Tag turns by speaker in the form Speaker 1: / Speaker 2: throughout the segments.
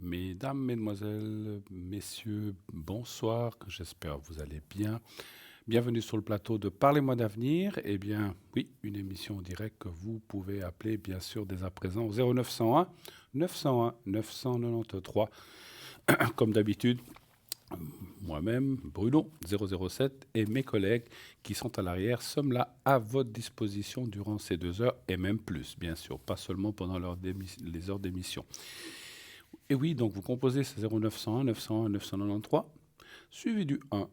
Speaker 1: Mesdames, Mesdemoiselles, Messieurs, bonsoir, j'espère que vous allez bien. Bienvenue sur le plateau de Parlez-moi d'avenir. Eh bien, oui, une émission en direct que vous pouvez appeler, bien sûr, dès à présent au 0901 901 993. Comme d'habitude, moi-même, Bruno 007 et mes collègues qui sont à l'arrière sommes là à votre disposition durant ces 2 heures et même plus, bien sûr, pas seulement pendant les heures d'émission. Et oui, donc vous composez ce 0901 901 993 suivi du 1.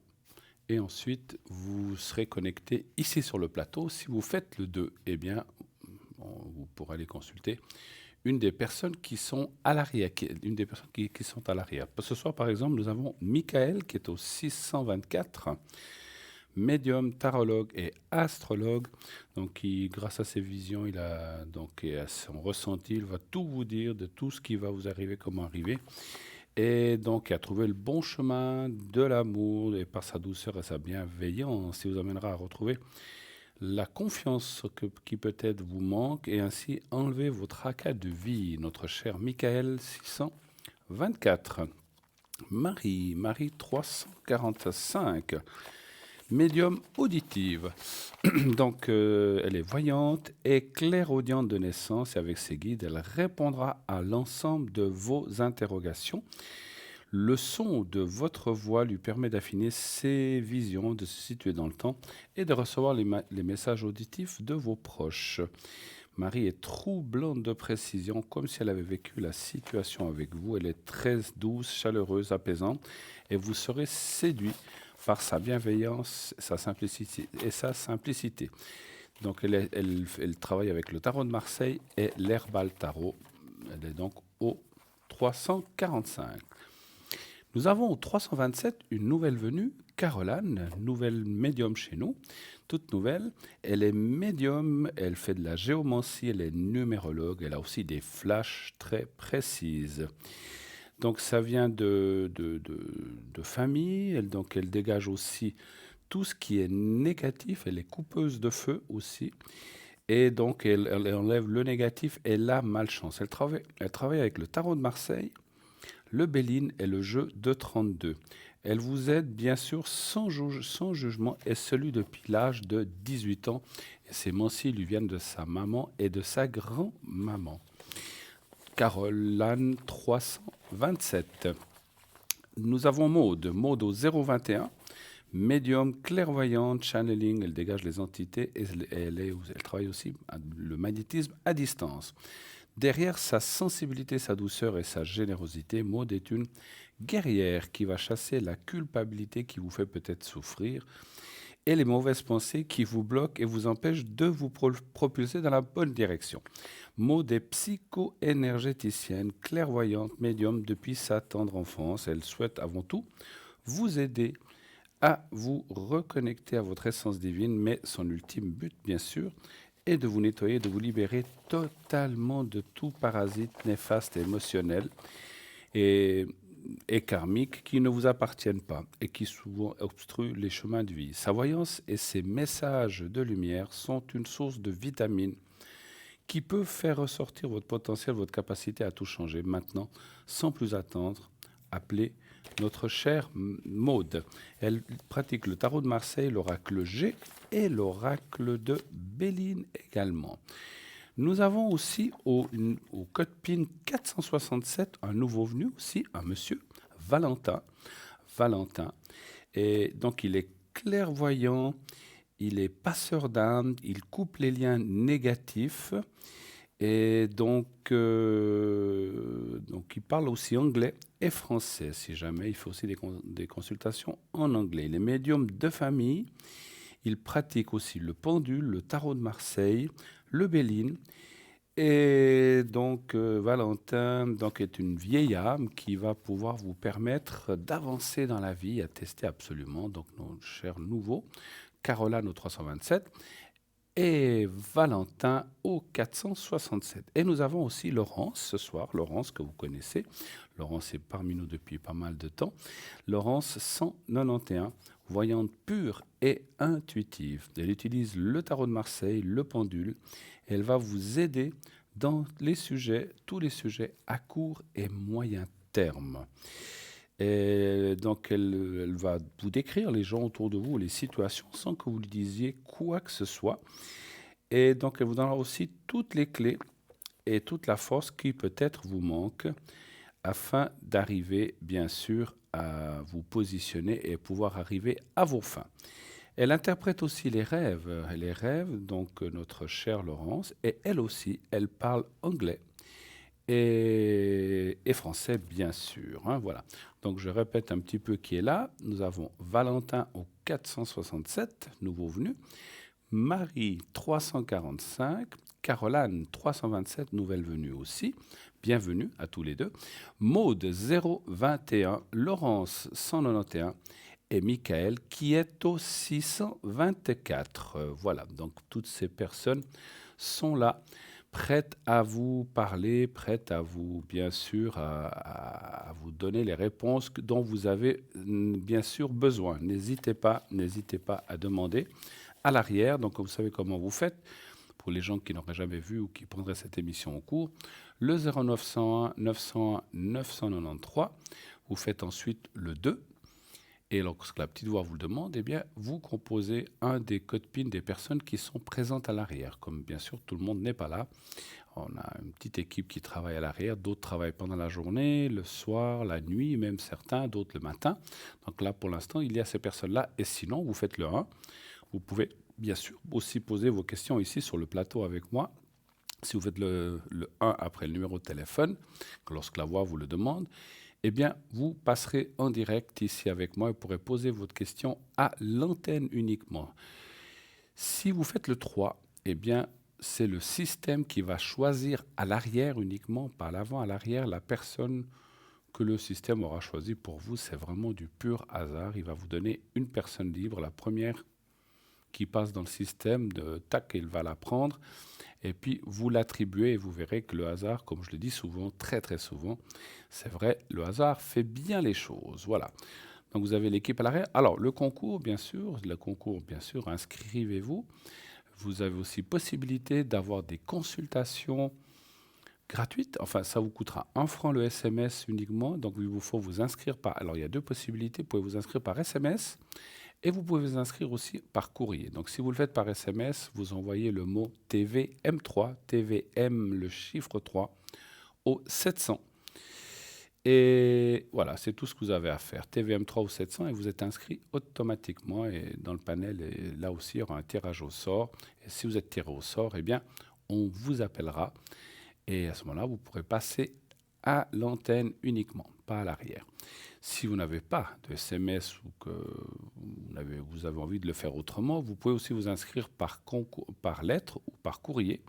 Speaker 1: Et ensuite, vous serez connecté ici sur le plateau. Si vous faites le 2, eh bien, vous pourrez aller consulter une des personnes qui sont à l'arrière. Une des personnes qui sont à l'arrière. Ce soir, par exemple, nous avons Michael qui est au 624, médium, tarologue et astrologue. Donc, grâce à ses visions, et à son ressenti, il va tout vous dire de tout ce qui va vous arriver, comment arriver. Et donc, il a trouvé le bon chemin de l'amour et par sa douceur et sa bienveillance, il vous amènera à retrouver la confiance qui peut-être vous manque et ainsi enlever vos tracas de vie. Notre cher Michael 624. Marie 345. Médium auditive. Donc, elle est voyante et clairaudiente de naissance et avec ses guides, elle répondra à l'ensemble de vos interrogations. Le son de votre voix lui permet d'affiner ses visions, de se situer dans le temps et de recevoir les messages auditifs de vos proches. Marie est troublante de précision, comme si elle avait vécu la situation avec vous. Elle est très douce, chaleureuse, apaisante et vous serez séduit par sa bienveillance sa simplicité. Donc, elle travaille avec le tarot de Marseille et l'Herbal Tarot. Elle est donc au 345. Nous avons au 327 une nouvelle venue, Caroline, nouvelle médium chez nous, toute nouvelle. Elle est médium, elle fait de la géomancie, elle est numérologue, elle a aussi des flashs très précises. Donc ça vient de famille, elle dégage aussi tout ce qui est négatif, elle est coupeuse de feu aussi. Et donc elle enlève le négatif et la malchance. Elle travaille avec le tarot de Marseille, le Béline et le jeu de 32. Elle vous aide bien sûr sans jugement et celui depuis l'âge de 18 ans. Et ces mots-ci lui viennent de sa maman et de sa grand-maman. Caroline 327. Nous avons Maude au 021. Médium, clairvoyante, channeling, elle dégage les entités et elle travaille aussi le magnétisme à distance. Derrière sa sensibilité, sa douceur et sa générosité, Maude est une guerrière qui va chasser la culpabilité qui vous fait peut-être souffrir et les mauvaises pensées qui vous bloquent et vous empêchent de vous propulser dans la bonne direction. Maude est psycho-énergéticienne, clairvoyante, médium depuis sa tendre enfance. Elle souhaite avant tout vous aider à vous reconnecter à votre essence divine, mais son ultime but, bien sûr, est de vous nettoyer, de vous libérer totalement de tout parasite néfaste et émotionnel et karmique qui ne vous appartiennent pas et qui souvent obstruent les chemins de vie. Sa voyance et ses messages de lumière sont une source de vitamines qui peut faire ressortir votre potentiel, votre capacité à tout changer. Maintenant, sans plus attendre, appelez notre chère Maude. Elle pratique le tarot de Marseille, l'oracle G et l'oracle de Béline également. Nous avons aussi au code PIN 467 un nouveau venu aussi, un monsieur, Valentin. Et donc il est clairvoyant, il est passeur d'âme, il coupe les liens négatifs. Et donc il parle aussi anglais et français, si jamais. Il fait aussi des consultations en anglais. Il est médium de famille. Il pratique aussi le pendule, le tarot de Marseille, le Béline. Et donc, Valentin est une vieille âme qui va pouvoir vous permettre d'avancer dans la vie, à tester absolument. Donc, notre cher nouveau, Caroline au 327 et Valentin au 467. Et nous avons aussi Laurence ce soir, Laurence que vous connaissez. Laurence est parmi nous depuis pas mal de temps. Laurence 191, voyante pure et intuitive. Elle utilise le tarot de Marseille, le pendule. Elle va vous aider dans tous les sujets à court et moyen terme. Et donc, elle va vous décrire les gens autour de vous, les situations, sans que vous lui disiez quoi que ce soit. Et donc, elle vous donnera aussi toutes les clés et toute la force qui peut-être vous manque afin d'arriver, bien sûr, à vous positionner et pouvoir arriver à vos fins. Elle interprète aussi les rêves, donc notre chère Laurence, et elle aussi, elle parle anglais et français, bien sûr, hein, voilà. Donc je répète un petit peu qui est là. Nous avons Valentin au 467, nouveau venu, Marie 345, Caroline 327, nouvelle venue aussi. Bienvenue à tous les deux. Maude 021, Laurence 191 et Michael qui est au 624. Voilà, donc toutes ces personnes sont là, prêtes à vous parler, prêtes à vous, bien sûr, à vous donner les réponses dont vous avez, bien sûr, besoin. N'hésitez pas à demander à l'arrière. Donc, vous savez comment vous faites. Pour les gens qui n'auraient jamais vu ou qui prendraient cette émission en cours, le 0901 901 993, vous faites ensuite le 2. Et lorsque la petite voix vous le demande, eh bien, vous composez un des codes PIN des personnes qui sont présentes à l'arrière. Comme bien sûr, tout le monde n'est pas là. On a une petite équipe qui travaille à l'arrière. D'autres travaillent pendant la journée, le soir, la nuit, même certains, d'autres le matin. Donc là, pour l'instant, il y a ces personnes-là. Et sinon, vous faites le 1. Vous pouvez bien sûr aussi poser vos questions ici sur le plateau avec moi. Si vous faites le 1 après le numéro de téléphone, lorsque la voix vous le demande, eh bien, vous passerez en direct ici avec moi et pourrez poser votre question à l'antenne uniquement. Si vous faites le 3, eh bien, c'est le système qui va choisir à l'arrière uniquement, pas à l'avant, à l'arrière, la personne que le système aura choisi pour vous. C'est vraiment du pur hasard. Il va vous donner une personne libre, la première qui passe dans le système, tac, il va la prendre. Et puis, vous l'attribuez et vous verrez que le hasard, comme je le dis souvent, très très souvent, c'est vrai, le hasard fait bien les choses. Voilà. Donc, vous avez l'équipe à l'arrière. Alors, le concours, bien sûr, inscrivez-vous. Vous avez aussi possibilité d'avoir des consultations gratuites. Enfin, ça vous coûtera 1 franc le SMS uniquement. Donc, il vous faut vous inscrire par... Alors, il y a deux possibilités. Vous pouvez vous inscrire par SMS. Et vous pouvez vous inscrire aussi par courrier. Donc, si vous le faites par SMS, vous envoyez le mot TVM3, TVM le chiffre 3, au 700. Et voilà, c'est tout ce que vous avez à faire. TVM3 au 700 et vous êtes inscrit automatiquement. Et dans le panel, et là aussi, il y aura un tirage au sort. Et si vous êtes tiré au sort, eh bien, on vous appellera. Et à ce moment-là, vous pourrez passer à l'antenne uniquement, pas à l'arrière. Si vous n'avez pas de SMS ou que vous avez envie de le faire autrement, vous pouvez aussi vous inscrire par lettre ou par courrier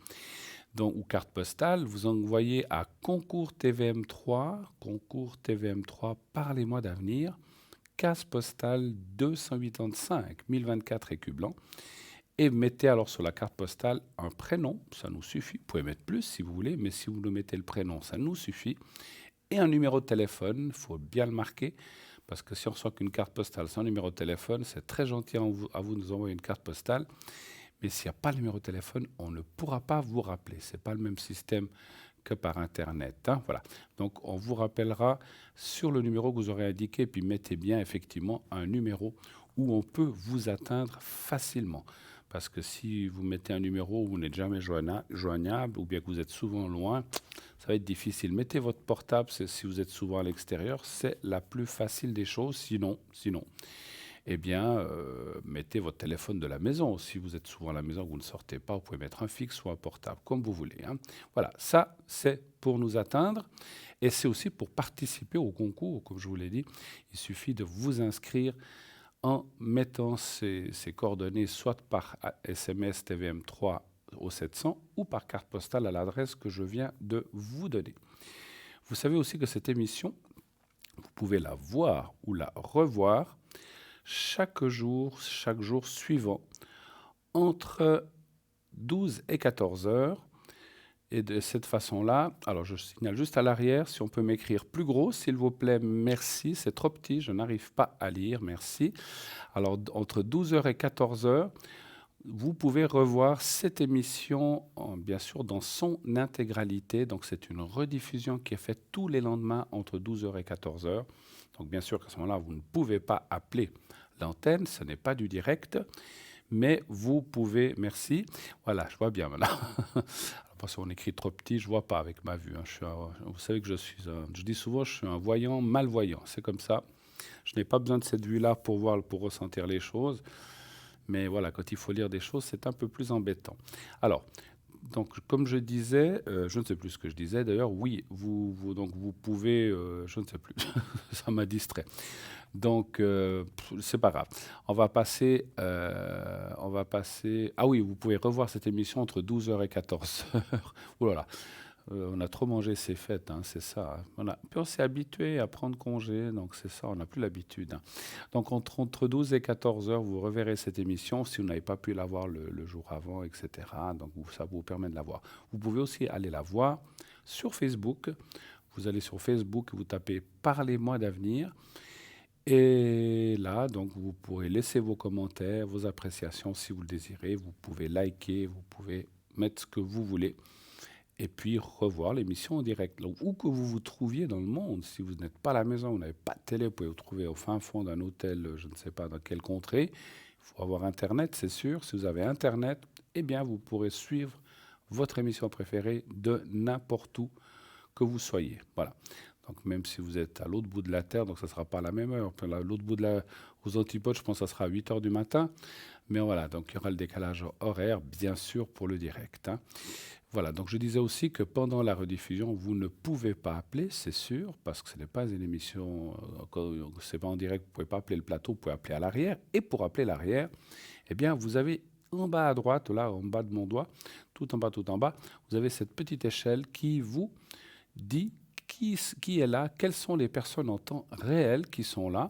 Speaker 1: ou carte postale. Vous envoyez à Concours TVM3, Parlez-moi d'avenir, case postale 285 1024 écus blancs. Et mettez alors sur la carte postale un prénom, ça nous suffit. Vous pouvez mettre plus si vous voulez, mais si vous nous mettez le prénom, ça nous suffit. Et un numéro de téléphone, il faut bien le marquer, parce que si on reçoit qu'une carte postale sans numéro de téléphone, c'est très gentil à vous de nous envoyer une carte postale, mais s'il n'y a pas le numéro de téléphone, on ne pourra pas vous rappeler. Ce n'est pas le même système que par Internet. Hein, voilà. Donc, on vous rappellera sur le numéro que vous aurez indiqué, puis mettez bien effectivement un numéro où on peut vous atteindre facilement. Parce que si vous mettez un numéro où vous n'êtes jamais joignable ou bien que vous êtes souvent loin, ça va être difficile. Mettez votre portable, si vous êtes souvent à l'extérieur, c'est la plus facile des choses. Sinon, eh bien, mettez votre téléphone de la maison. Si vous êtes souvent à la maison, vous ne sortez pas, vous pouvez mettre un fixe ou un portable, comme vous voulez. Hein. Voilà, ça, c'est pour nous atteindre. Et c'est aussi pour participer au concours, comme je vous l'ai dit. Il suffit de vous inscrire en mettant ces coordonnées soit par SMS TVM3 au 700 ou par carte postale à l'adresse que je viens de vous donner. Vous savez aussi que cette émission, vous pouvez la voir ou la revoir chaque jour suivant entre 12 et 14 heures. Et de cette façon-là, alors je signale juste à l'arrière, si on peut m'écrire plus gros, s'il vous plaît, merci, c'est trop petit, je n'arrive pas à lire, merci. Alors entre 12h et 14h, vous pouvez revoir cette émission, bien sûr, dans son intégralité. Donc, c'est une rediffusion qui est faite tous les lendemains entre 12 heures et 14 heures. Donc, bien sûr qu'à ce moment-là, vous ne pouvez pas appeler l'antenne, ce n'est pas du direct, mais vous pouvez, merci, voilà, je vois bien maintenant. Parce qu'on écrit trop petit, je vois pas avec ma vue, hein. Vous savez que je dis souvent, je suis un voyant malvoyant, c'est comme ça. Je n'ai pas besoin de cette vue-là pour voir, pour ressentir les choses. Mais voilà, quand il faut lire des choses, c'est un peu plus embêtant. Alors, donc, comme je disais, je ne sais plus ce que je disais d'ailleurs. Oui, donc vous pouvez, je ne sais plus, ça m'a distrait. Donc, c'est pas grave. On va passer. Ah oui, vous pouvez revoir cette émission entre 12 heures et 14 heures. Ouh là là. On a trop mangé ces fêtes, hein, c'est ça, hein. Puis on s'est habitué à prendre congé, donc c'est ça, on n'a plus l'habitude, hein. Donc entre 12 et 14 heures, vous reverrez cette émission si vous n'avez pas pu la voir le jour avant, etc. Donc ça vous permet de la voir. Vous pouvez aussi aller la voir sur Facebook. Vous allez sur Facebook, vous tapez Parlez-moi d'avenir. Et là, donc, vous pourrez laisser vos commentaires, vos appréciations si vous le désirez. Vous pouvez liker, vous pouvez mettre ce que vous voulez et puis revoir l'émission en direct. Donc, où que vous vous trouviez dans le monde, si vous n'êtes pas à la maison, vous n'avez pas de télé, vous pouvez vous trouver au fin fond d'un hôtel, je ne sais pas dans quelle contrée. Il faut avoir Internet, c'est sûr. Si vous avez Internet, eh bien, vous pourrez suivre votre émission préférée de n'importe où que vous soyez. Voilà. Donc, même si vous êtes à l'autre bout de la Terre, donc ça ne sera pas à la même heure. Puis à l'autre bout aux antipodes, je pense que ça sera à 8 heures du matin. Mais voilà, donc il y aura le décalage horaire, bien sûr, pour le direct, hein. Voilà, donc je disais aussi que pendant la rediffusion, vous ne pouvez pas appeler, c'est sûr, parce que ce n'est pas une émission, quand c'est pas en direct, vous ne pouvez pas appeler le plateau, vous pouvez appeler à l'arrière. Et pour appeler l'arrière, eh bien, vous avez en bas à droite, là, en bas de mon doigt, tout en bas, vous avez cette petite échelle qui vous dit qui est là, quelles sont les personnes en temps réel qui sont là,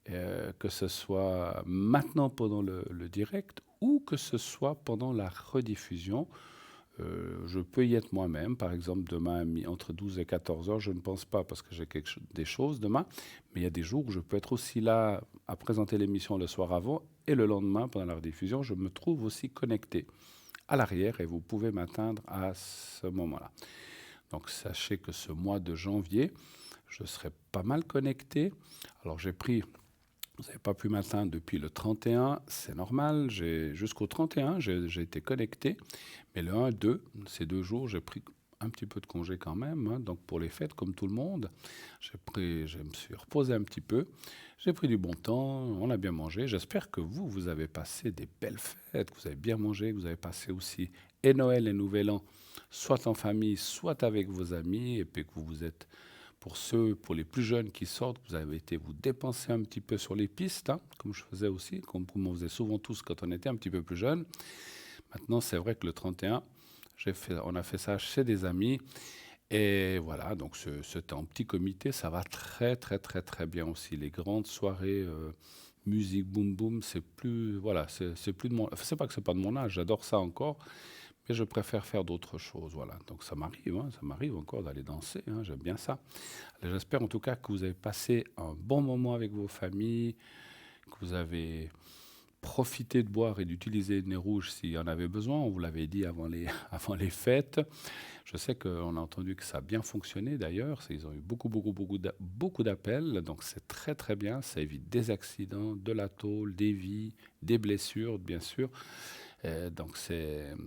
Speaker 1: que ce soit maintenant pendant le direct ou que ce soit pendant la rediffusion. Je peux y être moi-même, par exemple demain entre 12 et 14 heures, je ne pense pas parce que j'ai des choses demain, mais il y a des jours où je peux être aussi là à présenter l'émission le soir avant et le lendemain pendant la rediffusion, je me trouve aussi connecté à l'arrière et vous pouvez m'atteindre à ce moment-là. Donc sachez que ce mois de janvier, je serai pas mal connecté. Alors vous n'avez pas pu m'atteindre depuis le 31, c'est normal. Jusqu'au 31, j'ai été connecté. Mais le 1, 2, ces 2 jours, j'ai pris un petit peu de congé quand même, hein. Donc pour les fêtes, comme tout le monde, je me suis reposé un petit peu. J'ai pris du bon temps, on a bien mangé. J'espère que vous avez passé des belles fêtes, que vous avez bien mangé, que vous avez passé aussi et Noël et Nouvel An, soit en famille, soit avec vos amis, et puis que vous vous êtes pour les plus jeunes qui sortent, vous avez été vous dépenser un petit peu sur les pistes, hein, comme je faisais aussi, comme on faisait souvent tous quand on était un petit peu plus jeune. Maintenant, c'est vrai que le 31, on a fait ça chez des amis. Et voilà, donc c'était en petit comité, ça va très très très très bien aussi. Les grandes soirées musique boum boum, c'est plus voilà, c'est plus de mon, enfin, c'est pas que c'est pas de mon âge, j'adore ça encore, mais je préfère faire d'autres choses, voilà. Donc ça m'arrive encore d'aller danser, hein, j'aime bien ça. Alors, j'espère en tout cas que vous avez passé un bon moment avec vos familles, que vous avez profité de boire et d'utiliser le nez rouge s'il y en avait besoin. On vous l'avait dit avant avant les fêtes. Je sais qu'on a entendu que ça a bien fonctionné d'ailleurs. Ils ont eu beaucoup d'appels. Donc c'est très très bien. Ça évite des accidents, de la tôle, des vies, des blessures bien sûr. Donc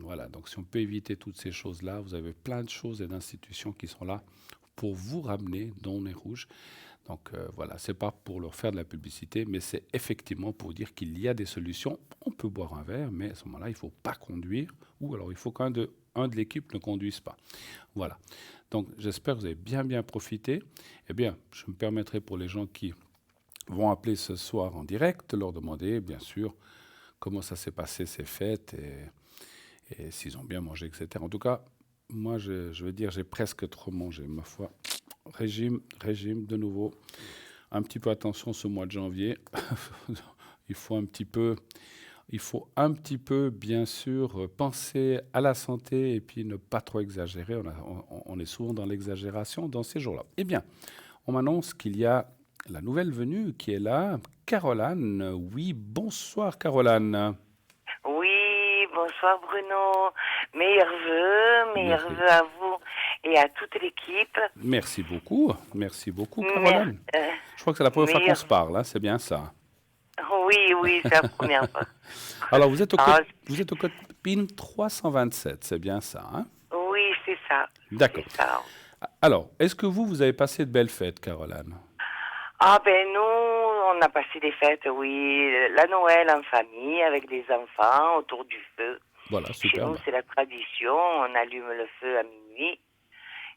Speaker 1: voilà. Donc si on peut éviter toutes ces choses-là, vous avez plein de choses et d'institutions qui sont là pour vous ramener dans le nez rouge. Donc voilà, c'est pas pour leur faire de la publicité, mais c'est effectivement pour dire qu'il y a des solutions. On peut boire un verre, mais à ce moment-là, il ne faut pas conduire, ou alors il faut qu'un de l'équipe ne conduise pas. Voilà. Donc j'espère que vous avez bien profité. Eh bien, je me permettrai pour les gens qui vont appeler ce soir en direct, leur demander, bien sûr, comment ça s'est passé ces fêtes et s'ils ont bien mangé, etc. En tout cas, moi, je veux dire, j'ai presque trop mangé, ma foi. Régime, de nouveau. Un petit peu attention ce mois de janvier. Il faut un petit peu, bien sûr, penser à la santé et puis ne pas trop exagérer. On est souvent dans l'exagération dans ces jours-là. Eh bien, on m'annonce qu'il y a la nouvelle venue qui est là, Caroline. Oui, bonsoir Caroline.
Speaker 2: Oui, bonsoir Bruno. Meilleurs
Speaker 1: Merci.
Speaker 2: vœux à vous et à toute l'équipe.
Speaker 1: Merci beaucoup,
Speaker 2: Mer-
Speaker 1: Caroline.
Speaker 2: euh,
Speaker 1: Je crois que c'est la première fois qu'on
Speaker 2: meilleurs...
Speaker 1: se parle, hein, c'est bien ça.
Speaker 2: Oui, oui, c'est la première fois.
Speaker 1: Alors,
Speaker 2: Ah,
Speaker 1: vous êtes au code PIN 327, c'est bien ça, hein?
Speaker 2: oui, c'est ça.
Speaker 1: D'accord.
Speaker 2: C'est ça.
Speaker 1: Alors, est-ce que vous avez passé de belles fêtes, Caroline?
Speaker 2: Ah ben nous, on a passé des fêtes, oui, la Noël en famille avec des enfants autour du feu.
Speaker 1: Voilà,
Speaker 2: Chez nous,
Speaker 1: superbe.
Speaker 2: c'est la tradition, on allume le feu à minuit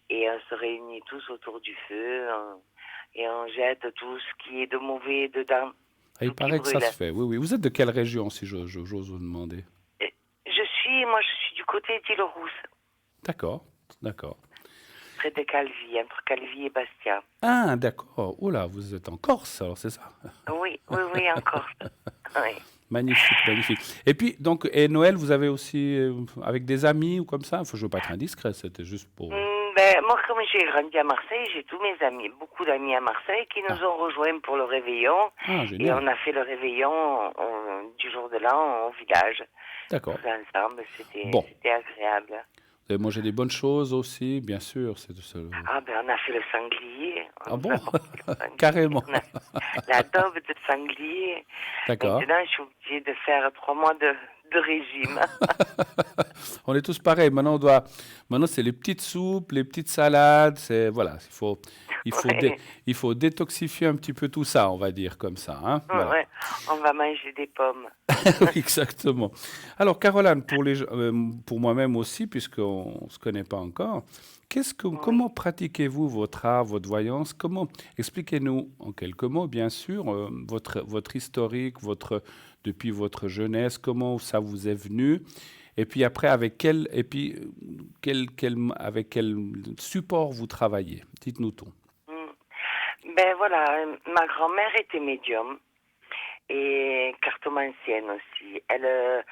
Speaker 2: et on se réunit tous autour du feu et on jette tout ce qui est de mauvais dedans,
Speaker 1: Ah, il
Speaker 2: tout qui
Speaker 1: paraît que ça
Speaker 2: brûle.
Speaker 1: se fait. Oui, oui. Vous êtes de quelle région, si j'ose vous demander?
Speaker 2: Moi je suis du côté d'Île-Rousse,
Speaker 1: D'accord, d'accord.
Speaker 2: près de Calvi, entre Calvi et Bastia.
Speaker 1: Ah, d'accord. Oh là, vous êtes en Corse, alors c'est ça.
Speaker 2: Oui, oui, oui, en Corse. Oui.
Speaker 1: Magnifique, magnifique. Et puis, donc, et Noël, vous avez aussi avec des amis ou comme ça? Faut, je veux pas être indiscret, c'était juste pour.
Speaker 2: Ben, moi, comme j'ai grandi à Marseille, j'ai tous mes amis, beaucoup d'amis à Marseille qui nous
Speaker 1: Ah,
Speaker 2: ont rejoints pour le réveillon.
Speaker 1: ah,
Speaker 2: Et
Speaker 1: génial.
Speaker 2: on a fait le réveillon du jour de l'an au village.
Speaker 1: D'accord.
Speaker 2: Tous ensemble,
Speaker 1: Bon,
Speaker 2: c'était agréable.
Speaker 1: vous avez mangé des bonnes choses aussi, bien sûr.
Speaker 2: Ah ben, on a fait le sanglier. On
Speaker 1: Ah
Speaker 2: nous a
Speaker 1: bon?
Speaker 2: apporté le sanglier.
Speaker 1: Carrément.
Speaker 2: On a fait la daube de sanglier.
Speaker 1: D'accord.
Speaker 2: Maintenant, je suis obligée de faire 3 mois de régime.
Speaker 1: On est tous pareils. Maintenant c'est les petites soupes, les petites salades. Voilà,
Speaker 2: Ouais,
Speaker 1: il faut détoxifier un petit peu tout ça, on va dire comme ça, hein. Voilà.
Speaker 2: ouais. On va manger des pommes.
Speaker 1: Oui, exactement. Alors, Caroline, pour moi-même aussi, puisqu'on ne se connaît pas encore,
Speaker 2: Oui.
Speaker 1: comment pratiquez-vous votre art, votre voyance? Expliquez-nous en quelques mots, bien sûr, votre historique, depuis votre jeunesse, comment ça vous est venu, et puis après, avec quel support vous travaillez? Dites-nous tout.
Speaker 2: Mm. Ben voilà, ma grand-mère était médium et cartomancienne aussi. Elle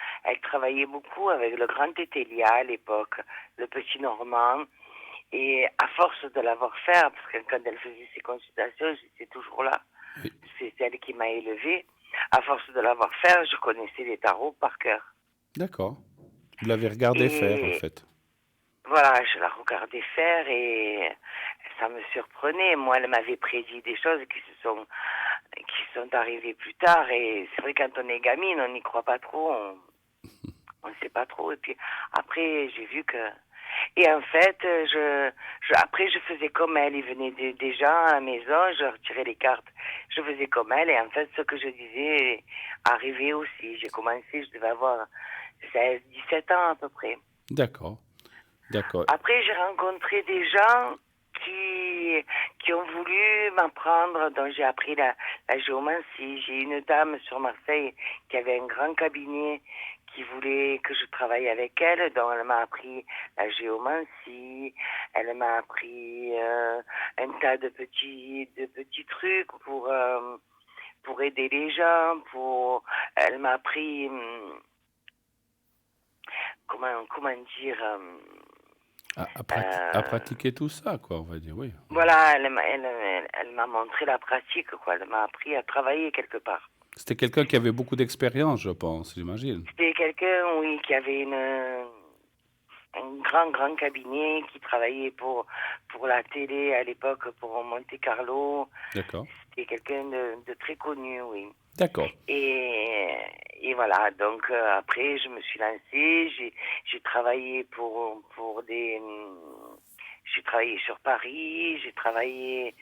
Speaker 2: travaillait beaucoup avec le grand Tétélia à l'époque, le petit Normand. Et à force de l'avoir fait, parce que quand elle faisait ses consultations, j'étais toujours là.
Speaker 1: Oui,
Speaker 2: C'est elle qui m'a élevée. À force de l'avoir fait, je connaissais les tarots par cœur.
Speaker 1: d'accord. Vous l'avez regardé faire, en
Speaker 2: Et
Speaker 1: fait.
Speaker 2: voilà, je la regardais faire et ça me surprenait. Moi, elle m'avait prédit des choses qui sont arrivées plus tard. Et c'est vrai, quand on est gamine, on n'y croit pas trop, on ne sait pas trop. Et puis après, j'ai vu que... Et en fait, après, je faisais comme elle. Il venait des gens à la maison, je retirais les cartes. Je faisais comme elle. Et en fait, ce que je disais arrivait aussi. J'ai commencé, je devais avoir 17 ans à peu près.
Speaker 1: D'accord, d'accord.
Speaker 2: Après, j'ai rencontré des gens qui ont voulu m'apprendre, dont j'ai appris la géomancie. J'ai une dame sur Marseille qui avait un grand cabinet qui voulait que je travaille avec elle, donc elle m'a appris la géomancie, elle m'a appris un tas de petits trucs pour aider les gens, elle m'a appris, comment dire,
Speaker 1: À
Speaker 2: euh,
Speaker 1: pratiquer tout ça, quoi, on va dire, oui.
Speaker 2: voilà, elle m'a montré la pratique, quoi. Elle m'a appris à travailler quelque part.
Speaker 1: C'était quelqu'un qui avait beaucoup d'expérience, je pense, j'imagine.
Speaker 2: C'était quelqu'un, oui, qui avait un grand cabinet, qui travaillait pour la télé à l'époque, pour Monte Carlo.
Speaker 1: D'accord.
Speaker 2: C'était quelqu'un de très connu, oui.
Speaker 1: D'accord.
Speaker 2: Et, et voilà, donc après, je me suis lancée, j'ai travaillé pour des... J'ai travaillé sur Paris, j'ai travaillé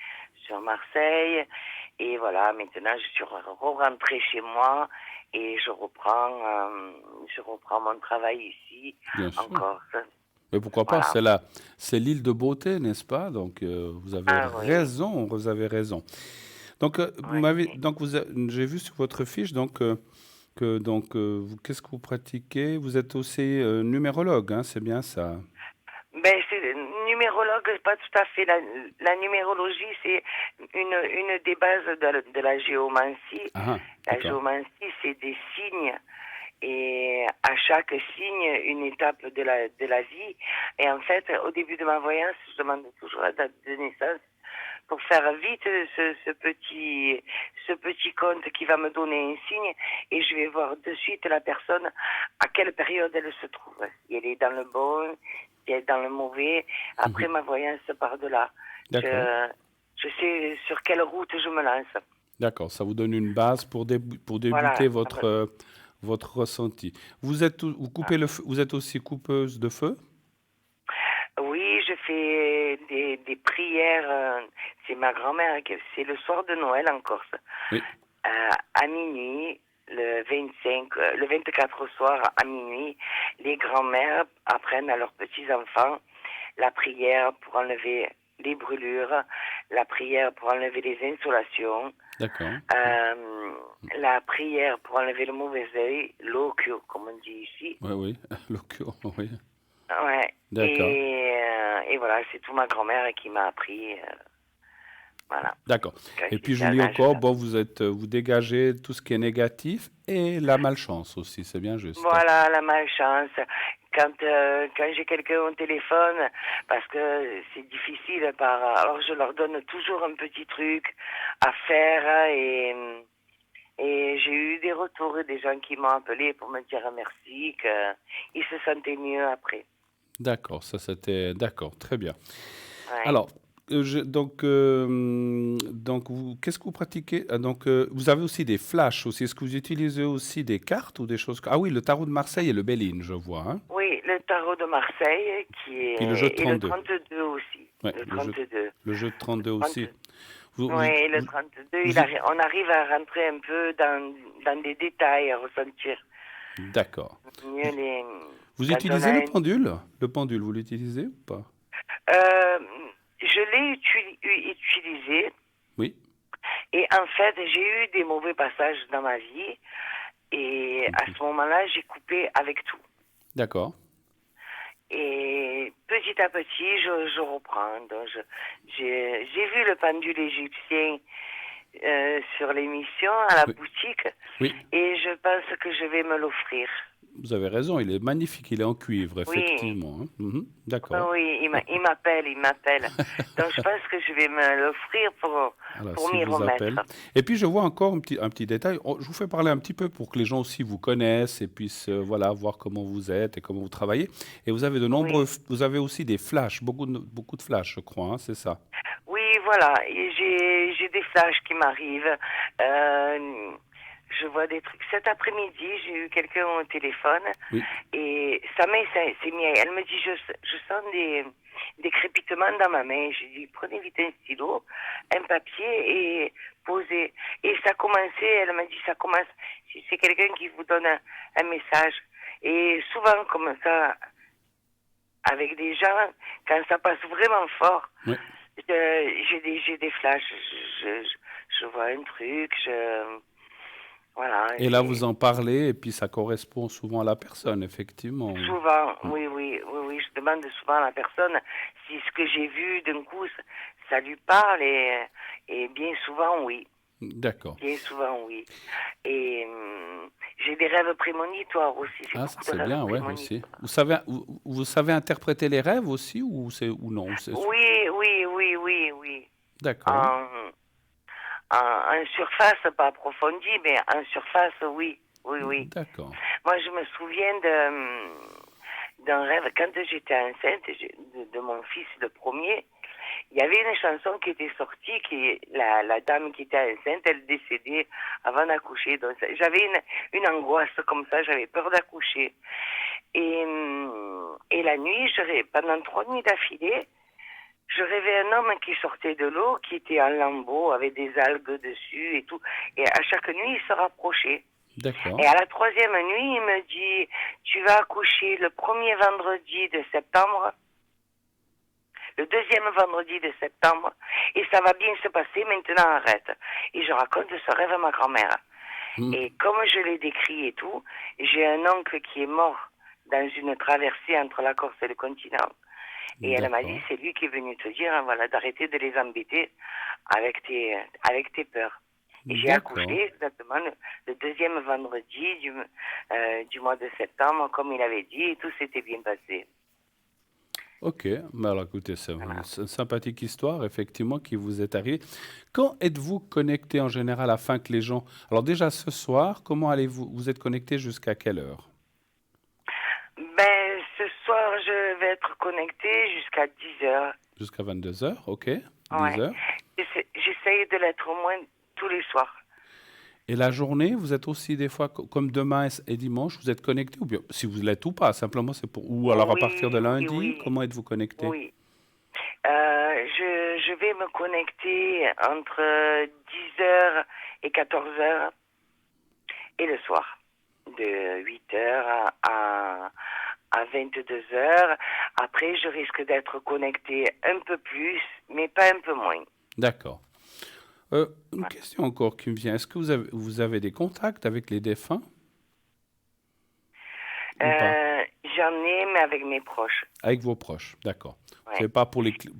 Speaker 2: sur Marseille, et voilà, maintenant je suis rentrée chez moi et je reprends mon travail ici,
Speaker 1: Bien
Speaker 2: en
Speaker 1: sûr.
Speaker 2: Corse.
Speaker 1: Mais pourquoi pas?
Speaker 2: Voilà.
Speaker 1: C'est l'île de beauté, n'est-ce pas? Donc,
Speaker 2: Ah oui,
Speaker 1: vous avez raison. Donc,
Speaker 2: oui.
Speaker 1: j'ai vu sur votre fiche qu'est-ce que vous pratiquez? Vous êtes aussi numérologue, hein, c'est bien ça?
Speaker 2: Ben, c'est numérologue, pas tout à fait. La numérologie, c'est une des bases de la géomancie.
Speaker 1: Ah,
Speaker 2: La
Speaker 1: d'accord.
Speaker 2: géomancie, c'est des signes. Et à chaque signe, une étape de la vie. Et en fait, au début de ma voyance, je demande toujours la date de naissance pour faire vite ce petit compte qui va me donner un signe et je vais voir de suite la personne à quelle période elle se trouve. Si elle est dans le bon, si elle est dans le mauvais. Après,
Speaker 1: Mhm.
Speaker 2: ma voyance part de là.
Speaker 1: D'accord.
Speaker 2: Je sais sur quelle route je me lance.
Speaker 1: D'accord. Ça vous donne une base pour, pour débuter
Speaker 2: Voilà.
Speaker 1: votre ressenti. Vous coupez le feu, vous êtes aussi coupeuse de feu?
Speaker 2: Oui, je fais des prières. C'est ma grand-mère, c'est le soir de Noël en Corse.
Speaker 1: Oui.
Speaker 2: À minuit, le 24 au soir, à minuit, les grands-mères apprennent à leurs petits-enfants la prière pour enlever les brûlures, la prière pour enlever les insolations,
Speaker 1: D'accord.
Speaker 2: euh, la prière pour enlever le mauvais œil, l'occhio, comme on dit ici.
Speaker 1: Oui, oui. L'occurrence, oui.
Speaker 2: Ouais.
Speaker 1: D'accord.
Speaker 2: Et voilà, c'est tout ma grand-mère qui m'a appris. Voilà.
Speaker 1: D'accord.
Speaker 2: Quand
Speaker 1: Et puis
Speaker 2: j'étais
Speaker 1: je
Speaker 2: à
Speaker 1: lis
Speaker 2: l'âge
Speaker 1: encore,
Speaker 2: de...
Speaker 1: bon, vous dégagez tout ce qui est négatif et la malchance aussi, c'est bien juste.
Speaker 2: Voilà, la malchance. Quand j'ai quelqu'un au téléphone, parce que c'est difficile, alors je leur donne toujours un petit truc à faire et j'ai eu des retours des gens qui m'ont appelé pour me dire merci, qu'ils se sentaient mieux après.
Speaker 1: D'accord, ça c'était d'accord, très bien.
Speaker 2: Ouais.
Speaker 1: Alors, qu'est-ce que vous pratiquez? Vous avez aussi des flashs aussi. Est-ce que vous utilisez aussi des cartes ou des choses? Ah oui, le tarot de Marseille et le Béline, je vois, hein.
Speaker 2: Oui, le tarot de Marseille
Speaker 1: Puis le jeu de
Speaker 2: et le
Speaker 1: 32.
Speaker 2: 32 aussi.
Speaker 1: Ouais,
Speaker 2: Le 32.
Speaker 1: le jeu de 32
Speaker 2: 30.
Speaker 1: aussi. Vous,
Speaker 2: Oui,
Speaker 1: vous,
Speaker 2: le
Speaker 1: vous,
Speaker 2: 32,
Speaker 1: vous y-
Speaker 2: on arrive à rentrer un peu dans des détails, à ressentir
Speaker 1: D'accord.
Speaker 2: mieux
Speaker 1: Vous
Speaker 2: quand on
Speaker 1: utilisez
Speaker 2: a
Speaker 1: le
Speaker 2: un...
Speaker 1: pendule? Le pendule, vous l'utilisez ou pas?
Speaker 2: Euh, je l'ai utilisé
Speaker 1: Oui.
Speaker 2: et en fait, j'ai eu des mauvais passages dans ma vie et à
Speaker 1: Mhm.
Speaker 2: ce moment-là, j'ai coupé avec tout.
Speaker 1: D'accord.
Speaker 2: Et petit à petit, je reprends. Donc j'ai vu le pendule égyptien sur l'émission à la
Speaker 1: Oui.
Speaker 2: boutique
Speaker 1: Oui.
Speaker 2: et je pense que je vais me l'offrir.
Speaker 1: Vous avez raison, il est magnifique, il est en cuivre,
Speaker 2: Oui,
Speaker 1: effectivement, hein. Mhm.
Speaker 2: oui,
Speaker 1: D'accord.
Speaker 2: oui, il m'appelle. Donc je pense que je vais me l'offrir
Speaker 1: Voilà,
Speaker 2: pour
Speaker 1: s'il
Speaker 2: m'y
Speaker 1: vous appelle.
Speaker 2: remettre.
Speaker 1: Et puis je vois encore un petit détail. Je vous fais parler un petit peu pour que les gens aussi vous connaissent et puissent voilà, voir comment vous êtes et comment vous travaillez. Et vous avez
Speaker 2: Oui,
Speaker 1: vous avez aussi des flashs, beaucoup de flashs, je crois, hein, c'est ça.
Speaker 2: oui, voilà. Et j'ai des flashs qui m'arrivent. Euh, je vois des trucs. Cet après-midi, j'ai eu quelqu'un au téléphone
Speaker 1: Oui,
Speaker 2: et s'est mis. Elle me dit, je sens des crépitements dans ma main. J'ai dit, prenez vite un stylo, un papier et posez. Et ça commençait. Elle m'a dit, ça commence. Si c'est quelqu'un qui vous donne un message. Et souvent comme ça, avec des gens, quand ça passe vraiment fort,
Speaker 1: oui.
Speaker 2: j'ai des flashs, je vois un truc, voilà,
Speaker 1: Et là, vous en parlez et puis ça correspond souvent à la personne, effectivement.
Speaker 2: souvent,
Speaker 1: Mm.
Speaker 2: oui, je demande souvent à la personne si ce que j'ai vu d'un coup, ça lui parle et bien souvent, oui.
Speaker 1: D'accord.
Speaker 2: Bien souvent, oui. Et j'ai des rêves prémonitoires aussi, j'ai
Speaker 1: Ah, ça
Speaker 2: beaucoup de
Speaker 1: c'est
Speaker 2: rêves
Speaker 1: bien, ouais, aussi.
Speaker 2: prémonitoires.
Speaker 1: Vous savez interpréter les rêves aussi ou non?
Speaker 2: Oui.
Speaker 1: D'accord,
Speaker 2: En, en surface, pas approfondie, mais en surface, oui.
Speaker 1: d'accord.
Speaker 2: Moi, je me souviens d'un rêve, quand j'étais enceinte de mon fils, le premier, il y avait une chanson qui était sortie, la dame qui était enceinte, elle décédait avant d'accoucher. Donc, j'avais une angoisse comme ça, j'avais peur d'accoucher. Et la nuit, pendant 3 nuits d'affilée, je rêvais un homme qui sortait de l'eau, qui était en lambeaux, avec des algues dessus et tout. Et à chaque nuit, il se rapprochait. Et
Speaker 1: D'accord.
Speaker 2: à la troisième nuit, il me dit, tu vas accoucher le premier vendredi de septembre, le deuxième vendredi de septembre, et ça va bien se passer, maintenant arrête. Et je raconte ce rêve à ma grand-mère.
Speaker 1: Mm.
Speaker 2: Et comme je l'ai décrit et tout, j'ai un oncle qui est mort dans une traversée entre la Corse et le continent. Et elle m'a dit,
Speaker 1: D'accord.
Speaker 2: c'est lui qui est venu te dire, hein, voilà, d'arrêter de les embêter avec tes peurs. Et j'ai
Speaker 1: D'accord.
Speaker 2: accouché exactement le deuxième vendredi du mois de septembre, comme il avait dit, et tout s'était bien passé.
Speaker 1: Ok, mais alors écoutez,
Speaker 2: Voilà.
Speaker 1: c'est une sympathique histoire, effectivement, qui vous est arrivée. Quand êtes-vous connecté en général afin que les gens... Alors déjà ce soir, comment allez-vous... Vous êtes connecté jusqu'à quelle heure?
Speaker 2: Ben, ce soir, je vais être connectée jusqu'à 10 heures.
Speaker 1: Jusqu'à 22 heures, ok, 10
Speaker 2: Ouais.
Speaker 1: heures.
Speaker 2: J'essaye de l'être au moins tous les soirs.
Speaker 1: Et la journée, vous êtes aussi des fois, comme demain et dimanche, vous êtes connecté ou bien, si vous l'êtes ou pas, simplement c'est pour... Ou alors à partir de
Speaker 2: Oui, oui,
Speaker 1: lundi,
Speaker 2: oui,
Speaker 1: comment êtes-vous connecté?
Speaker 2: oui. Je vais me connecter entre 10 heures et 14 heures et le soir, de 8 heures à 22 heures. Après, je risque d'être connectée un peu plus, mais pas un peu moins.
Speaker 1: D'accord. Une question encore qui me vient. Est-ce que vous avez des contacts avec les défunts ou pas?
Speaker 2: J'en ai, mais avec mes proches.
Speaker 1: Avec vos proches, d'accord. Vous
Speaker 2: Ouais.
Speaker 1: savez pas
Speaker 2: Je-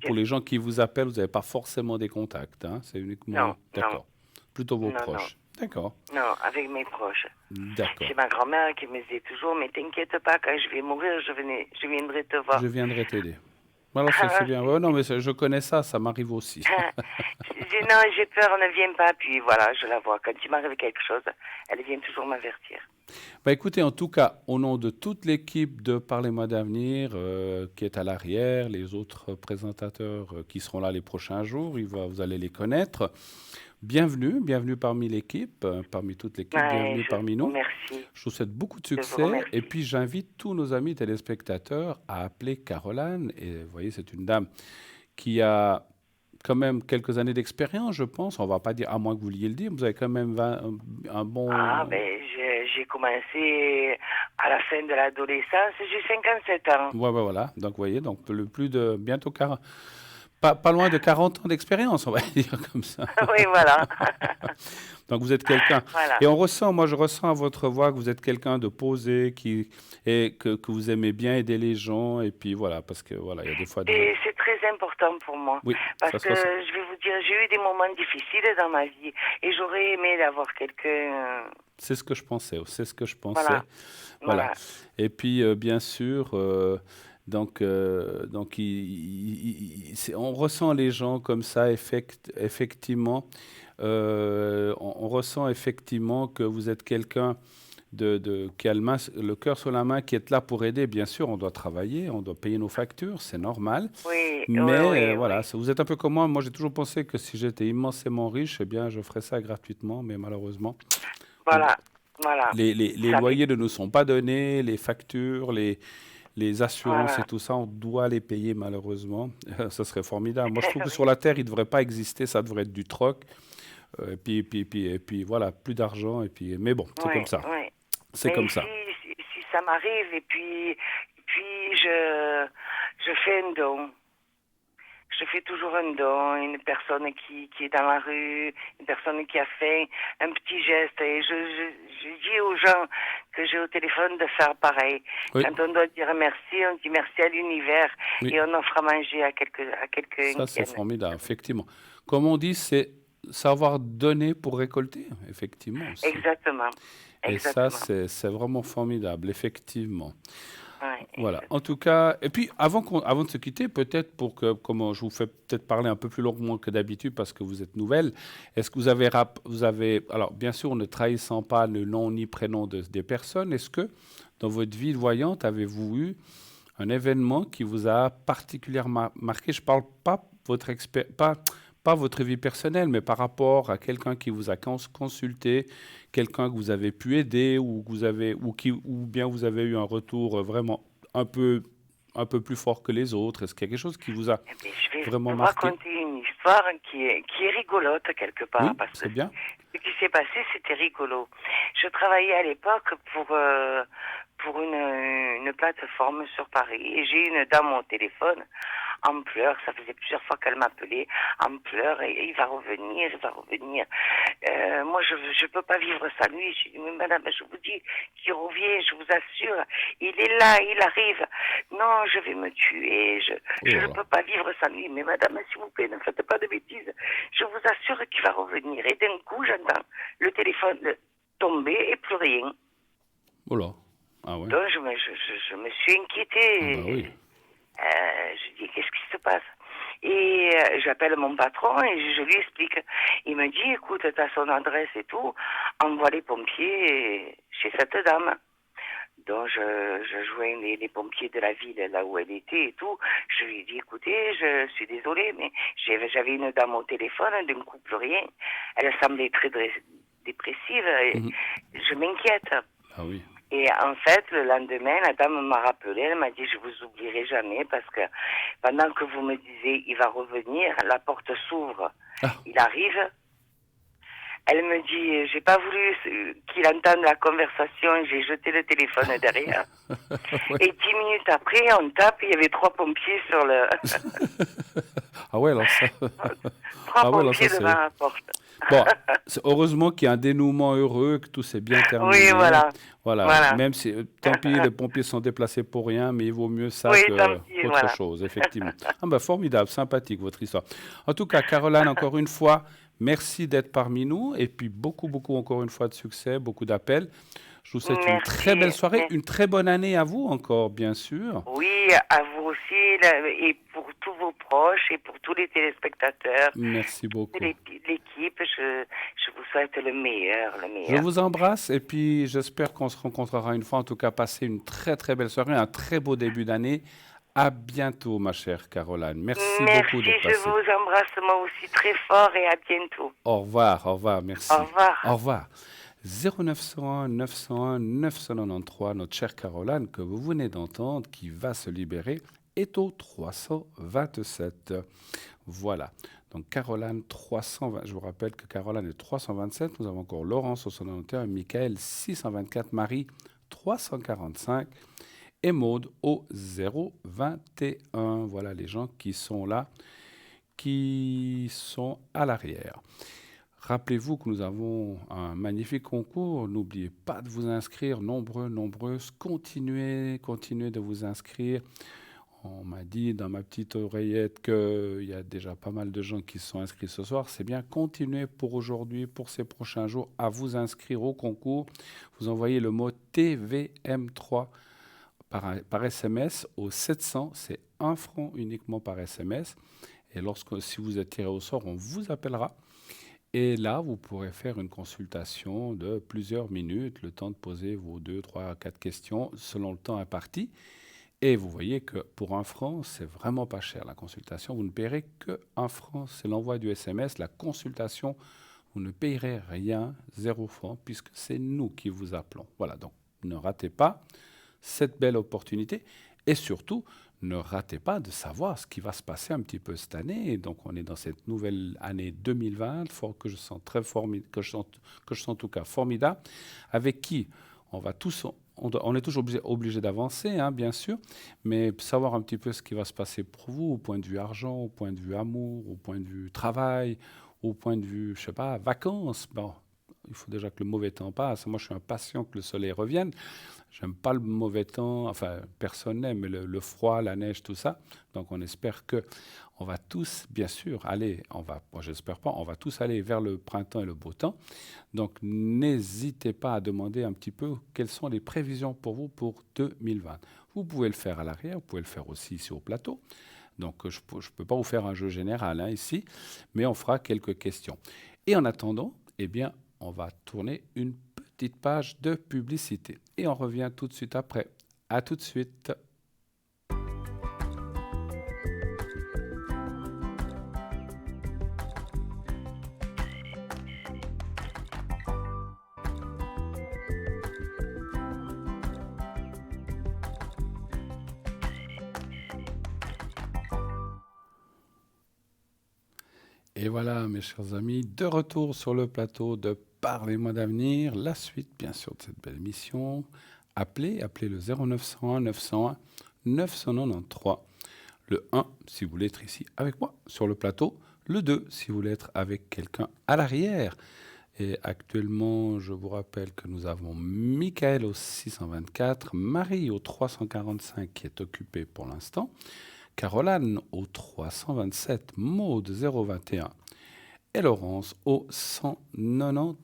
Speaker 1: pour les gens qui vous appellent, vous n'avez pas forcément des contacts, hein, c'est
Speaker 2: Non,
Speaker 1: uniquement,
Speaker 2: non,
Speaker 1: d'accord. Plutôt vos
Speaker 2: non, non,
Speaker 1: proches. D'accord,
Speaker 2: non, avec mes proches.
Speaker 1: d'accord.
Speaker 2: C'est ma grand-mère qui me disait toujours, mais t'inquiète pas, quand je vais mourir, je viendrai te
Speaker 1: Je
Speaker 2: voir.
Speaker 1: viendrai t'aider. Alors c'est bien. Ouais, non, mais je connais ça, ça m'arrive aussi.
Speaker 2: Je dis non, j'ai peur, ne viens pas. Puis voilà, je la vois. Quand il m'arrive quelque chose, elle vient toujours m'avertir.
Speaker 1: Bah écoutez, en tout cas, au nom de toute l'équipe de Parlez-moi d'avenir qui est à l'arrière, les autres présentateurs qui seront là les prochains jours, vous allez les connaître. Bienvenue, bienvenue parmi l'équipe, parmi toute l'équipe,
Speaker 2: Ouais,
Speaker 1: bienvenue
Speaker 2: je
Speaker 1: parmi
Speaker 2: vous
Speaker 1: nous.
Speaker 2: remercie.
Speaker 1: Je vous souhaite beaucoup de
Speaker 2: Je vous
Speaker 1: succès et
Speaker 2: remercie.
Speaker 1: puis j'invite tous nos amis téléspectateurs à appeler Caroline. Et vous voyez, c'est une dame qui a quand même quelques années d'expérience, je pense. On ne va pas dire, à moins que vous vouliez le dire, vous avez quand même un
Speaker 2: Ah,
Speaker 1: bon...
Speaker 2: ben, j'ai commencé à la fin de l'adolescence. J'ai 57 ans.
Speaker 1: Ouais, ouais, voilà. Donc, vous voyez, donc le plus de bientôt 40, pas loin de 40 ans d'expérience, on va dire comme ça.
Speaker 2: Oui, voilà.
Speaker 1: Donc vous êtes quelqu'un,
Speaker 2: Voilà.
Speaker 1: et on ressent, moi je ressens à votre voix que vous êtes quelqu'un de posé, et que vous aimez bien aider les gens, et puis voilà, parce que voilà, il y a des fois des...
Speaker 2: Et c'est très important pour moi.
Speaker 1: Oui,
Speaker 2: Parce
Speaker 1: ça se
Speaker 2: que
Speaker 1: ressent.
Speaker 2: je vais vous dire, j'ai eu des moments difficiles dans ma vie. Et j'aurais aimé d'avoir quelqu'un.
Speaker 1: C'est ce que je pensais, c'est ce que je pensais.
Speaker 2: Voilà.
Speaker 1: Voilà.
Speaker 2: Voilà.
Speaker 1: Et puis, bien sûr, on ressent les gens comme ça, effectivement. On ressent effectivement que vous êtes quelqu'un qui a le cœur sur la main, qui est là pour aider. Bien sûr, on doit travailler, on doit payer nos factures, c'est normal.
Speaker 2: Oui, oui,
Speaker 1: Mais
Speaker 2: oui,
Speaker 1: voilà,
Speaker 2: oui.
Speaker 1: vous êtes un peu comme moi. Moi, j'ai toujours pensé que si j'étais immensément riche, eh bien, je ferais ça gratuitement. Mais malheureusement, on-
Speaker 2: Voilà. Voilà.
Speaker 1: les
Speaker 2: Ça fait.
Speaker 1: loyers ne nous sont pas donnés, les factures, les assurances et
Speaker 2: Voilà.
Speaker 1: tout ça, on doit les payer malheureusement. Ça serait formidable. Moi, je trouve que sur la Terre, il ne devrait pas exister, ça devrait être du troc. Et puis voilà, plus d'argent. Mais bon, c'est
Speaker 2: Oui,
Speaker 1: comme ça.
Speaker 2: oui.
Speaker 1: C'est
Speaker 2: Mais
Speaker 1: comme
Speaker 2: ici,
Speaker 1: ça.
Speaker 2: si ça m'arrive, et puis je fais un don. Je fais toujours un don, une personne qui est dans la rue, une personne qui a faim, un petit geste. Et je dis aux gens que j'ai au téléphone de faire pareil.
Speaker 1: Oui,
Speaker 2: Quand on doit dire merci, on dit merci à l'univers
Speaker 1: oui,
Speaker 2: et on offre à manger à quelqu'un
Speaker 1: ça
Speaker 2: qui
Speaker 1: c'est
Speaker 2: aime.
Speaker 1: formidable, effectivement. Comme on dit, c'est savoir donner pour récolter, effectivement aussi.
Speaker 2: Exactement.
Speaker 1: Et ça,
Speaker 2: Exactement.
Speaker 1: c'est vraiment formidable, effectivement.
Speaker 2: Ouais,
Speaker 1: Voilà. En tout
Speaker 2: exactement.
Speaker 1: cas, et puis avant de se quitter, peut-être pour que, comment je vous fais peut-être parler un peu plus longuement que d'habitude parce que vous êtes nouvelle, est-ce que alors bien sûr, ne trahissant pas le nom ni prénom des personnes, est-ce que dans votre vie de voyante, avez-vous eu un événement qui vous a particulièrement marqué? Je parle pas pas votre vie personnelle, mais par rapport à quelqu'un qui vous a consulté, quelqu'un que vous avez pu aider ou que ou bien vous avez eu un retour vraiment un peu, un peu plus fort que les autres. Est-ce qu'il y a quelque chose qui vous a
Speaker 2: Eh bien, je vais
Speaker 1: vraiment
Speaker 2: vous
Speaker 1: marqué?
Speaker 2: raconter une histoire qui est rigolote quelque part,
Speaker 1: Oui,
Speaker 2: parce que
Speaker 1: c'est bien.
Speaker 2: ce qui s'est passé, c'était rigolo. Je travaillais à l'époque pour une plateforme sur Paris et j'ai une dame au téléphone en pleurs. Ça faisait plusieurs fois qu'elle m'appelait en pleurs et il va revenir, il va revenir. Moi, je peux pas vivre sans lui. Je dis, mais madame, je vous dis qu'il revient, je vous assure. Il est là, il arrive. Non, je vais me tuer.
Speaker 1: Oh
Speaker 2: Je
Speaker 1: là
Speaker 2: ne
Speaker 1: là.
Speaker 2: peux pas vivre sans lui. Mais madame, s'il vous plaît, ne faites pas de bêtises. Je vous assure qu'il va revenir. Et d'un coup, j'entends le téléphone tomber et plus rien.
Speaker 1: Oh là. Ah ouais.
Speaker 2: Donc, je me suis
Speaker 1: Ah bah
Speaker 2: inquiétée.
Speaker 1: oui.
Speaker 2: se passe? Et j'appelle mon patron et je lui explique. Il me dit, écoute, tu as son adresse et tout, envoie les pompiers chez cette dame. Donc je joins les pompiers de la ville, là où elle était et tout. Je lui ai dit, écoutez, je suis désolée, mais j'avais une dame au téléphone, d'un coup plus rien. Elle semblait très dépressive et
Speaker 1: Mhm.
Speaker 2: je m'inquiète.
Speaker 1: Ah oui.
Speaker 2: Et en fait, le lendemain, la dame m'a rappelé, elle m'a dit, je vous oublierai jamais parce que pendant que vous me disiez, il va revenir, la porte s'ouvre,
Speaker 1: Ah,
Speaker 2: il arrive. Elle me dit, j'ai pas voulu qu'il entende la conversation, j'ai jeté le téléphone derrière.
Speaker 1: ouais.
Speaker 2: Et 10 minutes après, on tape, il y avait 3 pompiers sur le...
Speaker 1: Ah ouais, alors ça.
Speaker 2: trois
Speaker 1: Ah ouais, alors ça
Speaker 2: pompiers devant
Speaker 1: c'est.
Speaker 2: la porte.
Speaker 1: Bon, heureusement qu'il y a un dénouement heureux, que tout s'est bien
Speaker 2: Oui,
Speaker 1: terminé.
Speaker 2: voilà.
Speaker 1: Voilà,
Speaker 2: Voilà.
Speaker 1: même si, tant pis, les pompiers sont déplacés pour rien, mais il vaut mieux ça
Speaker 2: Oui, tant pis,
Speaker 1: qu'autre
Speaker 2: voilà.
Speaker 1: chose, effectivement. Ah ben formidable, sympathique votre histoire. En tout cas, Caroline, encore une fois, merci d'être parmi nous et puis beaucoup, beaucoup encore une fois de succès, beaucoup d'appels. Je vous souhaite une très belle
Speaker 2: Merci.
Speaker 1: soirée, une très bonne année à vous encore, bien sûr.
Speaker 2: Oui, à vous aussi, et pour tous vos proches, et pour tous les téléspectateurs,
Speaker 1: Merci
Speaker 2: toute
Speaker 1: beaucoup.
Speaker 2: l'équipe, je vous souhaite le meilleur, le
Speaker 1: Je
Speaker 2: meilleur.
Speaker 1: vous embrasse et puis j'espère qu'on se rencontrera une fois. En tout cas, passez une très très belle soirée, un très beau début d'année. À bientôt, ma chère Caroline. Merci beaucoup
Speaker 2: Merci,
Speaker 1: d'être
Speaker 2: je
Speaker 1: passée.
Speaker 2: vous embrasse moi aussi très fort et à bientôt.
Speaker 1: Au revoir,
Speaker 2: Au
Speaker 1: merci. Au
Speaker 2: revoir.
Speaker 1: revoir. 0901 901 993, notre chère Caroline, que vous venez d'entendre, qui va se libérer, est au 327. Voilà. Donc Caroline 320. Je vous rappelle que Caroline est 327. Nous avons encore Laurence au 191, Michael 624, Marie 345 et Maude au 021. Voilà les gens qui sont là, qui sont à l'arrière. Rappelez-vous que nous avons un magnifique concours. N'oubliez pas de vous inscrire, nombreux, nombreuses. Continuez, continuez de vous inscrire. On m'a dit dans ma petite oreillette qu'il y a déjà pas mal de gens qui se sont inscrits ce soir. C'est bien, continuez pour aujourd'hui, pour ces prochains jours, à vous inscrire au concours. Vous envoyez le mot TVM3 par SMS au 700. C'est 1 franc uniquement par SMS. Et si vous êtes tiré au sort, on vous appellera. Et là, vous pourrez faire une consultation de plusieurs minutes, le temps de poser vos 2, 3, 4 questions selon le temps imparti. Et vous voyez que pour 1 franc, c'est vraiment pas cher la consultation. Vous ne paierez que 1 franc, c'est l'envoi du SMS. La consultation, vous ne payerez rien, 0 franc, puisque c'est nous qui vous appelons. Voilà, donc ne ratez pas cette belle opportunité. Et surtout, ne ratez pas de savoir ce qui va se passer un petit peu cette année. Donc on est dans cette nouvelle année 2020, que je sens que je sens en tout cas formidable, avec qui on va tous... On est toujours obligé d'avancer, hein, bien sûr, mais savoir un petit peu ce qui va se passer pour vous, au point de vue argent, au point de vue amour, au point de vue travail, au point de vue, je sais pas, vacances. Bon, il faut déjà que le mauvais temps passe. Moi, je suis impatient que le soleil revienne. J'aime pas le mauvais temps, enfin, personne n'aime, mais le froid, la neige, tout ça. Donc, on espère que on va tous, bien sûr, aller, moi, j'espère pas, on va tous aller vers le printemps et le beau temps. Donc, n'hésitez pas à demander un petit peu quelles sont les prévisions pour vous pour 2020. Vous pouvez le faire à l'arrière, vous pouvez le faire aussi ici au plateau. Donc, je ne peux pas vous faire un jeu général hein, ici, mais on fera quelques questions. Et en attendant, eh bien, on va tourner une petite page de publicité. Et on revient tout de suite après. À tout de suite. Et voilà, mes chers amis, de retour sur le plateau de Parlez-moi d'avenir. La suite, bien sûr, de cette belle émission. Appelez le 0901 901 993. Le 1, si vous voulez être ici avec moi sur le plateau. Le 2, si vous voulez être avec quelqu'un à l'arrière. Et actuellement, je vous rappelle que nous avons Michael au 624, Marie au 345 qui est occupée pour l'instant, Caroline au 327, Maude 021 et Laurence au 191.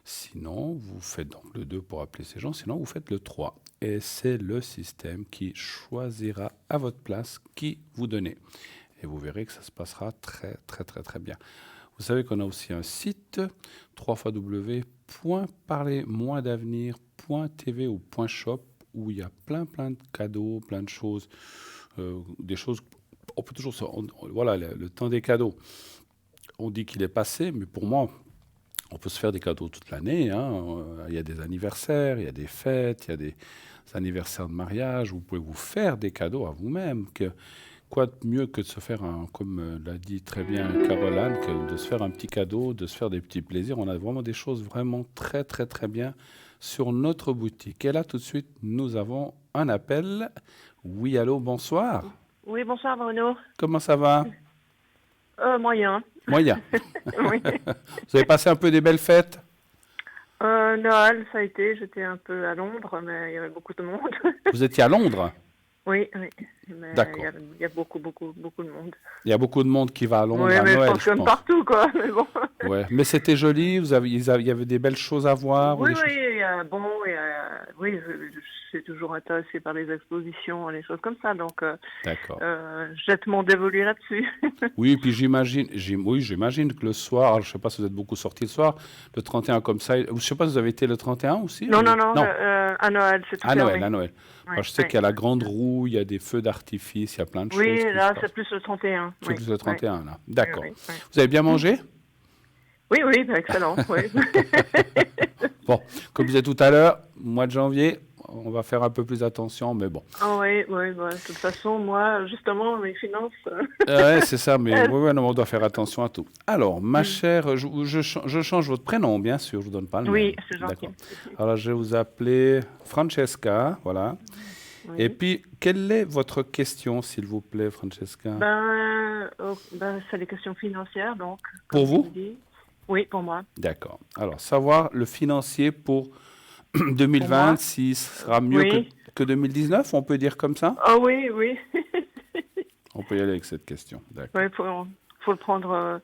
Speaker 1: Sinon, vous faites donc le 2 pour appeler ces gens, sinon vous faites le 3. Et c'est le système qui choisira à votre place qui vous donnez. Et vous verrez que ça se passera très, très, très, très bien. Vous savez qu'on a aussi un site, www.parlez-moi-d'avenir.tv ou .shop, où il y a plein de cadeaux, plein de choses, des choses, on peut toujours, voilà, le temps des cadeaux, on dit qu'il est passé, mais pour moi, on peut se faire des cadeaux toute l'année, hein. Il y a des anniversaires, il y a des fêtes, il y a des anniversaires de mariage, vous pouvez vous faire des cadeaux à vous-même. Quoi de mieux que de se faire, comme l'a dit très bien Caroline, que de se faire un petit cadeau, de se faire des petits plaisirs. On a vraiment des choses vraiment très, très, très bien sur notre boutique. Et là, tout de suite, nous avons un appel. Oui, allô, bonsoir.
Speaker 3: Oui, bonsoir Bruno.
Speaker 1: Comment ça va?
Speaker 3: Moyen.
Speaker 1: Moyen.
Speaker 3: Oui.
Speaker 1: Vous avez passé un peu des belles fêtes?
Speaker 3: Noël, ça a été. J'étais un peu à Londres, mais il y avait beaucoup de monde.
Speaker 1: Vous étiez à Londres?
Speaker 3: Oui, oui. Mais
Speaker 1: D'accord.
Speaker 3: il y a beaucoup de monde.
Speaker 1: Il y a beaucoup de monde qui va à Londres
Speaker 3: Oui,
Speaker 1: à
Speaker 3: mais
Speaker 1: Noël,
Speaker 3: je pense comme partout, quoi. Mais bon.
Speaker 1: Ouais. Mais c'était joli, il y avait des belles choses à voir? Ou
Speaker 3: Oui,
Speaker 1: des choses...
Speaker 3: oui, je suis toujours intéressée par les expositions, les choses comme ça. Donc,
Speaker 1: D'accord.
Speaker 3: jette mon dévolu là-dessus.
Speaker 1: Oui, puis j'imagine que le soir, alors je ne sais pas si vous êtes beaucoup sortis le soir, le 31 comme ça, je ne sais pas si vous avez été le 31 aussi?
Speaker 3: Non,
Speaker 1: ou...
Speaker 3: non, à Noël, c'est tout
Speaker 1: À
Speaker 3: fermé.
Speaker 1: Noël.
Speaker 3: Ouais,
Speaker 1: Alors, je sais qu'il y a la grande roue, il y a des feux d'artifice, il y a plein de choses.
Speaker 3: Oui,
Speaker 1: qui
Speaker 3: là,
Speaker 1: se
Speaker 3: c'est
Speaker 1: passent.
Speaker 3: plus le 31.
Speaker 1: C'est plus le 31, là. D'accord.
Speaker 3: Oui.
Speaker 1: Vous avez bien mangé?
Speaker 3: Oui, excellent. Oui.
Speaker 1: Bon, comme je disais tout à l'heure, mois de janvier, on va faire un peu plus attention, mais bon.
Speaker 3: Oui, de toute façon, moi, justement, mes finances...
Speaker 1: Ouais, c'est ça, mais non, on doit faire attention à tout. Alors, ma chère, je change votre prénom, bien sûr, je ne vous donne pas le
Speaker 3: Oui,
Speaker 1: même.
Speaker 3: c'est gentil.
Speaker 1: D'accord. Alors, je vais vous appeler Francesca, voilà.
Speaker 3: Oui.
Speaker 1: Et puis, quelle est votre question, s'il vous plaît, Francesca?
Speaker 3: C'est les questions financières, donc.
Speaker 1: Pour vous?
Speaker 3: Oui, pour moi.
Speaker 1: D'accord. Alors, savoir le financier pour 2020, s'il sera mieux que 2019, on peut dire comme ça?
Speaker 3: Ah oui.
Speaker 1: On peut y aller avec cette question. D'accord.
Speaker 3: Oui, faut le prendre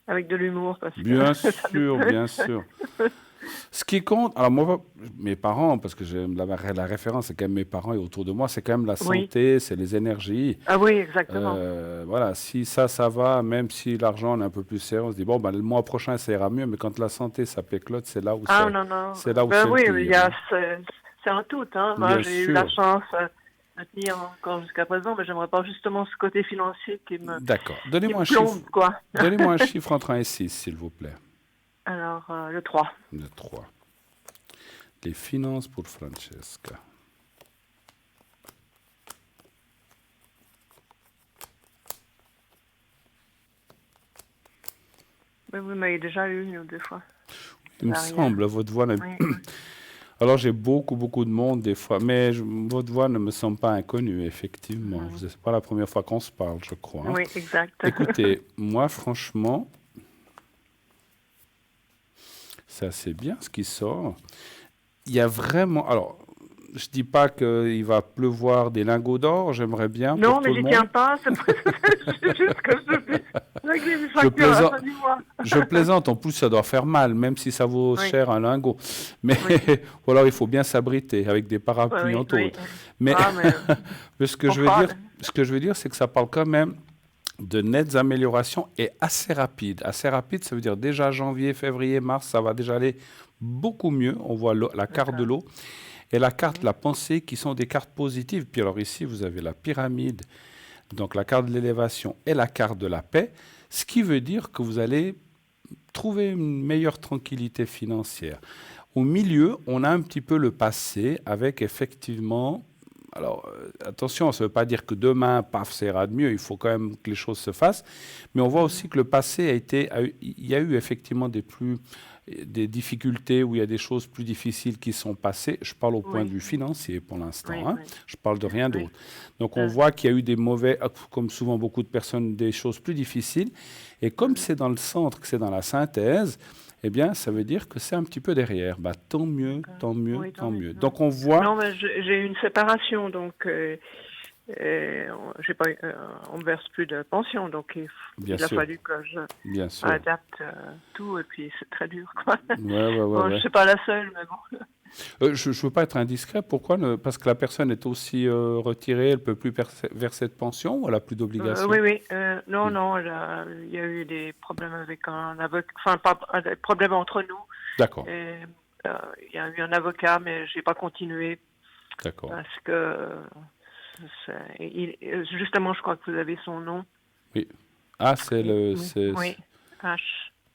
Speaker 3: avec de l'humour.
Speaker 1: Bien sûr. Ce qui compte, alors moi, mes parents, parce que j'ai la référence, c'est quand même mes parents et autour de moi, c'est quand même la santé, c'est les énergies.
Speaker 3: Ah oui, exactement.
Speaker 1: Voilà, si ça va, même si l'argent est un peu plus sérieux, on se dit, bon, le mois prochain, ça ira mieux, mais quand la santé, ça péclote, c'est là où c'est là où c'est
Speaker 3: oui,
Speaker 1: le pire.
Speaker 3: c'est un tout. Hein. Moi, j'ai eu la chance de tenir encore jusqu'à présent, mais j'aimerais pas justement ce côté financier qui me
Speaker 1: D'accord. Donnez-moi un
Speaker 3: plombe,
Speaker 1: chiffre.
Speaker 3: quoi.
Speaker 1: Donnez-moi un chiffre entre 1 et 6, s'il vous plaît.
Speaker 3: Alors, le 3.
Speaker 1: Le 3. Les finances pour Francesca.
Speaker 3: Mais vous m'avez déjà eu une ou deux fois.
Speaker 1: Il me semble, votre voix... Alors, j'ai beaucoup de monde des fois, mais votre voix ne me semble pas inconnue, effectivement. Ce n'est pas la première fois qu'on se parle, je crois. Hein.
Speaker 3: Oui, exact.
Speaker 1: Écoutez, moi, franchement, c'est assez bien ce qui sort. Il y a vraiment... Alors, je ne dis pas qu'il va pleuvoir des lingots d'or, j'aimerais bien
Speaker 3: non,
Speaker 1: pour tout le monde.
Speaker 3: Non, mais j'y tiens pas, c'est juste que je puisse régler mes factures à la fin du mois.
Speaker 1: Je plaisante, en plus ça doit faire mal, même si ça vaut cher un lingot. Mais ou alors il faut bien s'abriter avec des parapluies en tôle. Mais, mais ce que je veux dire, c'est que ça parle quand même de nettes améliorations et assez rapide. Assez rapide, ça veut dire déjà janvier, février, mars, ça va déjà aller beaucoup mieux. On voit la carte de l'eau et la carte de la pensée qui sont des cartes positives. Puis alors ici, vous avez la pyramide, donc la carte de l'élévation et la carte de la paix, ce qui veut dire que vous allez trouver une meilleure tranquillité financière. Au milieu, on a un petit peu le passé avec effectivement... Alors, attention, ça ne veut pas dire que demain, paf, ça ira de mieux. Il faut quand même que les choses se fassent. Mais on voit aussi que le passé il y a eu effectivement des difficultés où il y a des choses plus difficiles qui sont passées. Je parle au point de vue financier pour l'instant. Je parle de rien d'autre. Donc, on voit qu'il y a eu des mauvais, comme souvent beaucoup de personnes, des choses plus difficiles. Et comme c'est dans le centre, que c'est dans la synthèse, eh bien, ça veut dire que c'est un petit peu derrière. Tant mieux. Donc, on voit...
Speaker 3: Non, mais j'ai eu une séparation, donc Et on me verse plus de pension, donc il a fallu que je adapte tout, et puis c'est très dur, quoi. Bon, je suis pas la seule, mais bon.
Speaker 1: Je ne veux pas être indiscret. Pourquoi parce que la personne est aussi retirée, elle ne peut plus verser de pension ou elle n'a plus d'obligation?
Speaker 3: Oui. Non, il y a eu des problèmes avec un avocat, enfin, pas des problèmes entre nous.
Speaker 1: D'accord.
Speaker 3: Et il y a eu un avocat, mais je n'ai pas continué.
Speaker 1: D'accord.
Speaker 3: Parce que, justement, je crois que vous avez son nom.
Speaker 1: Oui. Ah, c'est le...
Speaker 3: Oui, H.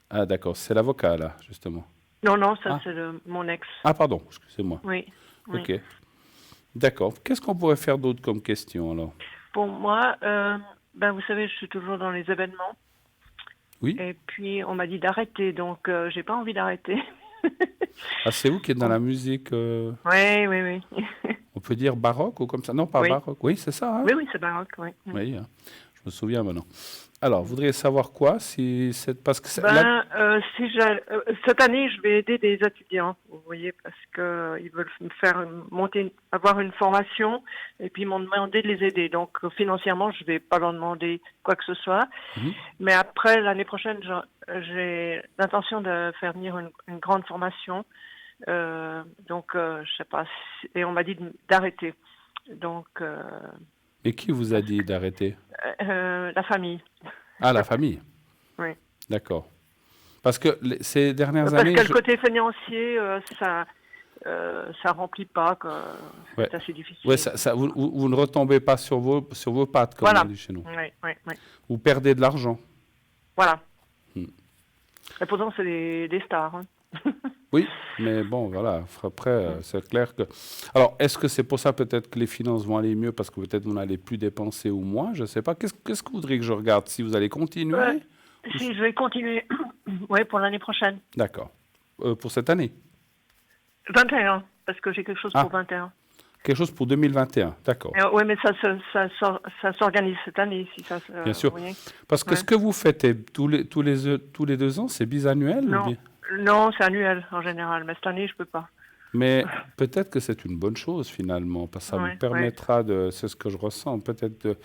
Speaker 1: Ah, d'accord. C'est l'avocat, là, justement.
Speaker 3: Non, ça, c'est mon ex.
Speaker 1: Ah, pardon, excusez-moi.
Speaker 3: Oui.
Speaker 1: Ok. D'accord. Qu'est-ce qu'on pourrait faire d'autre comme question, alors?
Speaker 3: Pour moi, vous savez, je suis toujours dans les événements.
Speaker 1: Oui.
Speaker 3: Et puis, on m'a dit d'arrêter, donc j'ai pas envie d'arrêter.
Speaker 1: Ah, c'est vous qui êtes dans la musique
Speaker 3: Oui.
Speaker 1: On peut dire baroque ou comme ça? Non, pas baroque. Oui, c'est ça, hein?
Speaker 3: Oui, c'est baroque, oui.
Speaker 1: Oui, hein. Je me souviens maintenant. Alors, vous voudriez savoir quoi parce que
Speaker 3: cette année, je vais aider des étudiants, vous voyez, parce qu'ils veulent me faire avoir une formation, et puis ils m'ont demandé de les aider. Donc, financièrement, je ne vais pas leur demander quoi que ce soit. Mais après, l'année prochaine, j'ai l'intention de faire venir une grande formation. Donc, je sais pas. Et on m'a dit d'arrêter. Donc...
Speaker 1: Et qui vous a dit d'arrêter?
Speaker 3: La famille.
Speaker 1: Ah, la famille?
Speaker 3: Oui.
Speaker 1: D'accord. Parce que ces dernières années...
Speaker 3: Parce que le côté financier, ça remplit pas. C'est assez difficile.
Speaker 1: Oui, vous ne retombez pas sur vos pattes, comme on dit chez nous.
Speaker 3: Oui.
Speaker 1: Vous perdez de l'argent.
Speaker 3: Voilà. Et pourtant, c'est des stars. Hein.
Speaker 1: Oui, mais bon, voilà. Après, c'est clair que... Alors, est-ce que c'est pour ça peut-être que les finances vont aller mieux parce que peut-être vous n'allez plus dépenser ou moins? Je ne sais pas. Qu'est-ce que vous voudriez que je regarde? Si vous allez continuer?
Speaker 3: Si, je vais continuer. Oui, pour l'année prochaine.
Speaker 1: D'accord. Pour cette année?
Speaker 3: 21, parce que j'ai quelque chose pour 21.
Speaker 1: Quelque chose pour 2021, d'accord.
Speaker 3: Oui, mais ça s'organise cette année. Si ça,
Speaker 1: bien sûr. Parce que ce que vous faites tous les 2 ans, c'est bisannuel?
Speaker 3: Non, c'est annuel en général, mais cette année, je ne peux pas.
Speaker 1: Mais peut-être que c'est une bonne chose finalement, parce que ça vous permettra c'est ce que je ressens, peut-être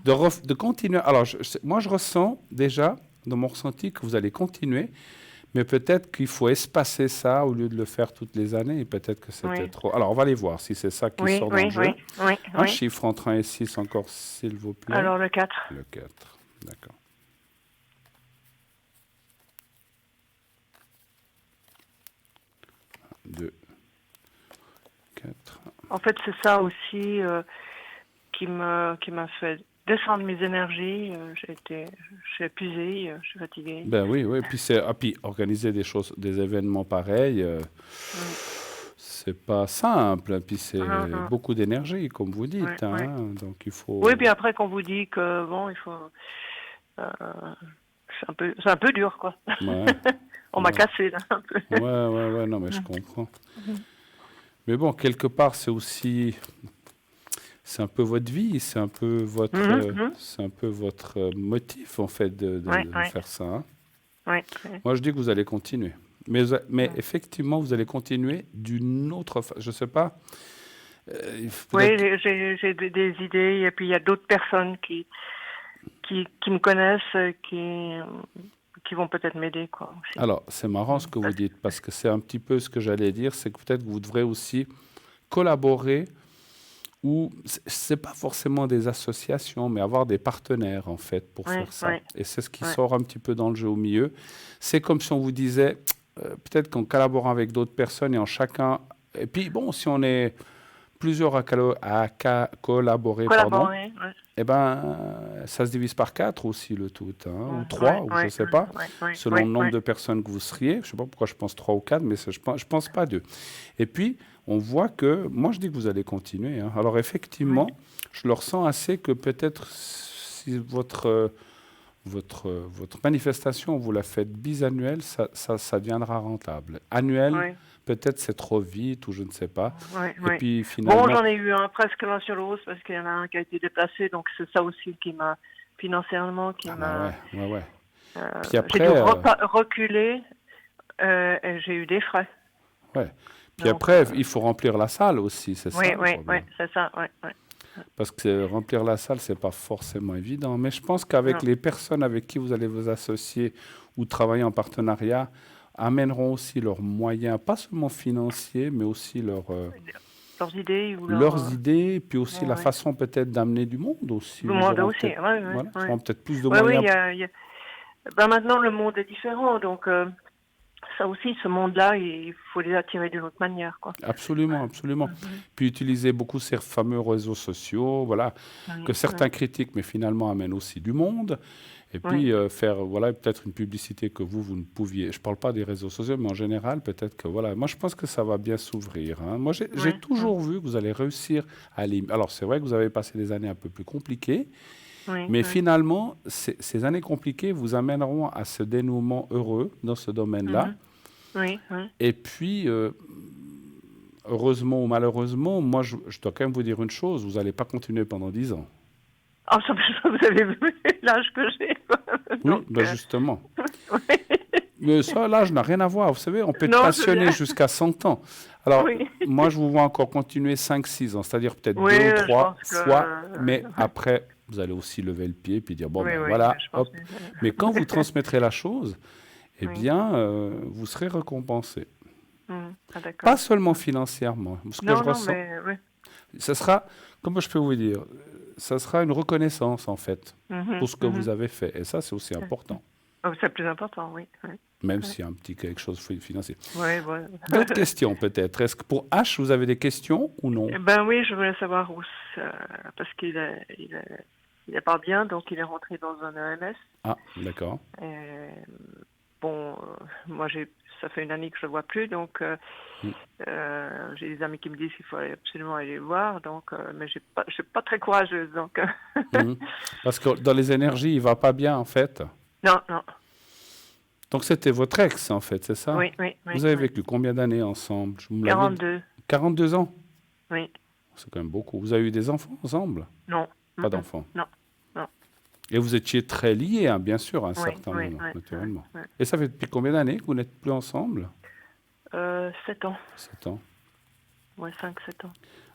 Speaker 1: de continuer. Alors, moi, je ressens déjà, dans mon ressenti, que vous allez continuer, mais peut-être qu'il faut espacer ça au lieu de le faire toutes les années, et peut-être que c'était trop. Alors, on va aller voir si c'est ça qui sort dans le jeu. Un chiffre entre 1 et 6 encore, s'il vous plaît.
Speaker 3: Alors, le 4.
Speaker 1: Le 4, d'accord. 2, 4.
Speaker 3: En fait, c'est ça aussi qui m'a fait descendre mes énergies. Je suis épuisée, je suis fatiguée.
Speaker 1: Ben oui. Puis organiser des événements pareils, c'est pas simple. Puis c'est beaucoup d'énergie, comme vous dites. Donc il faut.
Speaker 3: Oui, puis après qu'on vous dit que bon, il faut. C'est un peu dur, quoi.
Speaker 1: Ouais.
Speaker 3: On m'a cassé, là, un peu.
Speaker 1: Ouais, non, mais je comprends. Mais bon, quelque part, c'est un peu votre vie, c'est un peu votre motif, en fait, de faire ça. Hein. Moi, je dis que vous allez continuer. Mais effectivement, vous allez continuer d'une autre façon. Je ne sais pas.
Speaker 3: Oui, j'ai des idées, et puis il y a d'autres personnes qui me connaissent, qui vont peut-être m'aider, quoi. Aussi.
Speaker 1: Alors, c'est marrant ce que vous dites, parce que c'est un petit peu ce que j'allais dire, c'est que peut-être vous devrez aussi collaborer, ou c'est pas forcément des associations, mais avoir des partenaires, en fait, pour faire ça. Et c'est ce qui sort un petit peu dans le jeu au milieu. C'est comme si on vous disait, peut-être qu'en collaborant avec d'autres personnes et en chacun... Et puis, bon, si on est plusieurs à collaborer, eh ben, ça se divise par 4 aussi, le tout, ou 3, ou je ne sais pas, selon le nombre de personnes que vous seriez. Je ne sais pas pourquoi je pense 3 ou 4, mais je pense pas 2. Et puis, on voit que, moi je dis que vous allez continuer. Hein. Alors effectivement, je le ressens assez que peut-être si votre manifestation, vous la faites bisannuelle, ça deviendra rentable. Annuel, peut-être c'est trop vite ou je ne sais pas. Et puis finalement...
Speaker 3: Bon, j'en ai eu un presque l'un sur l'autre parce qu'il y en a un qui a été déplacé, donc c'est ça aussi qui m'a, financièrement, qui m'a...
Speaker 1: Puis après,
Speaker 3: j'ai dû reculer et j'ai eu des frais.
Speaker 1: Ouais. Puis donc, après, il faut remplir la salle aussi, c'est ça?
Speaker 3: Oui, c'est ça,
Speaker 1: parce que remplir la salle, c'est pas forcément évident. Mais je pense qu'avec
Speaker 3: Non.
Speaker 1: les personnes avec qui vous allez vous associer ou travailler en partenariat, amèneront aussi leurs moyens, pas seulement financiers, mais aussi
Speaker 3: Leurs idées ou
Speaker 1: leurs idées, puis aussi la
Speaker 3: ouais.
Speaker 1: façon peut-être d'amener du monde aussi.
Speaker 3: Le
Speaker 1: Ils
Speaker 3: monde
Speaker 1: auront
Speaker 3: aussi,
Speaker 1: peut-être,
Speaker 3: ouais,
Speaker 1: voilà, ils
Speaker 3: ouais.
Speaker 1: auront peut-être plus de
Speaker 3: Oui, oui,
Speaker 1: moyens.
Speaker 3: ben maintenant le monde est différent, donc ça aussi, ce monde-là, il faut les attirer d'une autre manière, quoi.
Speaker 1: Absolument, absolument. Puis utiliser beaucoup ces fameux réseaux sociaux, voilà,
Speaker 3: Oui,
Speaker 1: que certains critiquent, mais finalement amènent aussi du monde. Et puis faire, voilà, peut-être une publicité que vous ne pouviez. Je ne parle pas des réseaux sociaux, mais en général, peut-être que, voilà. Moi, je pense que ça va bien s'ouvrir, hein. Moi, j'ai toujours vu que vous allez réussir à aller. Alors, c'est vrai que vous avez passé des années un peu plus compliquées, mais finalement, ces années compliquées vous amèneront à ce dénouement heureux dans ce domaine-là.
Speaker 3: Oui,
Speaker 1: Et puis, heureusement ou malheureusement, moi, je dois quand même vous dire une chose, vous n'allez pas continuer pendant 10 ans.
Speaker 3: Ah, ça, vous avez vu l'âge que j'ai, quoi.
Speaker 1: Oui,
Speaker 3: Donc,
Speaker 1: ben justement.
Speaker 3: oui.
Speaker 1: Mais ça, l'âge n'a rien à voir. Vous savez, on peut être
Speaker 3: Non, je
Speaker 1: passionné
Speaker 3: sais.
Speaker 1: jusqu'à 100 ans. Alors,
Speaker 3: Oui.
Speaker 1: moi, je vous vois encore continuer 5-6 ans, c'est-à-dire peut-être
Speaker 3: Oui,
Speaker 1: 2 ou
Speaker 3: je
Speaker 1: 3
Speaker 3: pense que...
Speaker 1: fois, mais après, vous allez aussi lever le pied puis dire, bon,
Speaker 3: oui,
Speaker 1: ben
Speaker 3: oui,
Speaker 1: voilà,
Speaker 3: je pense
Speaker 1: hop.
Speaker 3: que...
Speaker 1: Mais quand vous transmettrez la chose, eh
Speaker 3: Oui.
Speaker 1: bien, vous serez récompensé.
Speaker 3: Ah, d'accord.
Speaker 1: Pas seulement financièrement. Ce que je
Speaker 3: Non,
Speaker 1: ressens,
Speaker 3: mais... Oui.
Speaker 1: ce sera, comment je peux vous dire, ça sera une reconnaissance, en fait, pour ce que vous avez fait. Et ça, c'est aussi important,
Speaker 3: Oh, c'est le plus important, oui.
Speaker 1: même s'il y a un petit quelque chose de financier.
Speaker 3: Oui,
Speaker 1: D'autres questions, peut-être. Est-ce que pour H, vous avez des questions ou non?
Speaker 3: Ben oui, je voulais savoir où... parce qu'il est pas bien, donc il est rentré dans un EMS.
Speaker 1: Ah, d'accord.
Speaker 3: Bon, moi, ça fait une année que je le vois plus, donc j'ai des amis qui me disent qu'il faut absolument aller le voir, donc, mais je suis pas très courageuse, donc.
Speaker 1: Mhm. Parce que dans les énergies, il va pas bien, en fait.
Speaker 3: Non, non.
Speaker 1: Donc, c'était votre ex, en fait, c'est ça?
Speaker 3: Oui.
Speaker 1: Vous avez vécu combien d'années ensemble? Vous me l'avez dit.
Speaker 3: 42.
Speaker 1: 42 ans?
Speaker 3: Oui.
Speaker 1: C'est quand même beaucoup. Vous avez eu des enfants ensemble?
Speaker 3: Non.
Speaker 1: Pas d'enfants?
Speaker 3: Non.
Speaker 1: Et vous étiez très liés, hein, bien sûr, à un certain moment, naturellement. Et ça fait depuis combien d'années que vous n'êtes plus ensemble?
Speaker 3: 7 ans.
Speaker 1: 7 ans.
Speaker 3: Ouais, 5-7 ans.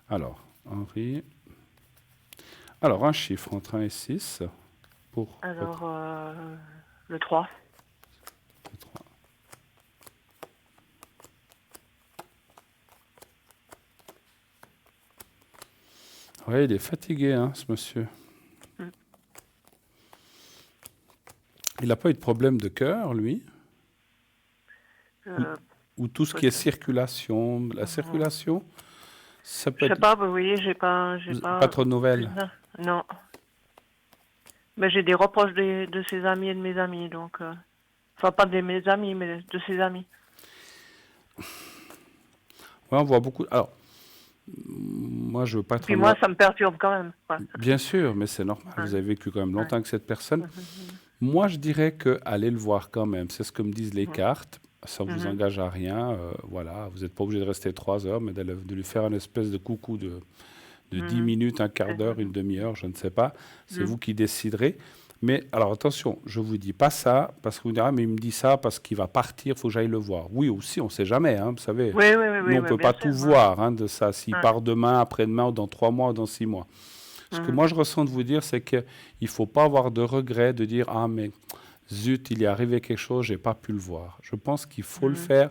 Speaker 1: Alors, Henri. Alors, un chiffre entre 1 et 6 pour...
Speaker 3: Alors, le 3.
Speaker 1: Le 3. Oui, il est fatigué, hein, ce monsieur. Il n'a pas eu de problème de cœur, lui? Ou tout ce qui est circulation, la circulation, ça peut
Speaker 3: Je sais
Speaker 1: être...
Speaker 3: pas, vous voyez, j'ai pas...
Speaker 1: Pas trop de nouvelles?
Speaker 3: Non. Mais j'ai des reproches de ses amis et de mes amis, donc... Enfin, pas de mes amis, mais de ses amis.
Speaker 1: Oui, on voit beaucoup... Alors, moi, je veux pas être...
Speaker 3: Puis moi, ça me perturbe quand même. Ouais.
Speaker 1: Bien sûr, mais c'est normal. Vous avez vécu quand même longtemps avec cette personne. Moi, je dirais que allez le voir quand même. C'est ce que me disent les cartes. Ça ne vous engage à rien. Voilà, vous n'êtes pas obligé de rester 3 heures, mais de lui faire une espèce de coucou de 10 minutes, un quart d'heure, une demi-heure, je ne sais pas. C'est vous qui déciderez. Mais alors attention, je ne vous dis pas ça parce que vous direz, mais il me dit ça parce qu'il va partir, il faut que j'aille le voir. Oui, aussi, on ne sait jamais, hein, vous savez.
Speaker 3: Oui,
Speaker 1: Nous, on ne peut pas tout voir, hein, de ça. S'il part demain, après-demain, ou dans 3 mois, ou dans 6 mois. Ce que moi, je ressens de vous dire, c'est qu'il ne faut pas avoir de regret de dire, ah, mais zut, il est arrivé quelque chose, je n'ai pas pu le voir. Je pense qu'il faut le faire,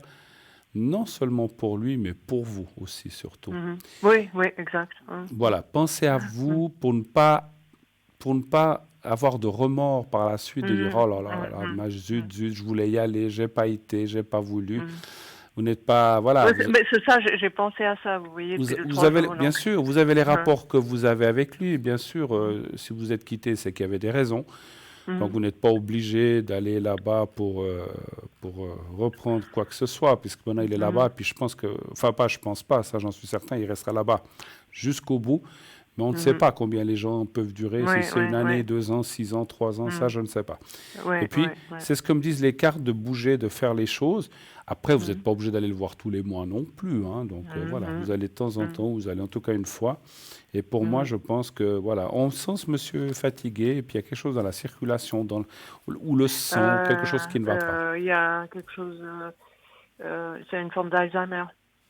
Speaker 1: non seulement pour lui, mais pour vous aussi, surtout.
Speaker 3: Oui, exact.
Speaker 1: Voilà, pensez à vous pour ne pas avoir de remords par la suite, de dire, oh là là, zut, je voulais y aller, j'ai pas été, j'ai pas voulu. Vous n'êtes pas, voilà.
Speaker 3: Mais c'est ça, j'ai pensé à ça, vous voyez.
Speaker 1: Vous avez, bien sûr, vous avez les rapports que vous avez avec lui, bien sûr. Si vous êtes quitté, c'est qu'il y avait des raisons. Donc vous n'êtes pas obligé d'aller là-bas pour reprendre quoi que ce soit, puisque maintenant il est là-bas. Puis je pense que, enfin pas, je pense pas, ça j'en suis certain, il restera là-bas jusqu'au bout. Mais on ne sait pas combien les gens peuvent durer, si c'est une année, 2 ans, 6 ans, 3 ans, ça je ne sais pas. Et puis, c'est ce que me disent les cartes, de bouger, de faire les choses. Après, vous n'êtes pas obligé d'aller le voir tous les mois non plus, hein. Donc voilà, vous allez de temps en temps, vous allez en tout cas une fois. Et pour moi, je pense que, voilà, on sent ce monsieur fatigué, et puis il y a quelque chose dans la circulation, ou le sang, quelque chose qui ne va pas.
Speaker 3: Il y a quelque chose, c'est une forme d'Alzheimer.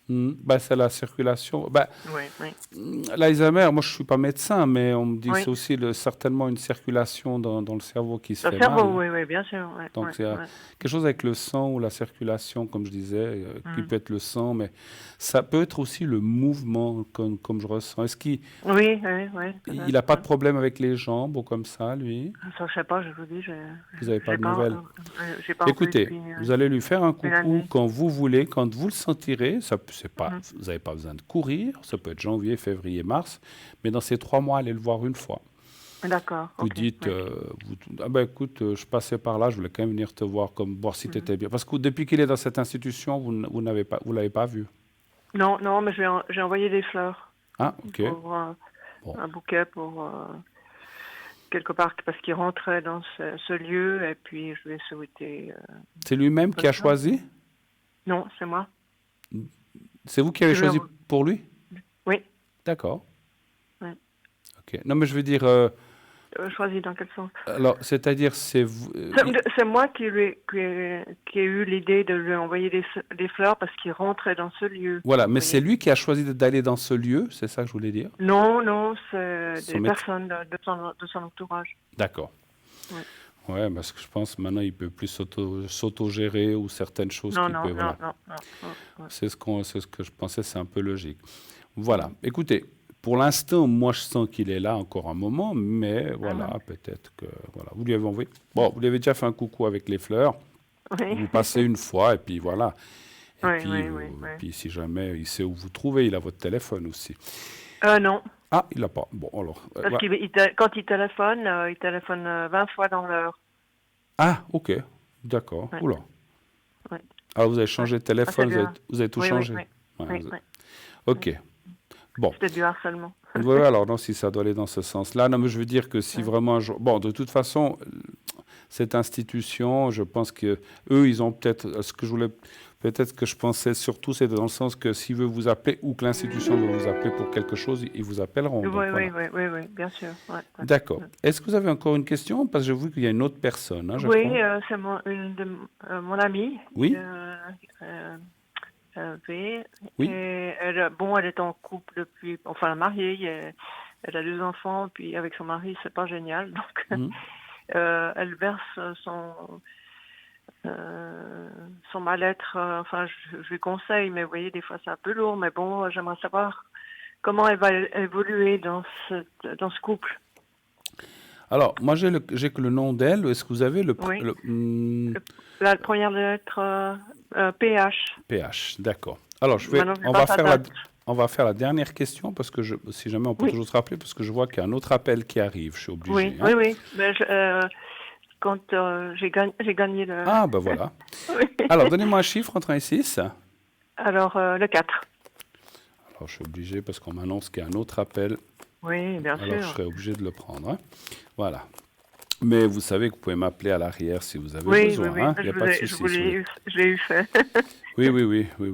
Speaker 1: Bah, c'est la circulation. Bah,
Speaker 3: Oui, oui.
Speaker 1: l'Alzheimer, moi je suis pas médecin, mais on me dit que
Speaker 3: Oui.
Speaker 1: c'est aussi certainement une circulation dans le cerveau qui se
Speaker 3: Le
Speaker 1: fait
Speaker 3: cerveau,
Speaker 1: mal.
Speaker 3: oui, oui, bien sûr. Ouais,
Speaker 1: Donc
Speaker 3: ouais,
Speaker 1: c'est
Speaker 3: ouais.
Speaker 1: quelque chose avec le sang ou la circulation, comme je disais, qui
Speaker 3: Mm.
Speaker 1: peut être le sang, mais ça peut être aussi le mouvement, comme je ressens. Est-ce qu'il
Speaker 3: Oui, oui, oui,
Speaker 1: il
Speaker 3: peut-être.
Speaker 1: n'a pas de
Speaker 3: Ouais.
Speaker 1: problème avec les jambes ou comme ça, lui?
Speaker 3: Ça, je sais pas, je vous dis,
Speaker 1: Vous n'avez pas de nouvelles?
Speaker 3: j'ai pas revu
Speaker 1: Écoutez,
Speaker 3: depuis
Speaker 1: vous allez lui faire un
Speaker 3: une
Speaker 1: coucou
Speaker 3: année.
Speaker 1: quand vous voulez, quand vous le sentirez. C'est pas,
Speaker 3: Mhm.
Speaker 1: vous n'avez pas besoin de courir. Ça peut être janvier, février, mars. Mais dans ces 3 mois, allez le voir une fois.
Speaker 3: D'accord,
Speaker 1: Vous
Speaker 3: ok,
Speaker 1: dites,
Speaker 3: oui.
Speaker 1: ah ben écoute, je passais par là, je voulais quand même venir te voir, comme voir si tu
Speaker 3: Mhm.
Speaker 1: étais bien. Parce que depuis qu'il est dans cette institution, vous l'avez pas vu.
Speaker 3: Non, non, mais j'ai envoyé des fleurs
Speaker 1: Ah, ok.
Speaker 3: pour
Speaker 1: Bon.
Speaker 3: un bouquet pour quelque part parce qu'il rentrait dans ce lieu et puis je lui ai souhaité
Speaker 1: C'est lui-même qui
Speaker 3: bonne
Speaker 1: a
Speaker 3: chance.
Speaker 1: choisi?
Speaker 3: Non, c'est moi.
Speaker 1: C'est vous qui avez
Speaker 3: Je lui ai
Speaker 1: choisi
Speaker 3: envo-
Speaker 1: pour lui?
Speaker 3: Oui,
Speaker 1: D'accord.
Speaker 3: oui.
Speaker 1: Ok. Non, mais je veux dire,
Speaker 3: Choisi dans quel sens?
Speaker 1: alors, c'est-à-dire, c'est vous.
Speaker 3: C'est moi qui ai eu l'idée de lui envoyer des fleurs parce qu'il rentrait dans ce lieu.
Speaker 1: Voilà,
Speaker 3: Vous
Speaker 1: mais c'est
Speaker 3: voyez?
Speaker 1: lui qui a choisi d'aller dans ce lieu, c'est ça que je voulais dire.
Speaker 3: Non, non, c'est
Speaker 1: Son
Speaker 3: des
Speaker 1: maître.
Speaker 3: personnes de son entourage.
Speaker 1: D'accord.
Speaker 3: Ouais.
Speaker 1: Ouais, parce que je pense maintenant il peut plus s'auto-gérer ou certaines choses
Speaker 3: Non,
Speaker 1: qui
Speaker 3: non,
Speaker 1: peuvent.
Speaker 3: non,
Speaker 1: Voilà.
Speaker 3: non, non, non, ouais.
Speaker 1: C'est ce que je pensais, c'est un peu logique. Voilà. Écoutez, pour l'instant, moi je sens qu'il est là encore un moment, mais voilà, peut-être que voilà, vous lui avez envoyé. Bon, vous lui avez déjà fait un coucou avec les fleurs.
Speaker 3: Oui,
Speaker 1: Vous passez une fois et puis voilà. Et
Speaker 3: oui,
Speaker 1: puis,
Speaker 3: oui, oui, oui.
Speaker 1: puis si jamais il sait où vous trouvez, il a votre téléphone aussi.
Speaker 3: Non,
Speaker 1: Ah, il l'a pas. Bon, alors.
Speaker 3: parce
Speaker 1: Ouais.
Speaker 3: quand il téléphone 20 fois dans l'heure.
Speaker 1: Ah, ok. D'accord.
Speaker 3: Ouais,
Speaker 1: Oula.
Speaker 3: ouais,
Speaker 1: Alors vous avez
Speaker 3: ouais.
Speaker 1: changé de
Speaker 3: Ah, c'est
Speaker 1: téléphone,
Speaker 3: bien.
Speaker 1: vous avez tout
Speaker 3: Oui, oui,
Speaker 1: changé.
Speaker 3: oui,
Speaker 1: Ouais,
Speaker 3: oui, oui.
Speaker 1: ok. Bon.
Speaker 3: C'était du harcèlement.
Speaker 1: Oui, alors non, si ça doit aller dans ce sens-là. Non, mais je veux dire que si
Speaker 3: Ouais.
Speaker 1: vraiment. Bon, de toute façon, cette institution, je pense que eux, ils ont peut-être. Ce que je voulais. Peut-être que je pensais surtout, c'est dans le sens que s'ils veulent vous appeler ou que l'institution veut vous appeler pour quelque chose, ils vous appelleront.
Speaker 3: Oui,
Speaker 1: Donc
Speaker 3: oui,
Speaker 1: voilà.
Speaker 3: oui, oui, oui, bien sûr. Ouais, ouais.
Speaker 1: D'accord. Est-ce que vous avez encore une question? Parce que j'ai vu qu'il y a une autre personne, hein, je
Speaker 3: Oui,
Speaker 1: crois.
Speaker 3: c'est mon amie,
Speaker 1: Oui?
Speaker 3: V,
Speaker 1: Oui?
Speaker 3: et elle est en couple depuis, enfin mariée, elle a 2 enfants, puis avec son mari, c'est pas génial, donc
Speaker 1: Mhm.
Speaker 3: elle verse son mal-être, enfin je lui conseille, mais vous voyez, des fois c'est un peu lourd, mais bon, j'aimerais savoir comment elle va évoluer dans ce couple.
Speaker 1: Alors, moi, j'ai que le nom d'elle. Est-ce que vous avez
Speaker 3: Oui.
Speaker 1: hmm,
Speaker 3: La première lettre, PH.
Speaker 1: PH? D'accord. Alors,
Speaker 3: Maintenant, je passe à date.
Speaker 1: on va faire la dernière question parce que si jamais on peut
Speaker 3: Oui.
Speaker 1: toujours se rappeler, parce que je vois qu'il y a un autre appel qui arrive. Je suis obligé.
Speaker 3: Oui,
Speaker 1: Hein.
Speaker 3: oui, oui. Mais quand j'ai gagné le...
Speaker 1: Ah, ben voilà.
Speaker 3: Oui.
Speaker 1: Alors, donnez-moi un chiffre entre 1 et 6.
Speaker 3: Alors, le 4.
Speaker 1: Alors, je suis obligé parce qu'on m'annonce qu'il y a un autre appel.
Speaker 3: Oui, bien
Speaker 1: Alors, je
Speaker 3: sûr.
Speaker 1: serai obligé de le prendre. Hein. Voilà. Mais vous savez que vous pouvez m'appeler à l'arrière si vous avez
Speaker 3: Oui,
Speaker 1: besoin.
Speaker 3: oui, oui.
Speaker 1: Hein. Il n'y a pas de souci.
Speaker 3: Je l'ai eu fait.
Speaker 1: Oui, oui, oui, oui,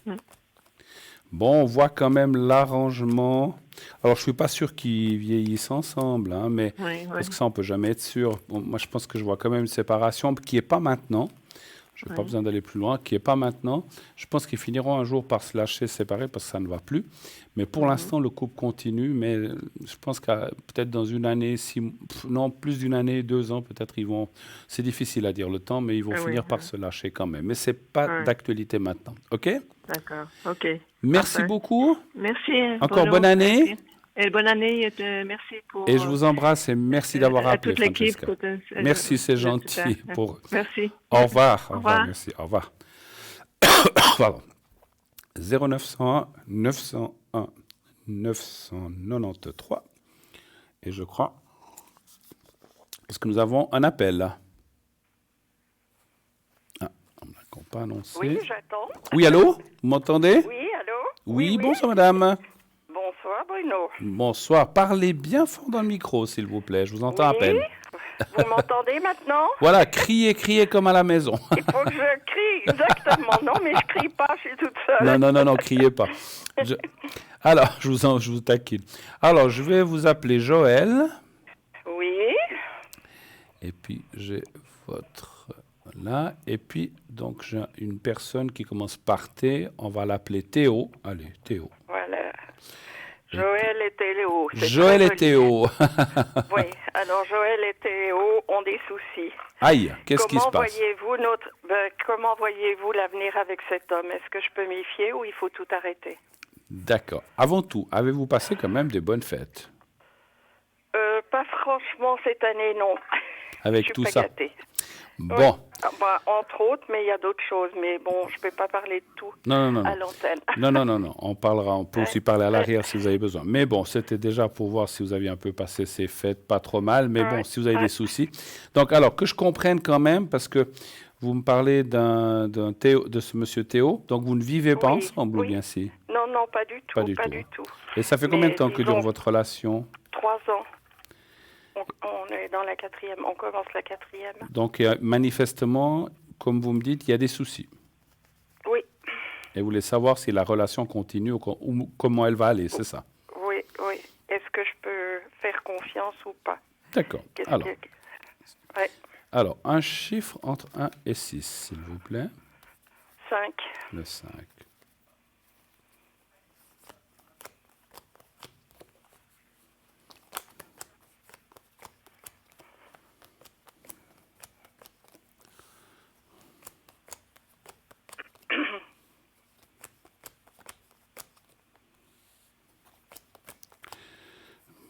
Speaker 1: oui. Bon, on voit quand même l'arrangement. Alors, je suis pas sûr qu'ils vieillissent ensemble, hein, mais
Speaker 3: Oui, oui.
Speaker 1: parce que ça, on peut jamais être sûr. Bon, moi, je pense que je vois quand même une séparation qui est pas maintenant. Je n'ai pas
Speaker 3: Oui.
Speaker 1: besoin d'aller plus loin, qui est pas maintenant. Je pense qu'ils finiront un jour par se lâcher, se séparer, parce que ça ne va plus. Mais pour l'instant, le couple continue. Mais je pense qu'à peut-être dans une année, non, plus d'une année, 2 ans, peut-être ils vont. C'est difficile à dire le temps, mais ils vont
Speaker 3: Ah oui,
Speaker 1: finir par se lâcher quand même. Mais c'est pas
Speaker 3: Oui.
Speaker 1: d'actualité maintenant. OK?
Speaker 3: D'accord, ok.
Speaker 1: Merci
Speaker 3: Parfait.
Speaker 1: beaucoup.
Speaker 3: Merci.
Speaker 1: Encore
Speaker 3: Bruno.
Speaker 1: bonne année.
Speaker 3: Merci. Et bonne année. Merci pour...
Speaker 1: Et je vous embrasse et merci d'avoir
Speaker 3: à
Speaker 1: appelé,
Speaker 3: toute l'équipe.
Speaker 1: Francesca. Merci, c'est gentil.
Speaker 3: Super. Merci.
Speaker 1: Au revoir.
Speaker 3: Au revoir.
Speaker 1: Merci. Au revoir. Pardon. 0901 901 993. Et je crois. Est-ce que nous avons un appel là? Ah, on ne l'a pas annoncé.
Speaker 4: Oui, j'attends.
Speaker 1: Oui, allô? Vous m'entendez?
Speaker 4: Oui, allô?
Speaker 1: Oui, bonsoir madame.
Speaker 4: Bonsoir, Bruno.
Speaker 1: Bonsoir. Parlez bien fort dans le micro, s'il vous plaît. Je vous entends à
Speaker 4: Oui.
Speaker 1: peine.
Speaker 4: Vous m'entendez maintenant?
Speaker 1: Voilà, criez comme à la maison.
Speaker 4: Il faut que je crie, exactement. Non, mais je crie pas, je suis toute seule.
Speaker 1: Non, criez pas. Alors, je vous taquine. Alors, je vais vous appeler Joël.
Speaker 4: Oui.
Speaker 1: Et puis, j'ai votre là. Et puis, Donc, j'ai une personne qui commence par T. On va l'appeler Théo. Allez, Théo.
Speaker 4: Voilà. Joël et Théo. c'est
Speaker 1: Joël
Speaker 4: très
Speaker 1: et
Speaker 4: joli.
Speaker 1: Théo.
Speaker 4: Oui, alors Joël et Théo ont des soucis.
Speaker 1: Aïe, qu'est-ce qui se passe?
Speaker 4: Comment voyez-vous l'avenir avec cet homme? Est-ce que je peux m'y fier ou il faut tout arrêter?
Speaker 1: D'accord. Avant tout, avez-vous passé quand même des bonnes fêtes?
Speaker 4: Pas franchement cette année, non.
Speaker 1: Avec
Speaker 4: je suis
Speaker 1: tout
Speaker 4: pas
Speaker 1: ça.
Speaker 4: gâtée.
Speaker 1: Bon.
Speaker 4: Oui. Ah, entre autres, mais il y a d'autres choses. Mais bon, je peux pas parler de tout
Speaker 1: Non.
Speaker 4: à l'antenne.
Speaker 1: Non. On peut aussi parler à l'arrière si vous avez besoin. Mais bon, c'était déjà pour voir si vous aviez un peu passé ces fêtes, pas trop mal. Mais bon, si vous avez des soucis. Donc, alors, que je comprenne quand même, parce que vous me parlez de ce monsieur Théo. Donc, vous ne vivez pas ensemble ou bien si?
Speaker 4: Non, pas du tout.
Speaker 1: Pas du tout. Et ça fait combien de temps que dure votre relation?
Speaker 4: 3 ans. On est dans la 4e, on commence la 4e.
Speaker 1: Donc, manifestement, comme vous me dites, il y a des soucis.
Speaker 4: Oui.
Speaker 1: Et vous voulez savoir si la relation continue ou comment elle va aller, c'est ça?
Speaker 4: Oui. Est-ce que je peux faire confiance ou pas?
Speaker 1: D'accord.
Speaker 4: Ouais.
Speaker 1: Alors, un chiffre entre 1 et 6, s'il vous plaît.
Speaker 4: 5.
Speaker 1: Le 5.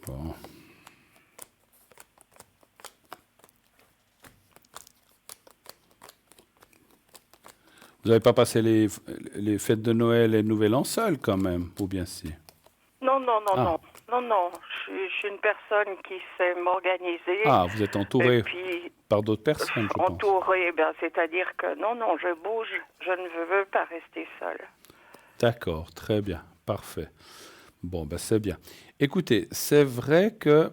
Speaker 1: Bon. Vous n'avez pas passé les fêtes de Noël et Nouvel An seul quand même, ou bien si?
Speaker 4: Non. Je suis une personne qui sait m'organiser.
Speaker 1: Ah, vous êtes entouré
Speaker 4: puis,
Speaker 1: par d'autres personnes, je pense.
Speaker 4: Entouré, c'est-à-dire que non, je bouge. Je ne veux pas rester seule.
Speaker 1: D'accord, très bien, parfait. Bon, c'est bien. Écoutez, c'est vrai que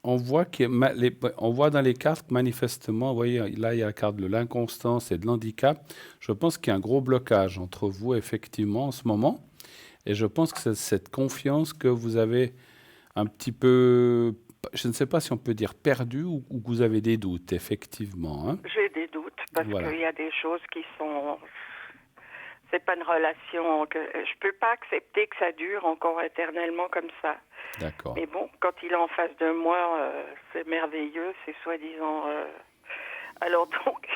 Speaker 1: on voit dans les cartes, manifestement, vous voyez, là, il y a la carte de l'inconstance et de l'handicap. Je pense qu'il y a un gros blocage entre vous, effectivement, en ce moment. Et je pense que c'est cette confiance que vous avez un petit peu, je ne sais pas si on peut dire perdu ou que vous avez des doutes, effectivement. Hein.
Speaker 4: J'ai des doutes parce qu'il y a des choses qui sont... C'est pas une relation que... Je peux pas accepter que ça dure encore éternellement comme ça.
Speaker 1: D'accord.
Speaker 4: Mais bon, quand il est en face de moi, c'est merveilleux, c'est soi-disant... Alors donc,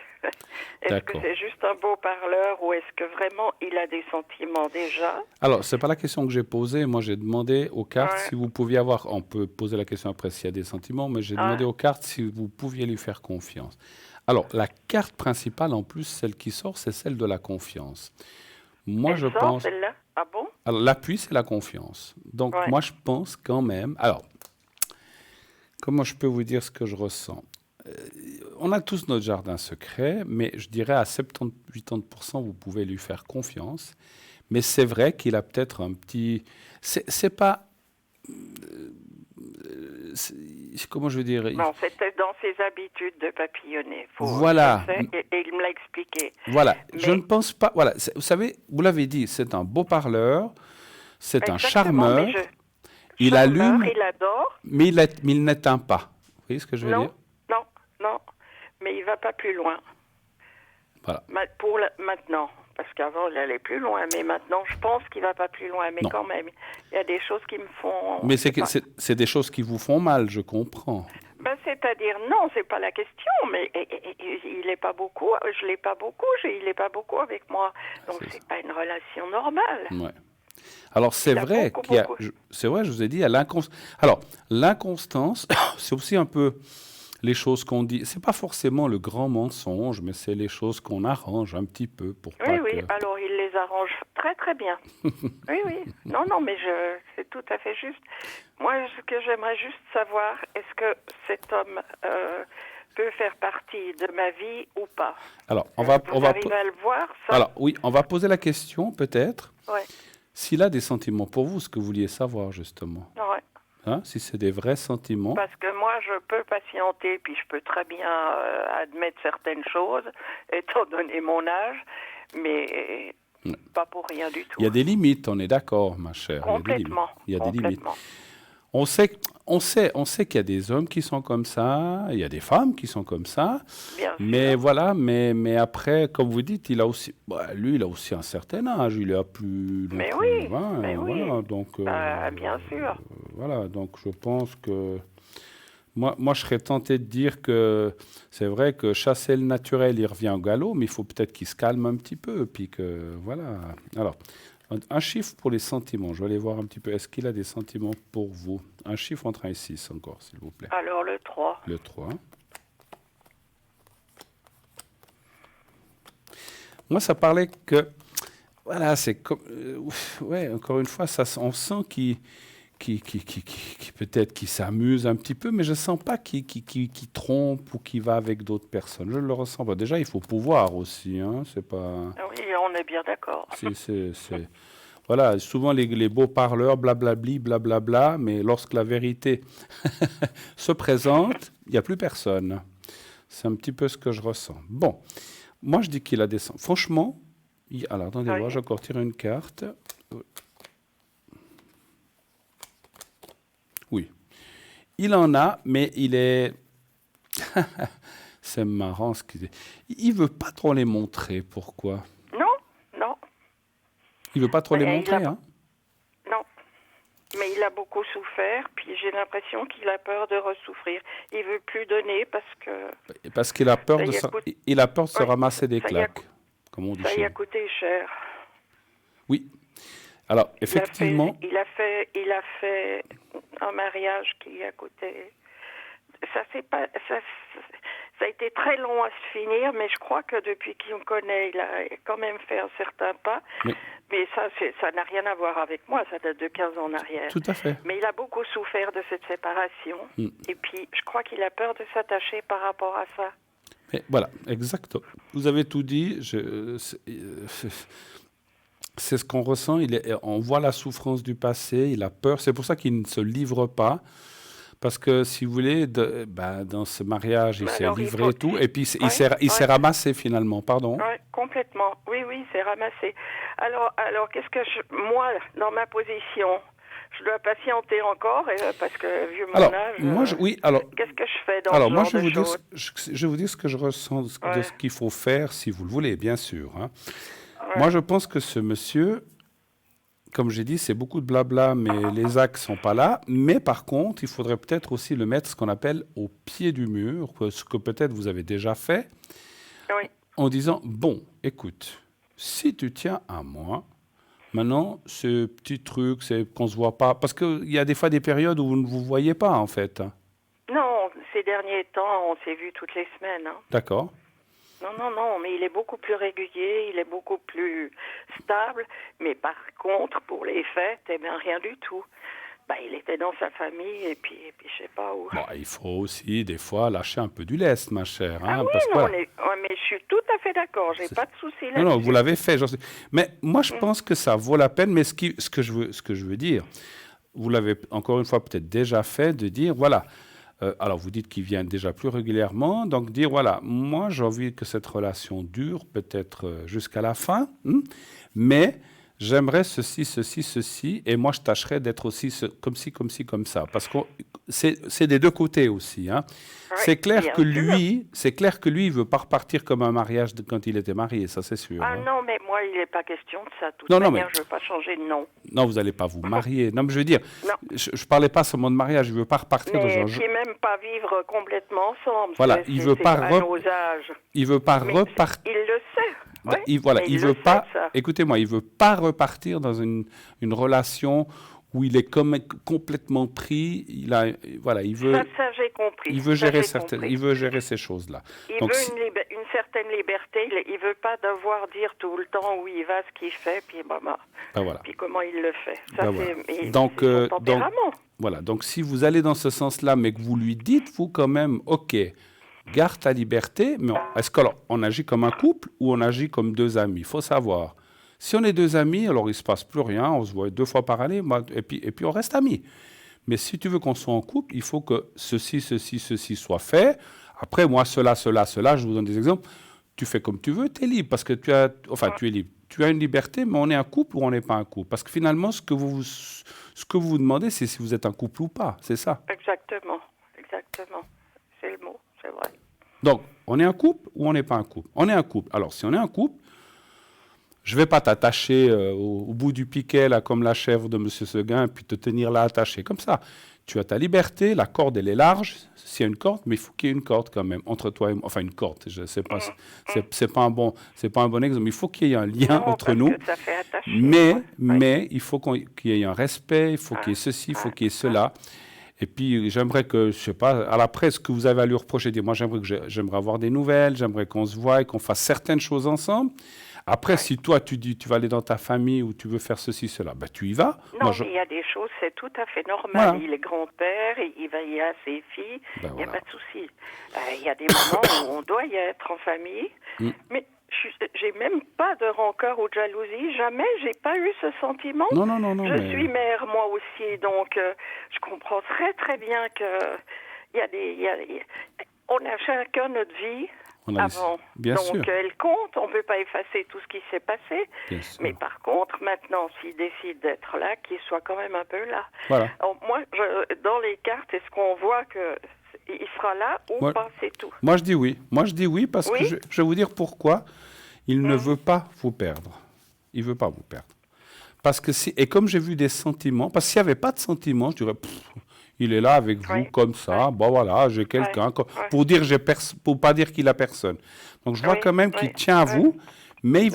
Speaker 4: est-ce que c'est juste un beau parleur ou est-ce que vraiment il a des sentiments déjà?
Speaker 1: Alors, c'est pas la question que j'ai posée. Moi, j'ai demandé aux cartes si vous pouviez avoir... On peut poser la question après s'il y a des sentiments, mais j'ai demandé aux cartes si vous pouviez lui faire confiance. Alors, la carte principale, en plus, celle qui sort, c'est celle de la confiance. Moi, je pense...
Speaker 4: celle-là? Ah bon?
Speaker 1: Alors, l'appui, c'est la confiance. Donc, moi, je pense quand même... Alors, comment je peux vous dire ce que je ressens? On a tous notre jardin secret, mais je dirais à 70-80%, vous pouvez lui faire confiance. Mais c'est vrai qu'il a peut-être un petit... C'est pas... comment je veux dire?
Speaker 4: Non, c'était dans ses habitudes de papillonner.
Speaker 1: Voilà.
Speaker 4: Et il me l'a expliqué.
Speaker 1: Voilà. Mais je ne pense pas... Voilà. Vous savez, vous l'avez dit, c'est un beau parleur, c'est un charmeur. Il allume,
Speaker 4: il adore.
Speaker 1: Mais il n'éteint pas. Vous voyez ce que je veux dire?
Speaker 4: Non, mais il ne va pas plus loin.
Speaker 1: Voilà.
Speaker 4: Maintenant, parce qu'avant, il allait plus loin, mais maintenant, je pense qu'il ne va pas plus loin. Mais quand même, il y a des choses qui me font...
Speaker 1: Mais c'est des choses qui vous font mal, je comprends.
Speaker 4: C'est-à-dire, non, c'est pas la question, mais il n'est pas beaucoup, je l'ai pas beaucoup, il n'est pas beaucoup avec moi. Donc, c'est pas une relation normale.
Speaker 1: Ouais. Alors, c'est vrai qu'il y a... C'est vrai, je vous ai dit, il y a l'inconstance. Alors, l'inconstance, c'est aussi un peu... les choses qu'on dit, c'est pas forcément le grand mensonge, mais c'est les choses qu'on arrange un petit peu pour pas
Speaker 4: Oui, alors il les arrange très très bien. oui. Non, mais c'est tout à fait juste. Moi, ce que j'aimerais juste savoir, est-ce que cet homme peut faire partie de ma vie ou pas?
Speaker 1: Alors, on
Speaker 4: va à le voir, ça?
Speaker 1: Alors, oui, on va poser la question, peut-être.
Speaker 4: Ouais.
Speaker 1: S'il a des sentiments pour vous, ce que vous vouliez savoir, justement.
Speaker 4: Ouais.
Speaker 1: Hein, si c'est des vrais sentiments.
Speaker 4: Parce que moi, je peux patienter, puis je peux très bien admettre certaines choses, étant donné mon âge, mais pas pour rien du tout.
Speaker 1: Il y a des limites, on est d'accord, ma chère.
Speaker 4: Complètement.
Speaker 1: Il y a des limites. On sait, on sait qu'il y a des hommes qui sont comme ça, il y a des femmes qui sont comme ça,
Speaker 4: Bien
Speaker 1: mais
Speaker 4: sûr.
Speaker 1: voilà, mais après, comme vous dites, il a aussi, lui, il a aussi un certain âge, il a plus non
Speaker 4: Mais
Speaker 1: plus
Speaker 4: oui,
Speaker 1: 20,
Speaker 4: mais oui.
Speaker 1: voilà, donc
Speaker 4: Bien sûr.
Speaker 1: voilà, donc je pense que moi, je serais tenté de dire que c'est vrai que chasser le naturel, il revient au galop, mais il faut peut-être qu'il se calme un petit peu, puis que voilà. Alors, un chiffre pour les sentiments. Je vais aller voir un petit peu. Est-ce qu'il a des sentiments pour vous? Un chiffre entre 1 et 6 encore, s'il vous plaît.
Speaker 4: Alors le 3.
Speaker 1: Le 3. Moi, ça parlait que, voilà, c'est comme, ouais, encore une fois, on sent qu'il peut-être qu'il s'amuse un petit peu, mais je ne sens pas qu'il trompe ou qu'il va avec d'autres personnes. Je ne le ressens pas. Déjà, il faut pouvoir aussi, hein, c'est pas...
Speaker 4: Ah oui, on est bien d'accord.
Speaker 1: Voilà, souvent les beaux parleurs, blablabli, blablabla, mais lorsque la vérité se présente, il n'y a plus personne. C'est un petit peu ce que je ressens. Bon, moi je dis qu'il a des sens. Franchement, alors attendez voir, je vais encore tirer une carte. Oui, il en a, mais il est... C'est marrant ce qu'il dit. Il veut pas trop les montrer. Pourquoi?
Speaker 4: Non.
Speaker 1: Il veut pas trop les
Speaker 4: Mais
Speaker 1: montrer, hein?
Speaker 4: Non. Mais il a beaucoup souffert, puis j'ai l'impression qu'il a peur de ressouffrir. Il veut plus donner
Speaker 1: Parce qu'il a peur de il a peur de se
Speaker 4: Ouais,
Speaker 1: ramasser des
Speaker 4: ça y a
Speaker 1: claques, comme on dit
Speaker 4: ça
Speaker 1: chez
Speaker 4: y a
Speaker 1: nous.
Speaker 4: coûté cher.
Speaker 1: Oui. Alors, effectivement,
Speaker 4: Il a fait un mariage qui a coûté. Ça a été très long à se finir, mais je crois que depuis qu'il me connaît, il a quand même fait un certain pas. Mais ça n'a rien à voir avec moi, ça date de 15 ans en arrière.
Speaker 1: tout à fait.
Speaker 4: Mais il a beaucoup souffert de cette séparation. Et puis, je crois qu'il a peur de s'attacher par rapport à ça.
Speaker 1: Mais voilà, exactement. Vous avez tout dit. C'est ce qu'on ressent. On voit la souffrance du passé, il a peur. C'est pour ça qu'il ne se livre pas. Parce que, si vous voulez, dans ce mariage, il s'est livré et tout. Et puis, il s'est ramassé finalement. Pardon?
Speaker 4: Oui, complètement. Oui, il s'est ramassé. Alors moi, dans ma position, je dois patienter encore parce que, vu mon âge, qu'est-ce que je fais dans ce genre de choses?
Speaker 1: Je vais vous dire ce que je ressens, de ce qu'il faut faire, si vous le voulez, bien sûr. Hein.
Speaker 4: Ouais.
Speaker 1: Moi, je pense que ce monsieur, comme j'ai dit, c'est beaucoup de blabla, mais les actes ne sont pas là. Mais par contre, il faudrait peut-être aussi le mettre, ce qu'on appelle au pied du mur, ce que peut-être vous avez déjà fait, en disant, bon, écoute, si tu tiens à moi, maintenant, ce petit truc, c'est qu'on ne se voit pas, parce qu'il y a des fois des périodes où vous ne vous voyez pas, en fait.
Speaker 4: Non, ces derniers temps, on s'est vus toutes les semaines. Hein.
Speaker 1: D'accord.
Speaker 4: Non, mais il est beaucoup plus régulier, il est beaucoup plus stable. Mais par contre, pour les fêtes, rien du tout. Il était dans sa famille et puis je sais pas où.
Speaker 1: Bon, il faut aussi, des fois, lâcher un peu du lest, ma chère. Hein,
Speaker 4: mais je suis tout à fait d'accord, j'ai pas de souci là-dessus.
Speaker 1: Non, vous l'avez fait. Mais moi, je pense que ça vaut la peine. Mais ce que je veux dire, vous l'avez encore une fois peut-être déjà fait, de dire, voilà, alors vous dites qu'il vient déjà plus régulièrement, donc dire, voilà, moi j'ai envie que cette relation dure peut-être jusqu'à la fin, mais j'aimerais ceci, et moi je tâcherais d'être aussi comme ci, comme ça, parce que c'est des deux côtés aussi. Hein. C'est clair que lui, il veut pas repartir comme un mariage quand il était marié, ça c'est sûr.
Speaker 4: Ah
Speaker 1: hein.
Speaker 4: non, mais moi il n'est pas question de ça. De toute manière, je veux pas changer de nom.
Speaker 1: Non, vous n'allez pas vous marier. Non, mais je veux dire, je parlais pas seulement de mariage, je veux pas repartir dans un jeu.
Speaker 4: Mais même pas vivre complètement ensemble.
Speaker 1: Voilà, il veut pas repartir.
Speaker 4: Il le sait.
Speaker 1: Il veut pas. Écoutez-moi, il veut pas repartir dans une relation où il est complètement pris. Il veut.
Speaker 4: Ça j'ai compris.
Speaker 1: Il veut gérer ces choses-là.
Speaker 4: Il veut une certaine liberté. Il veut pas devoir dire tout le temps où il va, ce qu'il fait, puis puis comment il le fait. Ça c'est son tempérament.
Speaker 1: Voilà. Donc si vous allez dans ce sens-là, mais que vous lui dites, vous quand même, ok. Garde ta liberté, mais est-ce qu'on agit comme un couple ou on agit comme deux amis? Il faut savoir. Si on est deux amis, alors il ne se passe plus rien, on se voit 2 fois par année, et puis on reste amis. Mais si tu veux qu'on soit en couple, il faut que ceci soit fait. Après, moi, cela, je vous donne des exemples. Tu fais comme tu veux, tu es libre, parce que tu es libre. tu as une liberté, mais on est un couple ou on n'est pas un couple? Parce que finalement, ce que vous demandez, c'est si vous êtes un couple ou pas, c'est ça?
Speaker 4: Exactement. C'est le mot, c'est vrai.
Speaker 1: Donc, on est un couple ou on n'est pas un couple? On est un couple. Alors, si on est un couple, je ne vais pas t'attacher au bout du piquet, là, comme la chèvre de M. Seguin, puis te tenir là attaché comme ça. Tu as ta liberté, la corde, elle est large, s'il y a une corde, mais il faut qu'il y ait une corde quand même, entre toi et moi. Enfin, une corde, je sais pas, c'est pas un bon exemple, mais il faut qu'il y ait un lien entre nous.
Speaker 4: Ça fait attacher,
Speaker 1: Mais il faut qu'il y ait un respect, il faut qu'il y ait ceci, il faut qu'il y ait cela. Et puis, j'aimerais que, je sais pas, à l'après, ce que vous avez à lui reprocher, moi, j'aimerais avoir des nouvelles, j'aimerais qu'on se voie et qu'on fasse certaines choses ensemble. Après, si toi, tu dis tu vas aller dans ta famille ou tu veux faire ceci, cela, ben, tu y vas.
Speaker 4: Non, mais il y a des choses, c'est tout à fait normal.
Speaker 1: Voilà.
Speaker 4: Il est grand-père, il veille à ses filles, il n'y a pas de souci. Il y a des moments où on doit y être en famille, mais j'ai même pas de rancœur ou de jalousie. Jamais, j'ai pas eu ce sentiment.
Speaker 1: Non.
Speaker 4: Je suis mère, moi aussi, donc je comprends très, très bien que on a chacun notre vie. Avant.
Speaker 1: Bien
Speaker 4: donc
Speaker 1: sûr.
Speaker 4: Elle compte, on ne peut pas effacer tout ce qui s'est passé. Mais par contre, maintenant, s'il décide d'être là, qu'il soit quand même un peu là.
Speaker 1: Voilà.
Speaker 4: Alors, moi, dans les cartes, est-ce qu'on voit qu'il sera là ou pas, c'est tout?
Speaker 1: Moi, je dis oui. Parce que je vais vous dire pourquoi. Il ne veut pas vous perdre. Il ne veut pas vous perdre. Parce que et comme j'ai vu des sentiments, parce que s'il n'y avait pas de sentiments, je dirais... il est là avec vous comme ça. Bon voilà, j'ai quelqu'un pour pas dire qu'il a personne. Donc je vois quand même qu'il tient à vous, mais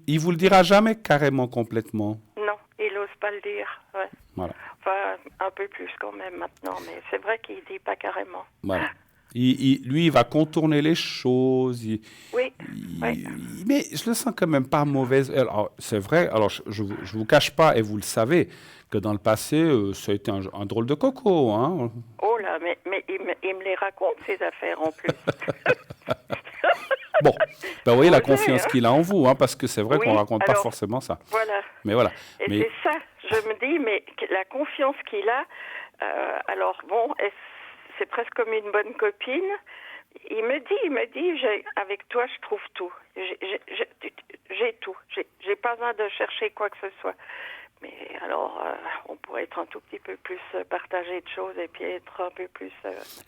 Speaker 1: il vous le dira jamais carrément complètement.
Speaker 4: Non, il n'ose pas le dire. Ouais.
Speaker 1: Voilà.
Speaker 4: Enfin, un peu plus quand même maintenant, mais c'est vrai qu'il dit pas carrément.
Speaker 1: Voilà. Lui, il va contourner les choses. Mais je le sens quand même pas mauvaise. Alors, c'est vrai, alors je vous cache pas, et vous le savez, que dans le passé, ça a été un drôle de coco. Hein.
Speaker 4: Oh là, mais il me les raconte, ces affaires, en plus.
Speaker 1: Bon, ben, vous voyez la confiance qu'il a en vous, hein, parce que c'est vrai qu'on ne raconte pas forcément ça.
Speaker 4: Voilà.
Speaker 1: Mais voilà.
Speaker 4: Et c'est ça, je me dis, mais la confiance qu'il a, alors bon, c'est presque comme une bonne copine. Il me dit, avec toi, je trouve tout. J'ai tout. J'ai pas besoin de chercher quoi que ce soit. Mais alors, on pourrait être un tout petit peu plus partagé de choses et puis être un peu plus...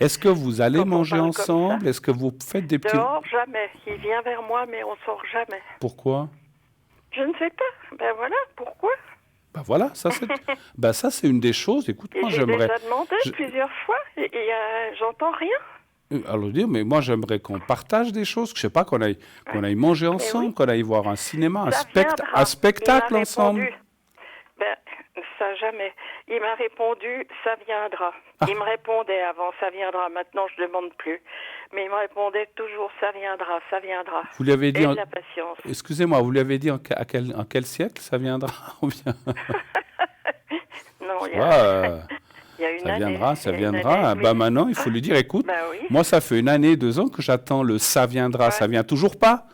Speaker 1: Est-ce que vous allez manger ensemble? Est-ce que vous faites des petits...
Speaker 4: Dehors, jamais. Il vient vers moi, mais on sort jamais.
Speaker 1: Pourquoi?
Speaker 4: Je ne sais pas. Ben voilà, pourquoi?
Speaker 1: Ben voilà, ça c'est une des choses. Écoute, moi j'aimerais...
Speaker 4: J'ai déjà demandé plusieurs fois et j'entends rien.
Speaker 1: Alors mais moi j'aimerais qu'on partage des choses, je sais pas, qu'on aille manger ensemble, qu'on aille voir un cinéma, un spectacle ensemble.
Speaker 4: Ben, ça jamais. Il m'a répondu, ça viendra. Il me répondait avant, ça viendra. Maintenant, je ne demande plus. Mais il me répondait toujours, ça viendra, ça viendra.
Speaker 1: Vous lui avez dit...
Speaker 4: la patience.
Speaker 1: Excusez-moi, vous lui avez dit en quel siècle ça viendra?
Speaker 4: Non, il y a une année.
Speaker 1: Ça viendra. Bah maintenant, il faut lui dire, écoute, moi, ça fait 1 année, 2 ans que j'attends le ça viendra, ça vient toujours pas.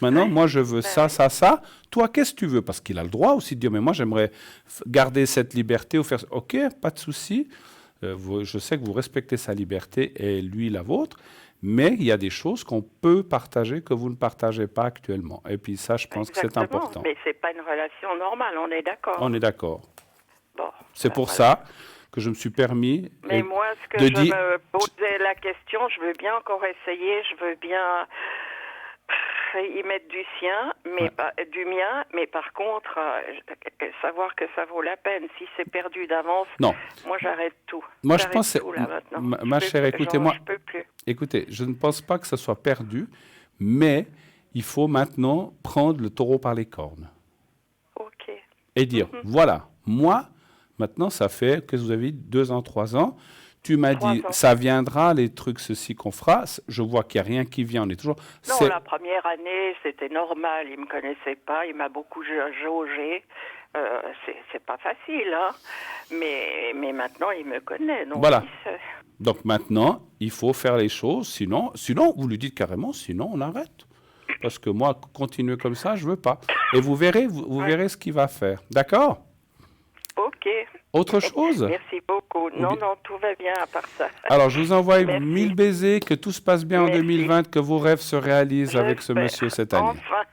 Speaker 1: Maintenant, moi, je veux ça. Toi, qu'est-ce que tu veux? Parce qu'il a le droit aussi de dire, mais moi, j'aimerais garder cette liberté ou faire... OK, pas de souci. Je sais que vous respectez sa liberté et lui, la vôtre. Mais il y a des choses qu'on peut partager que vous ne partagez pas actuellement. Et puis ça, je pense que c'est important.
Speaker 4: Mais ce n'est pas une relation normale, on est d'accord.
Speaker 1: On est d'accord.
Speaker 4: Bon,
Speaker 1: c'est pour ça que je me suis permis
Speaker 4: mais moi, ce que je me posais la question, je veux bien encore essayer, je veux bien... y mettre du sien, mais pas du mien, mais par contre, savoir que ça vaut la peine. Si c'est perdu d'avance, moi j'arrête tout.
Speaker 1: Moi je pense, ma chère, écoutez-moi. Écoutez, je ne pense pas que ça soit perdu, mais il faut maintenant prendre le taureau par les cornes.
Speaker 4: Ok.
Speaker 1: Et dire, voilà, moi, maintenant ça fait, qu'est-ce que vous avez dit, 2 ans, 3 ans. Tu m'as dit, ça viendra, les trucs, ceci qu'on fera. Je vois qu'il n'y a rien qui vient, on est toujours...
Speaker 4: Non, la première année, c'était normal. Il ne me connaissait pas, il m'a beaucoup jaugé. C'est pas facile, hein. Mais maintenant, il me connaît. Donc
Speaker 1: voilà. Donc maintenant, il faut faire les choses. Sinon, vous lui dites carrément, sinon, on arrête. Parce que moi, continuer comme ça, je ne veux pas. Et vous verrez, vous verrez ce qu'il va faire. D'accord?
Speaker 4: Ok.
Speaker 1: Autre chose?
Speaker 4: Merci beaucoup. Non, tout va bien à part ça.
Speaker 1: Alors, je vous envoie 1000 baisers, que tout se passe bien en 2020, que vos rêves se réalisent avec ce monsieur cette année.
Speaker 4: Enfin.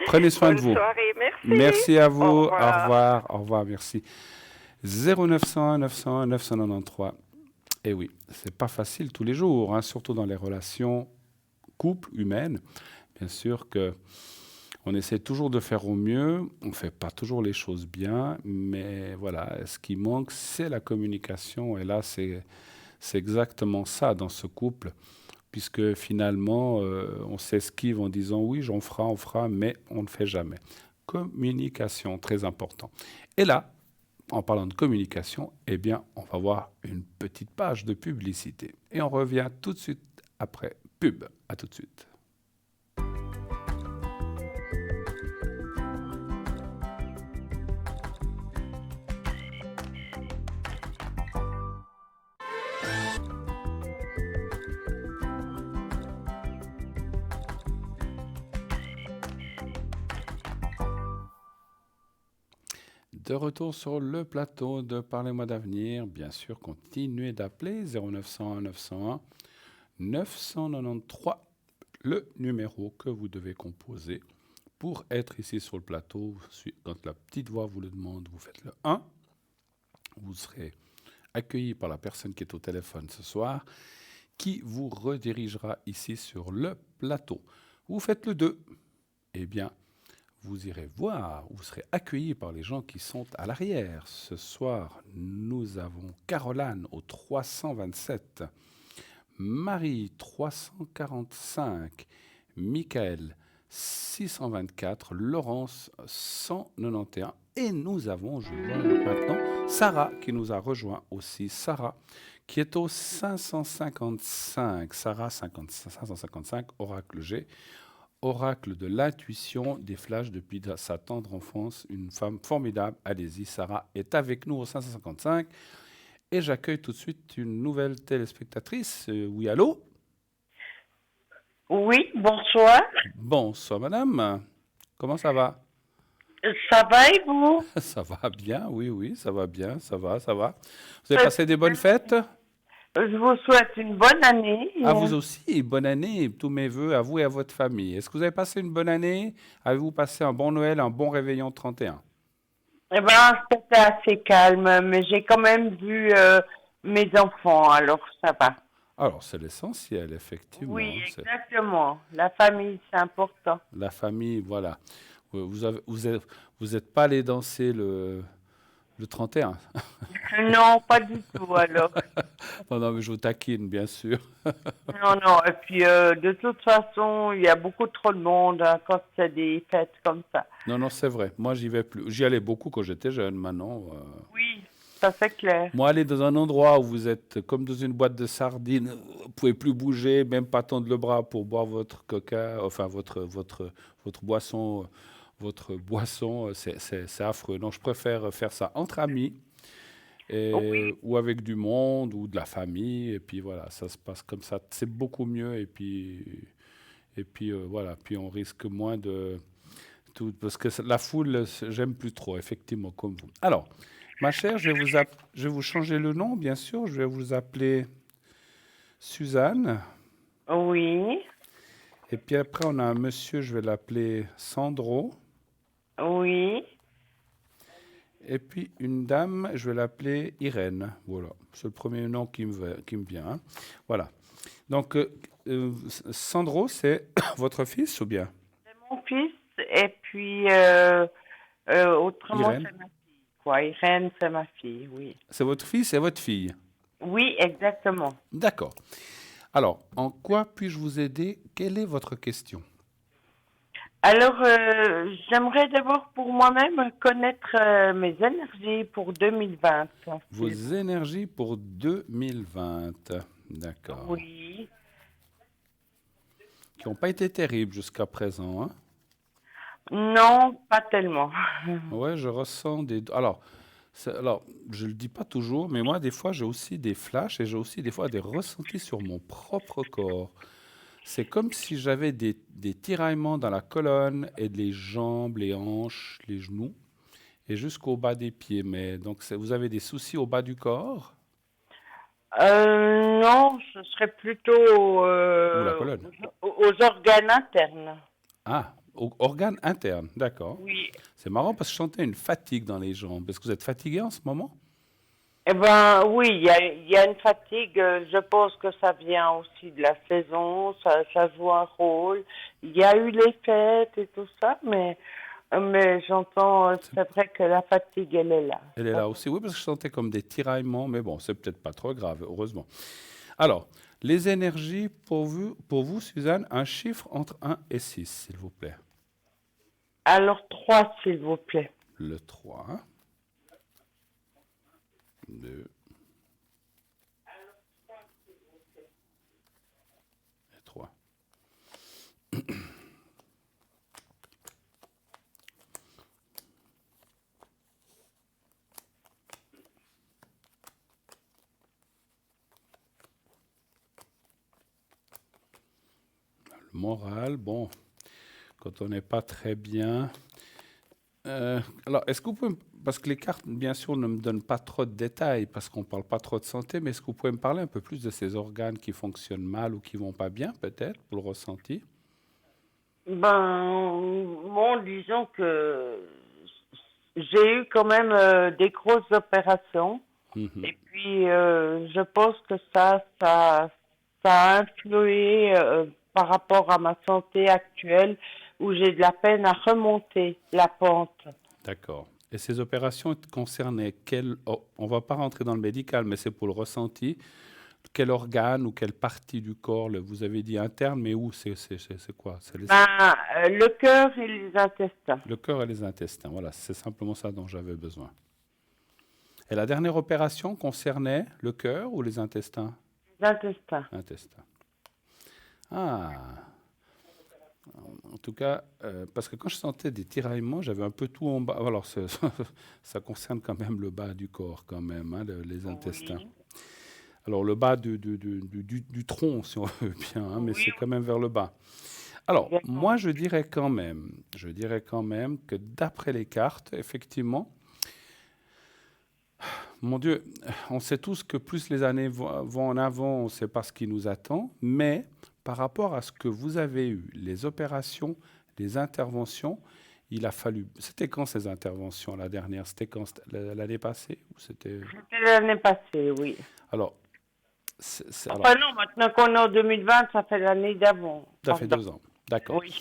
Speaker 1: Prenez soin de
Speaker 4: Bonne
Speaker 1: vous.
Speaker 4: soirée, merci.
Speaker 1: Merci à vous.
Speaker 4: Au revoir.
Speaker 1: Au revoir, merci. 0901 901 993. Eh oui, c'est pas facile tous les jours, hein, surtout dans les relations couples, humaines. Bien sûr que on essaie toujours de faire au mieux, on ne fait pas toujours les choses bien, mais voilà, ce qui manque, c'est la communication. Et là, c'est exactement ça dans ce couple, puisque finalement, on s'esquive en disant oui, on fera, mais on ne fait jamais. Communication, très important. Et là, en parlant de communication, eh bien, on va voir une petite page de publicité. Et on revient tout de suite après pub. À tout de suite. De retour sur le plateau de Parlez-moi d'avenir. Bien sûr, continuez d'appeler 0901 901 993, le numéro que vous devez composer pour être ici sur le plateau. Quand la petite voix vous le demande, vous faites le 1. Vous serez accueilli par la personne qui est au téléphone ce soir, qui vous redirigera ici sur le plateau. Vous faites le 2. Eh bien, vous irez voir, vous serez accueillis par les gens qui sont à l'arrière. Ce soir, nous avons Caroline au 327, Marie 345, Michael 624, Laurence 191 et nous avons, je vois maintenant, Sarah qui nous a rejoint aussi. Sarah qui est au 555, Sarah 555, Oracle G. Oracle de l'intuition, des flashs depuis sa tendre enfance, une femme formidable. Allez-y, Sarah est avec nous au 555. Et j'accueille tout de suite une nouvelle téléspectatrice. Oui, allô?
Speaker 5: Oui, bonsoir.
Speaker 1: Bonsoir, madame. Comment ça va?
Speaker 5: Ça va et vous?
Speaker 1: Ça va bien, oui, ça va bien, ça va. Vous avez passé des bonnes fêtes?
Speaker 5: Je vous souhaite une bonne année.
Speaker 1: À vous aussi, bonne année, tous mes voeux à vous et à votre famille. Est-ce que vous avez passé une bonne année? Avez-vous passé un bon Noël, un bon réveillon 31?
Speaker 5: Eh bien, c'était assez calme, mais j'ai quand même vu mes enfants, alors ça va.
Speaker 1: Alors, c'est l'essentiel, effectivement.
Speaker 5: Oui, exactement. La famille, c'est important.
Speaker 1: La famille, voilà. Vous êtes pas allé danser le 31?
Speaker 5: Non, pas du tout, alors.
Speaker 1: Non, mais je vous taquine, bien sûr.
Speaker 5: Non, et puis de toute façon, il y a beaucoup trop de monde hein, quand c'est des fêtes comme ça.
Speaker 1: Non, c'est vrai. Moi, j'y vais plus. J'y allais beaucoup quand j'étais jeune, maintenant.
Speaker 5: Oui, ça c'est clair.
Speaker 1: Moi, aller dans un endroit où vous êtes comme dans une boîte de sardines, vous pouvez plus bouger, même pas tendre le bras pour boire votre coca, enfin votre boisson, c'est affreux. Non, je préfère faire ça entre amis. Ou avec du monde ou de la famille, et puis voilà, ça se passe comme ça, c'est beaucoup mieux, et puis voilà, puis on risque moins de tout, parce que la foule, j'aime plus trop, effectivement, comme vous. Alors, ma chère, je vais vous changer le nom, bien sûr, je vais vous appeler Suzanne.
Speaker 5: Oui.
Speaker 1: Et puis après, on a un monsieur, je vais l'appeler Sandro.
Speaker 5: Oui.
Speaker 1: Et puis une dame, je vais l'appeler Irène. Voilà, c'est le premier nom qui me vient. Hein. Voilà. Donc, Sandro, c'est votre fils ou bien?
Speaker 5: C'est mon fils, et puis autrement,
Speaker 1: Irène.
Speaker 5: c'est ma fille. Quoi. Irène, c'est ma fille, oui.
Speaker 1: C'est votre fils et votre fille?
Speaker 5: Oui, exactement.
Speaker 1: D'accord. Alors, en quoi puis-je vous aider? Quelle est votre question?
Speaker 5: Alors, j'aimerais d'abord pour moi-même connaître mes énergies pour 2020.
Speaker 1: Vos énergies pour 2020. D'accord.
Speaker 5: Oui.
Speaker 1: Qui n'ont pas été terribles jusqu'à présent. Hein?
Speaker 5: Non, pas tellement.
Speaker 1: Ouais, je ressens des... Alors, je ne le dis pas toujours, mais moi, des fois, j'ai aussi des flashs et j'ai aussi des fois des ressentis sur mon propre corps. C'est comme si j'avais des tiraillements dans la colonne et les jambes, les hanches, les genoux et jusqu'au bas des pieds. Mais donc, vous avez des soucis au bas du corps?
Speaker 5: Non, ce serait plutôt
Speaker 1: Ou la colonne?
Speaker 5: aux organes internes.
Speaker 1: Ah, Organe interne, d'accord.
Speaker 5: Oui.
Speaker 1: C'est marrant parce que je sentais une fatigue dans les jambes. Est-ce que vous êtes fatigué en ce moment?
Speaker 5: Eh ben oui, il y a une fatigue. Je pense que ça vient aussi de la saison. Ça joue un rôle. Il y a eu les fêtes et tout ça, mais j'entends. C'est vrai que la fatigue, elle est là.
Speaker 1: Elle est là aussi. Oui, parce que je sentais comme des tiraillements, mais bon, c'est peut-être pas trop grave, heureusement. Alors, les énergies pour vous, Suzanne, un chiffre entre 1 et 6, s'il vous plaît.
Speaker 5: Alors 3, s'il vous plaît.
Speaker 1: Le 3, 2 et 3. Le moral, bon, quand on n'est pas très bien. Alors, est-ce que vous pouvez, parce que les cartes, bien sûr, ne me donnent pas trop de détails, parce qu'on ne parle pas trop de santé, mais est-ce que vous pouvez me parler un peu plus de ces organes qui fonctionnent mal ou qui vont pas bien, peut-être, pour le ressenti?
Speaker 5: Bon, disons que j'ai eu quand même des grosses opérations.
Speaker 1: Mhm.
Speaker 5: Et puis, je pense que ça a influé par rapport à ma santé actuelle, où j'ai de la peine à remonter la pente.
Speaker 1: D'accord. Et ces opérations concernaient on ne va pas rentrer dans le médical, mais c'est pour le ressenti. Quel organe ou quelle partie du corps, vous avez dit interne, mais où c'est quoi?
Speaker 5: Le cœur et les intestins.
Speaker 1: Le cœur et les intestins. Voilà, c'est simplement ça dont j'avais besoin. Et la dernière opération concernait le cœur ou les intestins?
Speaker 5: Les intestins.
Speaker 1: Intestins. Ah, en tout cas, parce que quand je sentais des tiraillements, j'avais un peu tout en bas. Alors, ça concerne quand même le bas du corps, quand même, hein, les intestins.
Speaker 5: Oui.
Speaker 1: Alors, le bas du tronc, si on veut bien, hein, mais
Speaker 5: Oui.
Speaker 1: c'est quand même vers le bas. Alors,
Speaker 5: Exactement.
Speaker 1: moi, je dirais quand même que d'après les cartes, effectivement, mon Dieu, on sait tous que plus les années vont en avant, on ne sait pas ce qui nous attend, mais par rapport à ce que vous avez eu, les opérations, les interventions, il a fallu... C'était quand ces interventions, la dernière? C'était quand? L'année passée ou c'était...
Speaker 5: C'était l'année passée, oui.
Speaker 1: Alors,
Speaker 5: Enfin non, maintenant qu'on est en 2020, ça fait l'année d'avant.
Speaker 1: ça fait 2 ans, d'accord.
Speaker 5: Oui.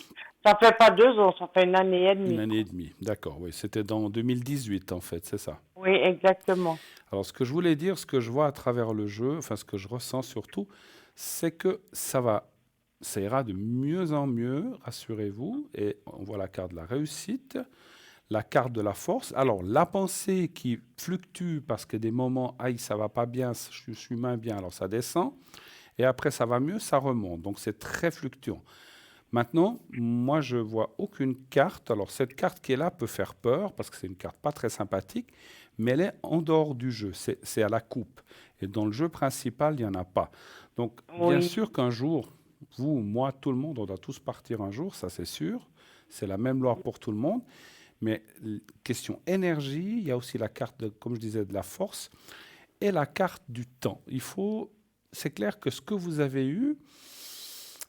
Speaker 5: Ça fait pas 2 ans, ça fait une année et demie.
Speaker 1: Une année et demie, d'accord, oui. C'était dans 2018, en fait, c'est ça.
Speaker 5: Oui, exactement.
Speaker 1: Alors, ce que je voulais dire, ce que je vois à travers le jeu, enfin, ce que je ressens surtout, c'est que ça ira de mieux en mieux, rassurez-vous. Et on voit la carte de la réussite, la carte de la force. Alors, la pensée qui fluctue parce que des moments, aïe, ça va pas bien, je suis humain bien, alors ça descend. Et après, ça va mieux, ça remonte. Donc, c'est très fluctuant. Maintenant, moi, je vois aucune carte. Alors, cette carte qui est là peut faire peur parce que c'est une carte pas très sympathique, mais elle est en dehors du jeu. C'est à la coupe. Et dans le jeu principal, il n'y en a pas. Donc, bien
Speaker 5: Oui.
Speaker 1: sûr qu'un jour, vous, moi, tout le monde, on doit tous partir un jour, ça c'est sûr. C'est la même loi pour tout le monde. Mais question énergie, il y a aussi la carte, comme je disais, de la force et la carte du temps. C'est clair que ce que vous avez eu,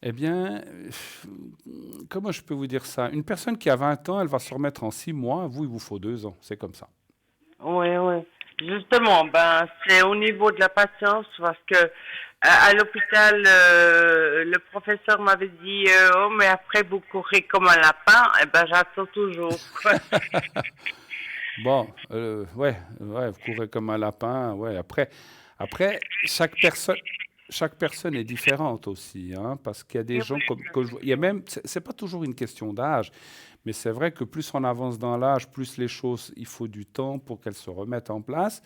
Speaker 1: eh bien, comment je peux vous dire ça? Une personne qui a 20 ans, elle va se remettre en 6 mois. Vous, il vous faut 2 ans. C'est comme ça.
Speaker 5: Oui, oui. Justement, c'est au niveau de la patience parce que à l'hôpital, le professeur m'avait dit oh, mais après vous courez comme un lapin. Eh ben, j'attends toujours.
Speaker 1: Bon, ouais, vous courez comme un lapin. Ouais, après chaque personne est différente aussi, hein, parce qu'il y a des gens il y a même, c'est pas toujours une question d'âge, mais c'est vrai que plus on avance dans l'âge, plus les choses, il faut du temps pour qu'elles se remettent en place.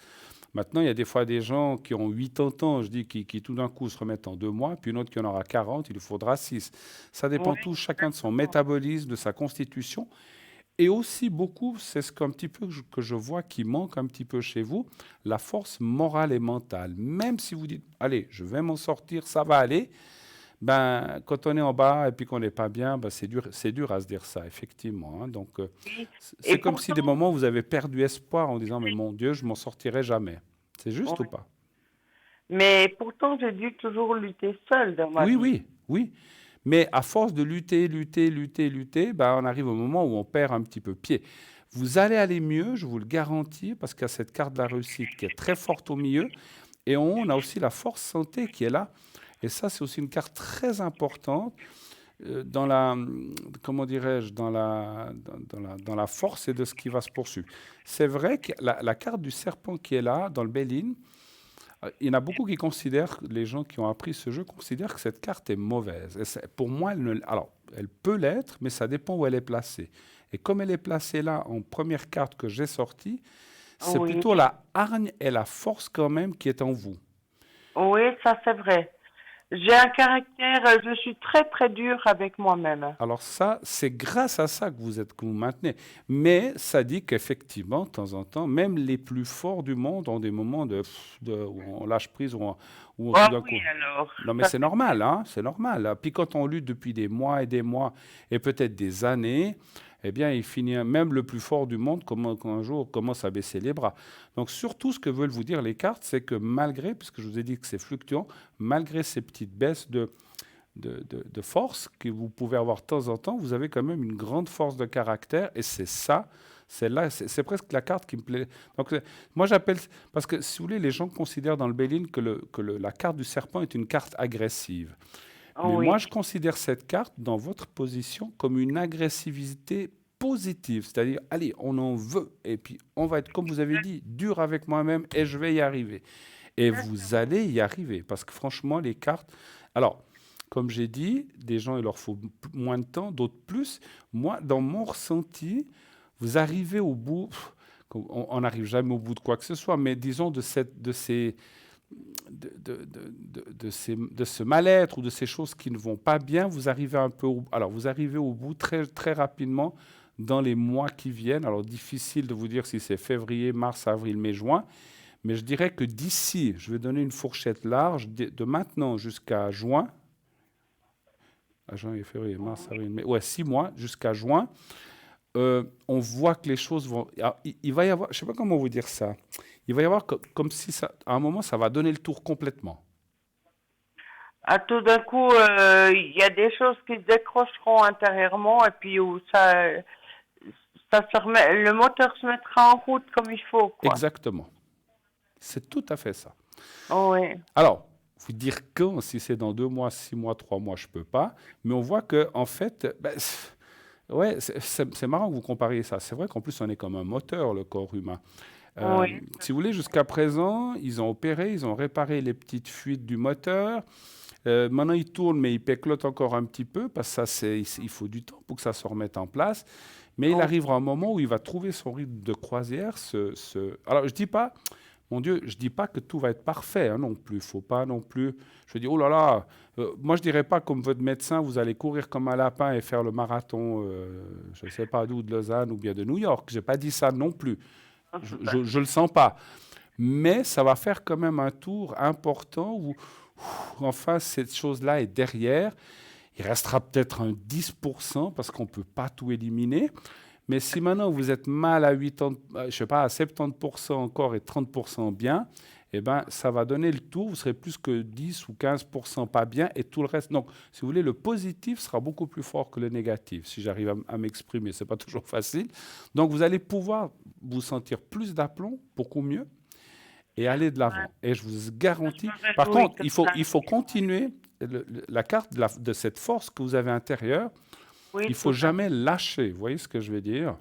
Speaker 1: Maintenant, il y a des fois des gens qui ont 80 ans, je dis, qui tout d'un coup se remettent en 2 mois, puis une autre qui en aura 40, il lui faudra 6. Ça dépend tout, chacun de son métabolisme, de sa constitution. Et aussi beaucoup, c'est un petit peu que je vois qui manque un petit peu chez vous, la force morale et mentale. Même si vous dites, allez, je vais m'en sortir, ça va aller, quand on est en bas et puis qu'on n'est pas bien, c'est dur à se dire ça, effectivement. Hein. Donc, c'est comme si des moments où vous avez perdu espoir en disant, mais mon Dieu, je m'en sortirai jamais. C'est juste ou pas?
Speaker 5: Mais pourtant, j'ai dû toujours lutter seule dans ma vie.
Speaker 1: Oui. Mais à force de lutter, ben, on arrive au moment où on perd un petit peu pied. Vous allez aller mieux, je vous le garantis, parce qu'il y a cette carte de la réussite qui est très forte au milieu. Et on a aussi la force santé qui est là. Et ça, c'est aussi une carte très importante dans la, comment dirais-je, dans la force et de ce qui va se poursuivre. C'est vrai que la carte du serpent qui est là, dans le Bélin, il y en a beaucoup qui considèrent, les gens qui ont appris ce jeu considèrent que cette carte est mauvaise. Et pour moi, alors, elle peut l'être, mais ça dépend où elle est placée. Et comme elle est placée là, en première carte que j'ai sortie, c'est
Speaker 5: Oui.
Speaker 1: plutôt la hargne et la force quand même qui est en vous.
Speaker 5: Oui, ça c'est vrai. J'ai un caractère, je suis très très dure avec moi-même.
Speaker 1: Alors ça, c'est grâce à ça que vous maintenez. Mais ça dit qu'effectivement, de temps en temps, même les plus forts du monde ont des moments où on lâche prise, où tout
Speaker 5: Ah
Speaker 1: d'un coup...
Speaker 5: oui, alors.
Speaker 1: Non, mais c'est normal, hein, c'est normal. Puis quand on lutte depuis des mois et peut-être des années, eh bien, il finit, même le plus fort du monde, un jour, commence à baisser les bras. Donc, surtout, ce que veulent vous dire les cartes, c'est que malgré, puisque je vous ai dit que c'est fluctuant, malgré ces petites baisses de force que vous pouvez avoir de temps en temps, vous avez quand même une grande force de caractère, et c'est ça, c'est presque la carte qui me plaît. Donc, moi, j'appelle, parce que si vous voulez, les gens considèrent dans le Bélin que la carte du serpent est une carte agressive. Mais
Speaker 5: Oui.
Speaker 1: moi, je considère cette carte, dans votre position, comme une agressivité positive. C'est-à-dire, allez, on en veut. Et puis, on va être, comme vous avez dit, dur avec moi-même et je vais y arriver. Et vous allez y arriver. Parce que franchement, les cartes... Alors, comme j'ai dit, des gens, il leur faut moins de temps, d'autres plus. Moi, dans mon ressenti, vous arrivez au bout... On n'arrive jamais au bout de quoi que ce soit, mais disons de ce mal-être ou de ces choses qui ne vont pas bien, vous arrivez vous arrivez au bout très, très rapidement dans les mois qui viennent. Alors, difficile de vous dire si c'est février, mars, avril, mai, juin, mais je dirais que d'ici, je vais donner une fourchette large, de maintenant jusqu'à juin, janvier, février, mars, avril, mai, 6 mois jusqu'à juin, on voit que les choses vont... Alors, il va y avoir, je ne sais pas comment vous dire ça, il va y avoir comme si, à un moment, ça va donner le tour complètement.
Speaker 5: À tout d'un coup, il y a des choses qui se décrocheront intérieurement et puis où le moteur se mettra en route comme il faut, quoi.
Speaker 1: Exactement. C'est tout à fait ça.
Speaker 5: Oui.
Speaker 1: Alors, vous dire quand, si c'est dans 2 mois, 6 mois, 3 mois, je ne peux pas, mais on voit que en fait... ouais, c'est marrant que vous compariez ça. C'est vrai qu'en plus, on est comme un moteur, le corps humain.
Speaker 5: Oui.
Speaker 1: Si vous voulez, jusqu'à présent, ils ont opéré, ils ont réparé les petites fuites du moteur. Maintenant, il tourne, mais il péclote encore un petit peu, parce que ça, il faut du temps pour que ça se remette en place. Mais il arrivera un moment où il va trouver son rythme de croisière. Alors, je dis pas, mon Dieu, je dis pas que tout va être parfait, hein, non plus. Il ne faut pas non plus... Je dis, oh là là, moi, je ne dirais pas comme votre médecin, vous allez courir comme un lapin et faire le marathon, je ne sais pas d'où, de Lausanne ou bien de New York. Je n'ai pas dit ça non plus. Je ne le sens pas. Mais ça va faire quand même un tour important où, enfin, cette chose-là est derrière. Il restera peut-être un 10% parce qu'on ne peut pas tout éliminer. Mais si maintenant vous êtes mal à 70% encore et 30% bien, eh ben, ça va donner le tour. Vous serez plus que 10 ou 15% pas bien et tout le reste. Donc, si vous voulez, le positif sera beaucoup plus fort que le négatif, si j'arrive à m'exprimer. Ce n'est pas toujours facile. Donc, vous allez pouvoir vous sentir plus d'aplomb, beaucoup mieux, et aller de l'avant. Et je vous garantis... Par contre, il faut continuer la carte de cette force que vous avez intérieure.
Speaker 5: Oui,
Speaker 1: Il ne faut jamais lâcher. Vous voyez ce que je veux dire?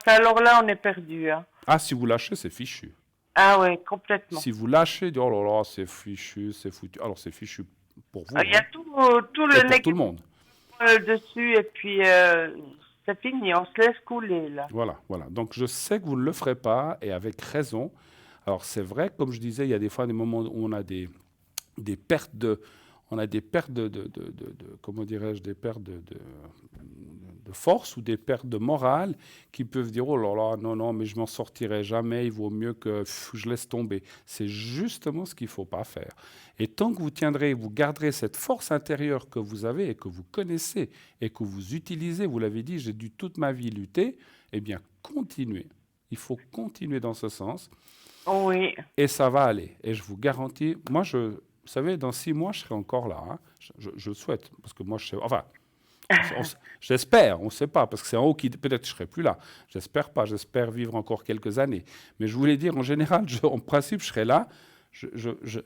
Speaker 5: Alors là, on est perdu. Hein.
Speaker 1: Ah, si vous lâchez, c'est fichu.
Speaker 5: Ah oui, complètement.
Speaker 1: Si vous lâchez, oh là là, c'est fichu, c'est foutu. Alors, c'est fichu pour vous.
Speaker 5: Il y a tout le
Speaker 1: et pour
Speaker 5: négatif
Speaker 1: tout le monde.
Speaker 5: dessus et puis c'est fini, on se laisse couler là.
Speaker 1: Voilà. Donc, je sais que vous ne le ferez pas et avec raison. Alors, c'est vrai, comme je disais, il y a des fois des moments où on a des pertes de... comment dirais-je, des pertes de force ou des pertes de morale qui peuvent dire, oh là là, non, mais je m'en sortirai jamais, il vaut mieux que je laisse tomber. C'est justement ce qu'il ne faut pas faire. Et tant que vous garderez cette force intérieure que vous avez et que vous connaissez et que vous utilisez, vous l'avez dit, j'ai dû toute ma vie lutter, eh bien, continuez. Il faut continuer dans ce sens.
Speaker 5: Oui.
Speaker 1: Et ça va aller. Et je vous garantis, moi, Vous savez, dans 6 mois, je serai encore là. Hein. Je le souhaite, parce que moi, j'espère, on ne sait pas, parce que c'est en haut qui... Peut-être que je ne serai plus là. J'espère pas, j'espère vivre encore quelques années. Mais je voulais dire, en général, en principe, je serai là.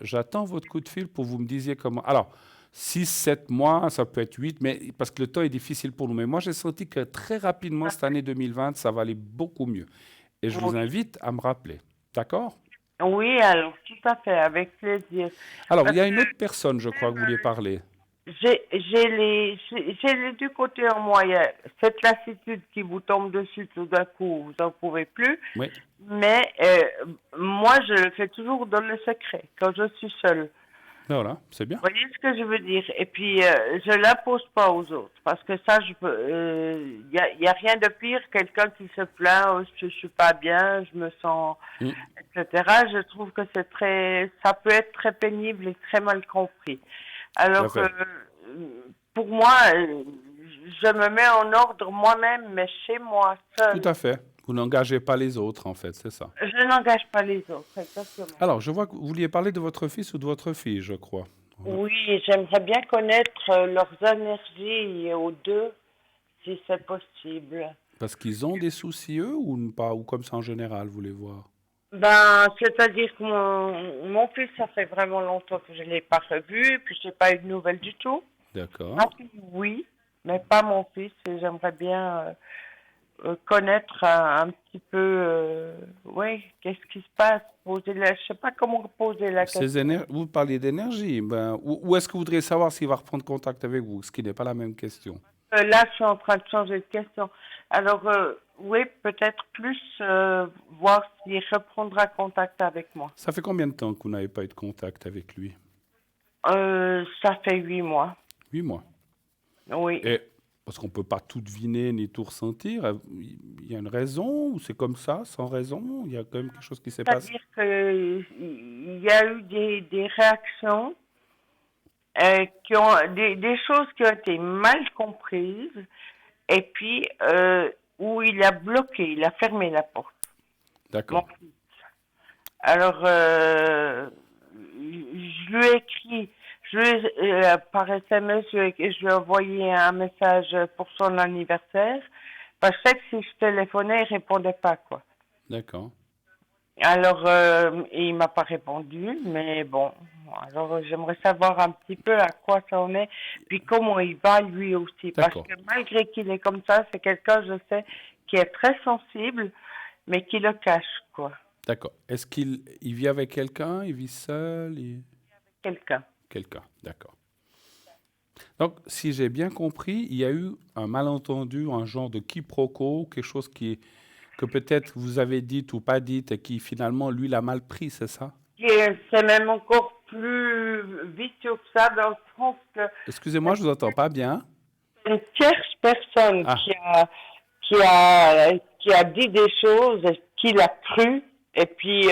Speaker 1: J'attends votre coup de fil pour que vous me disiez comment... Alors, 6, 7 mois, ça peut être 8, mais parce que le temps est difficile pour nous. Mais moi, j'ai senti que très rapidement, cette année 2020, ça va aller beaucoup mieux. Et je vous invite à me rappeler. D'accord?
Speaker 5: Oui, alors, tout à fait, avec plaisir.
Speaker 1: Alors, il
Speaker 5: Parce
Speaker 1: y a une
Speaker 5: que
Speaker 1: autre personne, je crois, que vous vouliez parler.
Speaker 5: j'ai les deux côtés en moi. Il y a cette lassitude qui vous tombe dessus tout d'un coup, vous n'en pouvez plus.
Speaker 1: Oui,
Speaker 5: Mais moi, je le fais toujours dans le secret, quand je suis seule.
Speaker 1: voilà, c'est bien.
Speaker 5: Vous voyez ce que je veux dire? Et puis, je l'impose pas aux autres, parce que ça, y a rien de pire, quelqu'un qui se plaint, oh, je suis pas bien, je me sens,
Speaker 1: Mm,
Speaker 5: etc. Je trouve que ça peut être très pénible et très mal compris.
Speaker 1: tout à
Speaker 5: Alors,
Speaker 1: fait.
Speaker 5: pour moi, je me mets en ordre moi-même, mais chez moi,
Speaker 1: Tout
Speaker 5: seule.
Speaker 1: à fait. Vous n'engagez pas les autres, en fait, c'est ça.
Speaker 5: Je n'engage pas les autres, exactement.
Speaker 1: Alors, je vois que vous vouliez parler de votre fils ou de votre fille, je crois.
Speaker 5: Oui, j'aimerais bien connaître leurs énergies aux deux, si c'est possible.
Speaker 1: Parce qu'ils ont des soucis, eux, ou pas, ou comme ça en général, vous les voir?
Speaker 5: Ben, c'est-à-dire que mon fils, ça fait vraiment longtemps que je ne l'ai pas revu, puis je n'ai pas eu de nouvelles du tout.
Speaker 1: D'accord.
Speaker 5: Ma fille, oui, mais pas mon fils, et j'aimerais bien connaître un petit peu, oui, qu'est-ce qui se passe, je ne sais pas comment poser la question.
Speaker 1: Vous parliez d'énergie. Ben, ou est-ce que vous voudriez savoir s'il va reprendre contact avec vous? Ce qui n'est pas la même question.
Speaker 5: Là, je suis en train de changer de question. Alors, oui, peut-être plus voir s'il reprendra contact avec moi.
Speaker 1: Ça fait combien de temps que vous n'avez pas eu de contact avec lui?
Speaker 5: Ça fait 8 mois.
Speaker 1: 8 mois.
Speaker 5: Oui.
Speaker 1: Et parce qu'on ne peut pas tout deviner ni tout ressentir. Il y a une raison ou c'est comme ça, sans raison? Il y a quand même quelque chose qui s'est passé?
Speaker 5: C'est-à-dire qu'il y a eu des réactions, des choses qui ont été mal comprises, et puis où il a bloqué, il a fermé la porte.
Speaker 1: D'accord.
Speaker 5: Mon fils. Alors, je lui ai écrit, par SMS, je lui ai envoyé un message pour son anniversaire, parce que si je téléphonais, il répondait pas, quoi.
Speaker 1: D'accord.
Speaker 5: Alors, il m'a pas répondu, mais bon, alors j'aimerais savoir un petit peu à quoi ça en est, puis comment il va lui aussi, parce
Speaker 1: D'accord.
Speaker 5: que malgré qu'il est comme ça, c'est quelqu'un, je sais, qui est très sensible, mais qui le cache, quoi.
Speaker 1: D'accord. Est-ce qu'il vit avec quelqu'un? Il vit seul?
Speaker 5: Quelqu'un.
Speaker 1: Quelqu'un. D'accord. Donc, si j'ai bien compris, il y a eu un malentendu, un genre de quiproquo, quelque chose que peut-être vous avez dit ou pas dit et qui finalement, lui, l'a mal pris, c'est ça?
Speaker 5: Et c'est même encore plus vicieux que ça, dans le sens que
Speaker 1: Excusez-moi, je vous entends pas bien.
Speaker 5: c'est une tierce personne
Speaker 1: Ah,
Speaker 5: qui a dit des choses, qu'il a cru, et puis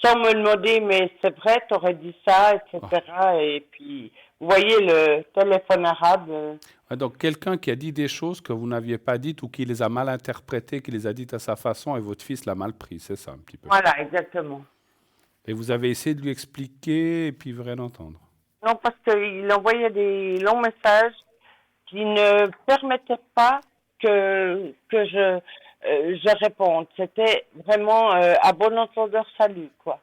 Speaker 5: sans me demander, mais c'est vrai, t'aurais dit ça, etc. Et puis, vous voyez le téléphone arabe.
Speaker 1: ouais, donc quelqu'un qui a dit des choses que vous n'aviez pas dites ou qui les a mal interprétées, qui les a dites à sa façon et votre fils l'a mal pris, c'est ça un petit peu.
Speaker 5: Voilà, exactement.
Speaker 1: Et vous avez essayé de lui expliquer et puis il veut rien entendre.
Speaker 5: Non, parce qu'il envoyait des longs messages qui ne permettaient pas que je réponde. C'était vraiment à bon entendeur salut, quoi.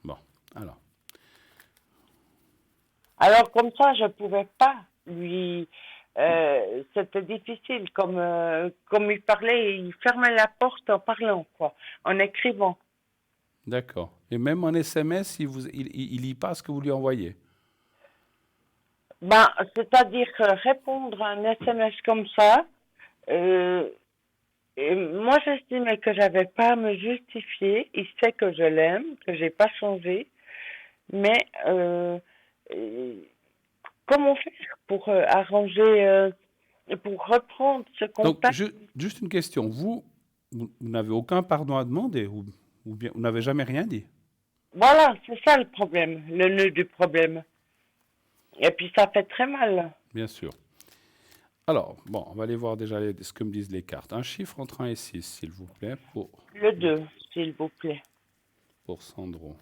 Speaker 1: Bon, alors.
Speaker 5: Alors comme ça, je pouvais pas lui. C'était difficile. Comme il parlait, il fermait la porte en parlant, quoi, en écrivant.
Speaker 1: D'accord. Et même en SMS, il lit pas ce que vous lui envoyez.
Speaker 5: Ben, c'est-à-dire que répondre à un SMS comme ça, et moi j'estimais que j'avais pas à me justifier. Il sait que je l'aime, que j'ai pas changé, mais comment faire pour arranger, pour reprendre ce
Speaker 1: Donc,
Speaker 5: contact?
Speaker 1: juste une question. Vous n'avez aucun pardon à demander ou bien vous n'avez jamais rien dit?
Speaker 5: Voilà, c'est ça le problème, le nœud du problème. Et puis ça fait très mal.
Speaker 1: Bien sûr. Alors, bon, on va aller voir déjà ce que me disent les cartes. Un chiffre entre 1 et 6, s'il vous plaît,
Speaker 5: Le 2, s'il vous plaît.
Speaker 1: pour Sandro.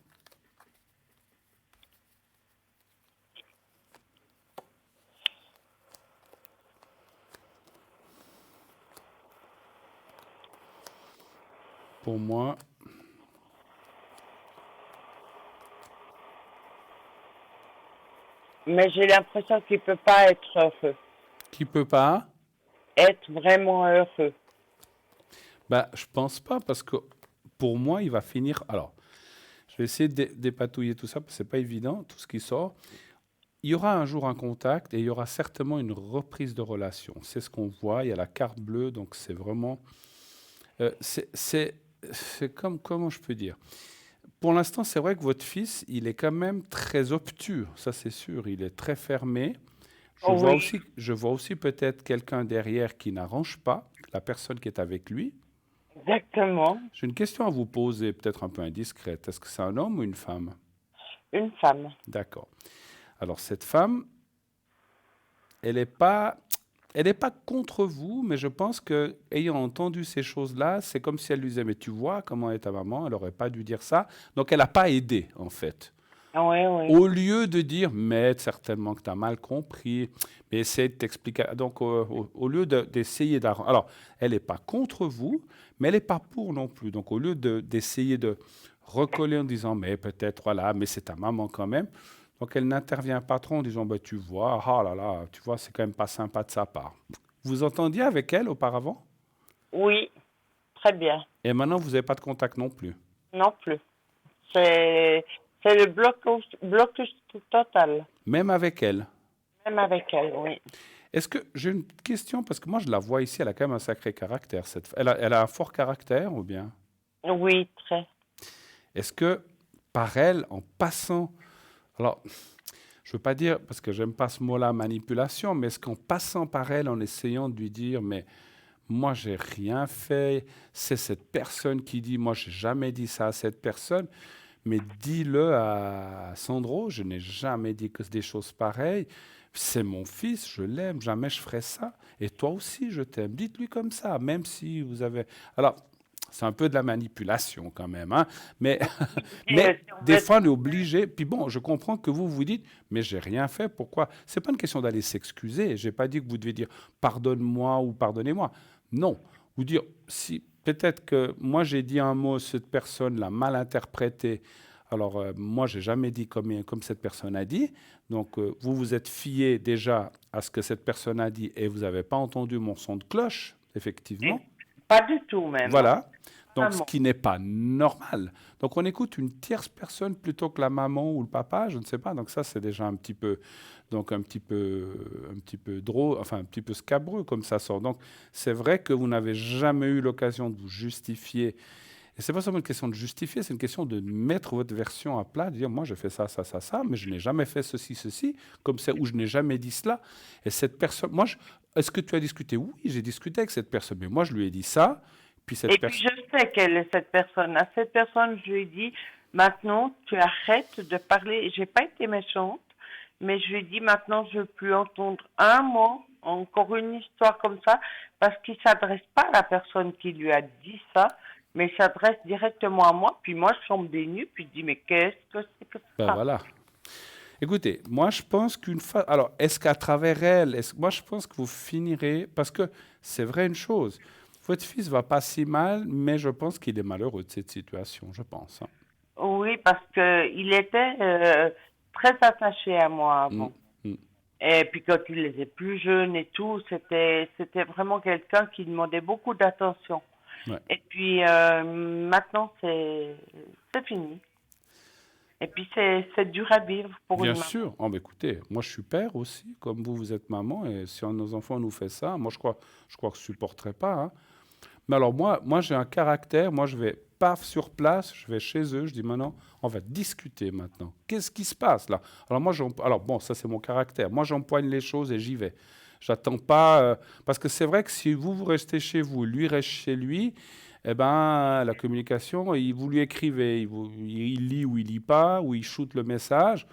Speaker 1: pour moi,
Speaker 5: Mais j'ai l'impression qu'il peut pas être heureux.
Speaker 1: qui peut pas?
Speaker 5: Être vraiment heureux.
Speaker 1: Ben, je pense pas parce que pour moi, il va finir. Alors, je vais essayer de dépatouiller tout ça parce que c'est pas évident, tout ce qui sort. Il y aura un jour un contact et il y aura certainement une reprise de relation. C'est ce qu'on voit. Il y a la carte bleue, donc c'est vraiment. C'est comme, comment je peux dire? Pour l'instant, c'est vrai que votre fils, il est quand même très obtus, ça c'est sûr. Il est très fermé.
Speaker 5: Oh oui,
Speaker 1: Je vois aussi peut-être quelqu'un derrière qui n'arrange pas la personne qui est avec lui.
Speaker 5: exactement.
Speaker 1: J'ai une question à vous poser, peut-être un peu indiscrète. Est-ce que c'est un homme ou une femme?
Speaker 5: Une femme.
Speaker 1: D'accord. Alors cette femme, elle n'est pas, elle n'est pas contre vous, mais je pense que ayant entendu ces choses-là, c'est comme si elle lui disait, mais tu vois comment est ta maman, elle n'aurait pas dû dire ça. Donc elle n'a pas aidé, en fait.
Speaker 5: Oui, oui.
Speaker 1: Au lieu de dire, mais certainement que tu as mal compris, mais essaie de t'expliquer. Donc au lieu d'essayer d'arranger. Alors, elle n'est pas contre vous, mais elle n'est pas pour non plus. Donc au lieu d'essayer de recoller en disant, mais peut-être, voilà, mais c'est ta maman quand même. Donc elle n'intervient pas trop en disant, bah, tu vois, ah là là, tu vois, c'est quand même pas sympa de sa part. Vous entendiez avec elle auparavant?
Speaker 5: Oui, très bien.
Speaker 1: Et maintenant, vous n'avez pas de contact non plus.
Speaker 5: Non plus. C'est c'est le blocus total.
Speaker 1: Même avec elle.
Speaker 5: Même avec elle, oui.
Speaker 1: Est-ce que j'ai une question, parce que moi je la vois ici, elle a quand même un sacré caractère. Elle a un fort caractère ou bien?
Speaker 5: Oui, très.
Speaker 1: Est-ce que par elle, en passant, alors je veux pas dire, parce que j'aime pas ce mot-là, manipulation, mais est-ce qu'en passant par elle, en essayant de lui dire, mais moi j'ai rien fait, c'est cette personne qui dit, moi j'ai jamais dit ça à cette personne, mais dis-le à Sandro, je n'ai jamais dit que des choses pareilles. C'est mon fils, je l'aime, jamais je ferai ça. Et toi aussi, je t'aime. Dites-lui comme ça, même si vous avez. Alors, c'est un peu de la manipulation quand même, hein. Mais, mais des fois, on est obligé. Puis bon, je comprends que vous dites, mais j'ai rien fait, pourquoi? C'est pas une question d'aller s'excuser. J'ai pas dit que vous devez dire pardonne-moi ou pardonnez-moi. Non. Vous dire, si peut-être que moi j'ai dit un mot, cette personne l'a mal interprété. Alors, moi, j'ai jamais dit comme cette personne a dit. Donc, vous vous êtes fié déjà à ce que cette personne a dit et vous n'avez pas entendu mon son de cloche, effectivement.
Speaker 5: Pas du tout même.
Speaker 1: Voilà. Donc, ce
Speaker 5: Vraiment.
Speaker 1: qui n'est pas normal. Donc, on écoute une tierce personne plutôt que la maman ou le papa, je ne sais pas. Donc, ça, c'est déjà un petit peu, donc un petit peu drôle, enfin, un petit peu scabreux comme ça sort. Donc, c'est vrai que vous n'avez jamais eu l'occasion de vous justifier. Et c'est pas seulement une question de justifier, c'est une question de mettre votre version à plat, de dire moi j'ai fait ça, ça, ça, ça, mais je n'ai jamais fait ceci, ceci, comme ça, ou je n'ai jamais dit cela. Et cette personne, est-ce que tu as discuté? Oui, j'ai discuté avec cette personne, mais moi je lui ai dit ça, puis cette
Speaker 5: Et puis
Speaker 1: personne.
Speaker 5: je sais quelle est cette personne. À cette personne, je lui ai dit, maintenant tu arrêtes de parler. J'ai pas été méchante, mais je lui ai dit maintenant je veux plus entendre un mot, encore une histoire comme ça, parce qu'il s'adresse pas à la personne qui lui a dit ça, mais il s'adresse directement à moi. Puis moi je tombe des nues, puis je dis mais qu'est-ce que c'est que
Speaker 1: Ben
Speaker 5: ça?
Speaker 1: voilà. Écoutez, moi je pense qu'une fois. Alors, est-ce qu'à travers elle, moi je pense que vous finirez. Parce que c'est vrai une chose. Votre fils va pas si mal, mais je pense qu'il est malheureux de cette situation, je pense, hein.
Speaker 5: Oui, parce que il était très attaché à moi
Speaker 1: Mm,
Speaker 5: avant.
Speaker 1: mm.
Speaker 5: Et puis quand il était plus jeune et tout, c'était vraiment quelqu'un qui demandait beaucoup d'attention.
Speaker 1: Ouais.
Speaker 5: Et puis maintenant c'est fini. Et puis c'est dur à vivre pour une
Speaker 1: Bien
Speaker 5: maman.
Speaker 1: sûr. Oh, mais écoutez, moi je suis père aussi, comme vous êtes maman, et si un de nos enfants nous fait ça, moi je crois que je ne supporterais pas, hein. Mais alors moi j'ai un caractère, moi je vais paf sur place, je vais chez eux, je dis maintenant, on va discuter maintenant. Qu'est-ce qui se passe là? Alors alors bon, ça c'est mon caractère. Moi j'empoigne les choses et j'y vais. J'attends pas, parce que c'est vrai que si vous restez chez vous, lui reste chez lui, eh ben la communication, vous lui écrivez, il lit ou il lit pas, ou il shoot le message.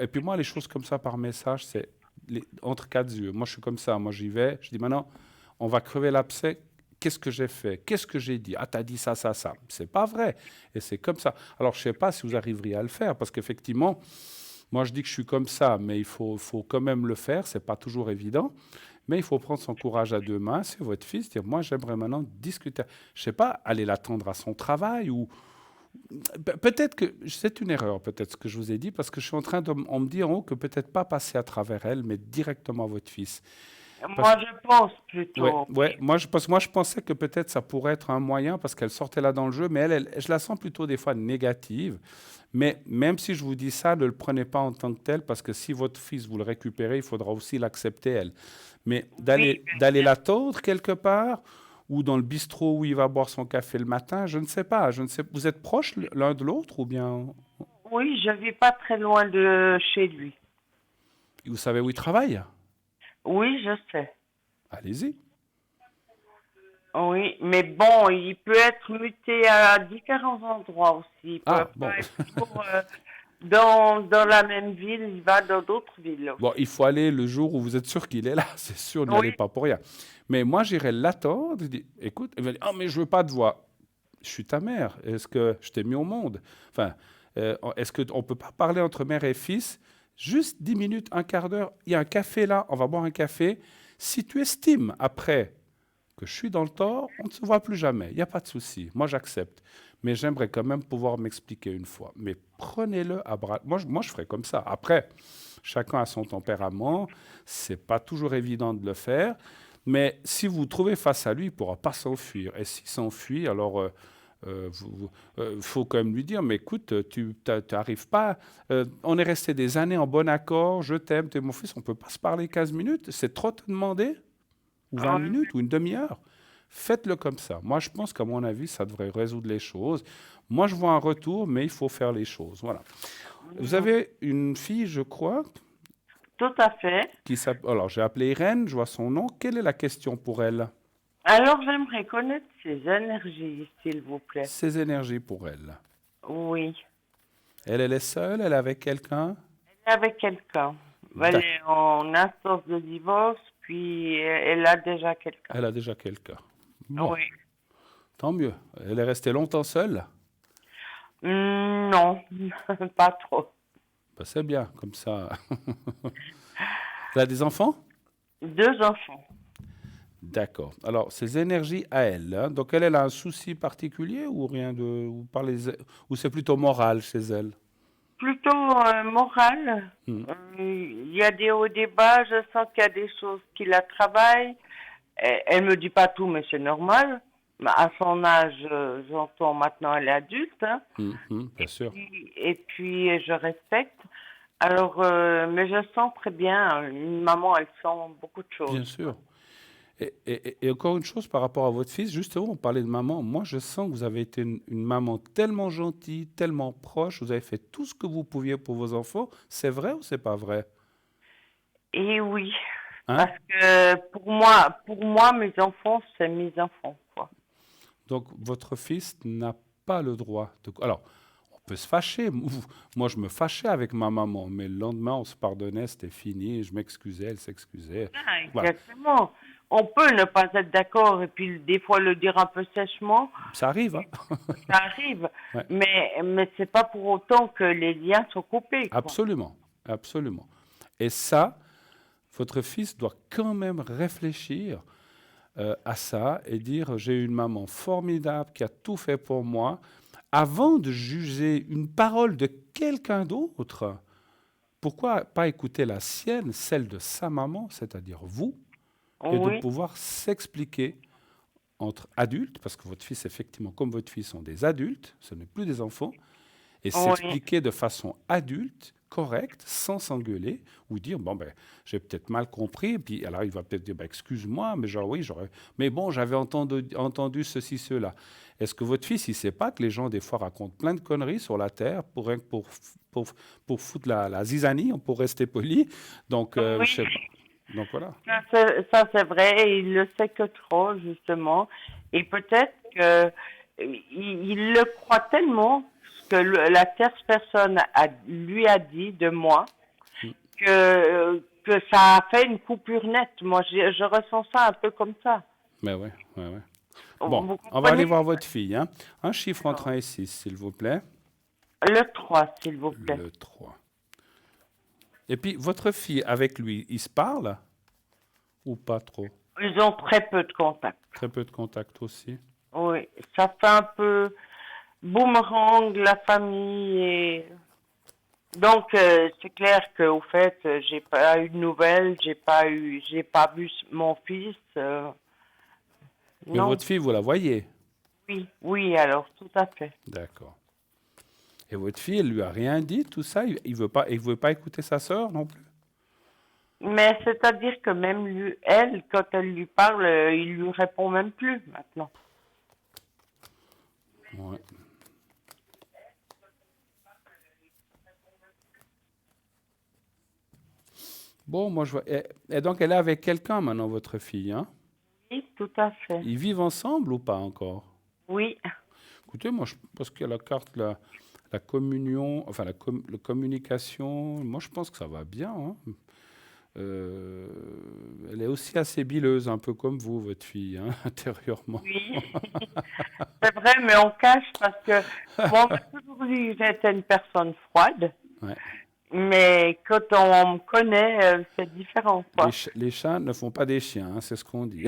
Speaker 1: Et puis moi les choses comme ça par message, c'est entre quatre yeux. Moi je suis comme ça, moi j'y vais, je dis maintenant, on va crever l'abcès. Qu'est-ce que j'ai fait? Qu'est-ce que j'ai dit? Ah, t'as dit ça, ça, ça. C'est pas vrai. Et c'est comme ça. Alors, je sais pas si vous arriveriez à le faire, parce qu'effectivement, moi, je dis que je suis comme ça, mais il faut quand même le faire. C'est pas toujours évident. Mais il faut prendre son courage à deux mains, c'est votre fils, dire moi j'aimerais maintenant discuter. Je ne sais pas, aller l'attendre à son travail ou peut-être que c'est une erreur, peut-être ce que je vous ai dit, parce que je suis en train on me dit en haut que peut-être pas passer à travers elle, mais directement à votre fils. Parce
Speaker 5: Moi, je pense
Speaker 1: ouais,
Speaker 5: plutôt.
Speaker 1: ouais. Parce que moi, je pensais que peut-être ça pourrait être un moyen parce qu'elle sortait là dans le jeu, mais je la sens plutôt des fois négative. Mais même si je vous dis ça, ne le prenez pas en tant que tel parce que si votre fils vous le récupérez, il faudra aussi l'accepter elle. Mais
Speaker 5: Oui,
Speaker 1: d'aller l'attendre quelque part ou dans le bistrot où il va boire son café le matin, je ne sais pas. Je ne sais. Vous êtes proches l'un de l'autre ou bien
Speaker 5: oui, je vis pas très loin de chez lui.
Speaker 1: vous savez où il travaille?
Speaker 5: Oui, je sais.
Speaker 1: Allez-y.
Speaker 5: Oui, mais bon, il peut être muté à différents endroits aussi. Il peut
Speaker 1: Ah, bon.
Speaker 5: pas être toujours dans la même ville, il va dans d'autres villes aussi.
Speaker 1: Bon, il faut aller le jour où vous êtes sûr qu'il est là, c'est sûr, n'y allez
Speaker 5: Oui,
Speaker 1: pas pour rien. Mais moi, j'irai l'attendre, je dis, écoute, il va dire, oh, mais je veux pas de voix. Je suis ta mère, est-ce que je t'ai mis au monde? Enfin, est-ce qu'on ne peut pas parler entre mère et fils? Juste 10 minutes, un quart d'heure, il y a un café là, on va boire un café. Si tu estimes après que je suis dans le tort, on ne se voit plus jamais, il n'y a pas de souci, moi j'accepte. Mais j'aimerais quand même pouvoir m'expliquer une fois. Mais prenez-le à bras. Moi, je ferais comme ça. Après, chacun a son tempérament. C'est pas toujours évident de le faire. Mais si vous vous trouvez face à lui, il ne pourra pas s'enfuir. Et s'il s'enfuit, alors faut quand même lui dire, mais écoute, tu n'arrives pas. On est resté des années en bon accord. Je t'aime, tu es mon fils. On ne peut pas se parler 15 minutes. C'est trop te demander? Ou 20 minutes ou une demi-heure? Faites-le comme ça. Moi, je pense qu'à mon avis, ça devrait résoudre les choses. Moi, je vois un retour, mais il faut faire les choses. Voilà. Vous avez une fille, je crois,
Speaker 5: tout à fait.
Speaker 1: qui s'appelle. Alors, j'ai appelé Irène, je vois son nom. Quelle est la question pour elle?
Speaker 5: Alors, j'aimerais connaître ses énergies, s'il vous plaît.
Speaker 1: Ses énergies pour elle.
Speaker 5: Oui,
Speaker 1: Elle est seule? Elle est avec quelqu'un?
Speaker 5: avec quelqu'un. Elle
Speaker 1: D'accord.
Speaker 5: est en instance de divorce, puis elle a déjà quelqu'un.
Speaker 1: Elle a déjà quelqu'un. Bon,
Speaker 5: Oui.
Speaker 1: tant mieux. Elle est restée longtemps seule?
Speaker 5: Non, pas trop.
Speaker 1: Ben, c'est bien, comme ça. Elle a des enfants?
Speaker 5: 2 enfants.
Speaker 1: D'accord. Alors, ses énergies à elle, hein, donc elle a un souci particulier ou rien de, ou c'est plutôt moral chez elle?
Speaker 5: Plutôt moral.
Speaker 1: Hmm.
Speaker 5: Il y a des hauts, des bas. Je sens qu'il y a des choses qui la travaillent. Elle me dit pas tout, mais c'est normal. Mais à son âge, j'entends maintenant, elle est adulte. Hein.
Speaker 1: Bien sûr.
Speaker 5: Et puis, je respecte. Alors, mais je sens très bien, une maman, elle sent beaucoup de
Speaker 1: Bien
Speaker 5: choses.
Speaker 1: sûr. Et encore une chose par rapport à votre fils, justement, on parlait de maman. Moi, je sens que vous avez été une maman tellement gentille, tellement proche. Vous avez fait tout ce que vous pouviez pour vos enfants. C'est vrai ou c'est pas vrai?
Speaker 5: Et oui,
Speaker 1: Hein?
Speaker 5: parce que pour moi, mes enfants, c'est mes enfants, quoi.
Speaker 1: Donc, votre fils n'a pas le droit de. Alors, on peut se fâcher. Moi, je me fâchais avec ma maman, mais le lendemain, on se pardonnait, c'était fini. Je m'excusais, elle s'excusait.
Speaker 5: Ah,
Speaker 1: Voilà.
Speaker 5: exactement. On peut ne pas être d'accord et puis des fois le dire un peu sèchement,
Speaker 1: Ça arrive, hein?
Speaker 5: ça arrive.
Speaker 1: Ouais.
Speaker 5: Mais c'est pas pour autant que les liens sont coupés, quoi.
Speaker 1: Absolument, absolument. Et ça, votre fils doit quand même réfléchir à ça et dire j'ai une maman formidable qui a tout fait pour moi, avant de juger une parole de quelqu'un d'autre. Pourquoi pas écouter la sienne, celle de sa maman, c'est-à-dire vous, et de
Speaker 5: Oui,
Speaker 1: pouvoir s'expliquer entre adultes, parce que votre fils, effectivement, comme votre fils, sont des adultes, ce n'est plus des enfants, et
Speaker 5: oui.
Speaker 1: s'expliquer de façon adulte, correcte, sans s'engueuler, ou dire, bon, ben, j'ai peut-être mal compris, et puis alors il va peut-être dire, ben, excuse-moi, mais genre, oui, j'aurais... Mais bon, j'avais entendu ceci, cela. Est-ce que votre fils, il ne sait pas que les gens, des fois, racontent plein de conneries sur la Terre pour foutre la zizanie, pour rester poli? Donc,
Speaker 5: Oui.
Speaker 1: je sais pas. Donc, voilà.
Speaker 5: Ça, c'est vrai, et il le sait que trop, justement. Et peut-être que il le croit tellement que la tierce personne lui a dit de moi que ça a fait une coupure nette. Moi, je ressens ça un peu comme ça.
Speaker 1: Mais ouais, ouais, ouais.
Speaker 5: Vous
Speaker 1: Bon, on va
Speaker 5: comprenez?
Speaker 1: aller voir votre fille. Hein. Un chiffre entre 1 et 6, s'il vous plaît.
Speaker 5: Le 3, s'il vous plaît.
Speaker 1: Le 3. Et puis, votre fille, avec lui, il se parle? ou pas trop?
Speaker 5: Ils ont très peu de contact.
Speaker 1: Très peu de contact aussi.
Speaker 5: Oui, ça fait un peu boomerang, la famille. Et... Donc, c'est clair qu'au fait, j'ai pas eu de nouvelles, j'ai pas vu mon fils.
Speaker 1: Mais
Speaker 5: Non,
Speaker 1: votre fille, vous la voyez?
Speaker 5: oui, alors, tout à fait.
Speaker 1: D'accord. Et votre fille, elle lui a rien dit, tout ça? Il veut pas écouter sa sœur non plus?
Speaker 5: Mais c'est-à-dire que même lui, elle, quand elle lui parle, il lui répond même plus maintenant.
Speaker 1: Ouais. Bon, moi, je vois. Et donc, elle est avec quelqu'un maintenant, votre fille, hein?
Speaker 5: Oui, tout à fait.
Speaker 1: Ils vivent ensemble ou pas encore?
Speaker 5: Oui,
Speaker 1: Écoutez, moi, je pense qu'il y a la carte, la communion, enfin, la communication. Moi, je pense que ça va bien, hein. Euh, Elle est aussi assez bileuse, un peu comme vous, votre fille, hein, intérieurement.
Speaker 5: oui. C'est vrai, mais on cache parce que moi, on m'a toujours dit que j'étais une personne froide.
Speaker 1: Ouais.
Speaker 5: Mais quand on me connaît, c'est différent,
Speaker 1: Les,
Speaker 5: quoi.
Speaker 1: les chats ne font pas des chiens, hein, c'est ce qu'on dit.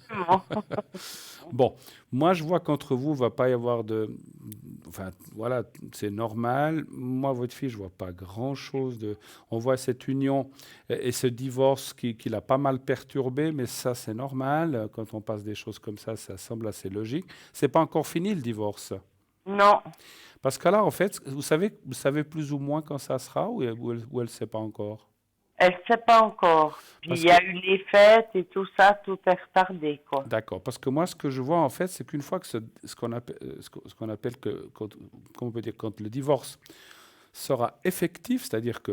Speaker 5: Vraiment.
Speaker 1: Bon, moi je vois qu'entre vous, il va pas y avoir de... Enfin, voilà, c'est normal. Moi, votre fille, je vois pas grand-chose de... On voit cette union et ce divorce qui l'a pas mal perturbé, mais ça, c'est normal. Quand on passe des choses comme ça semble assez logique. C'est pas encore fini, le divorce.
Speaker 5: Non,
Speaker 1: Parce que là, en fait, vous savez plus ou moins quand ça sera ou elle sait pas encore?
Speaker 5: elle ne sait pas encore. Puis
Speaker 1: Parce
Speaker 5: il y a
Speaker 1: que,
Speaker 5: eu les fêtes et tout ça, tout est retardé, quoi.
Speaker 1: d'accord, parce que moi, ce que je vois, en fait, c'est qu'une fois que ce qu'on appelle, ce qu'on appelle comment on peut dire, quand le divorce sera effectif, c'est-à-dire que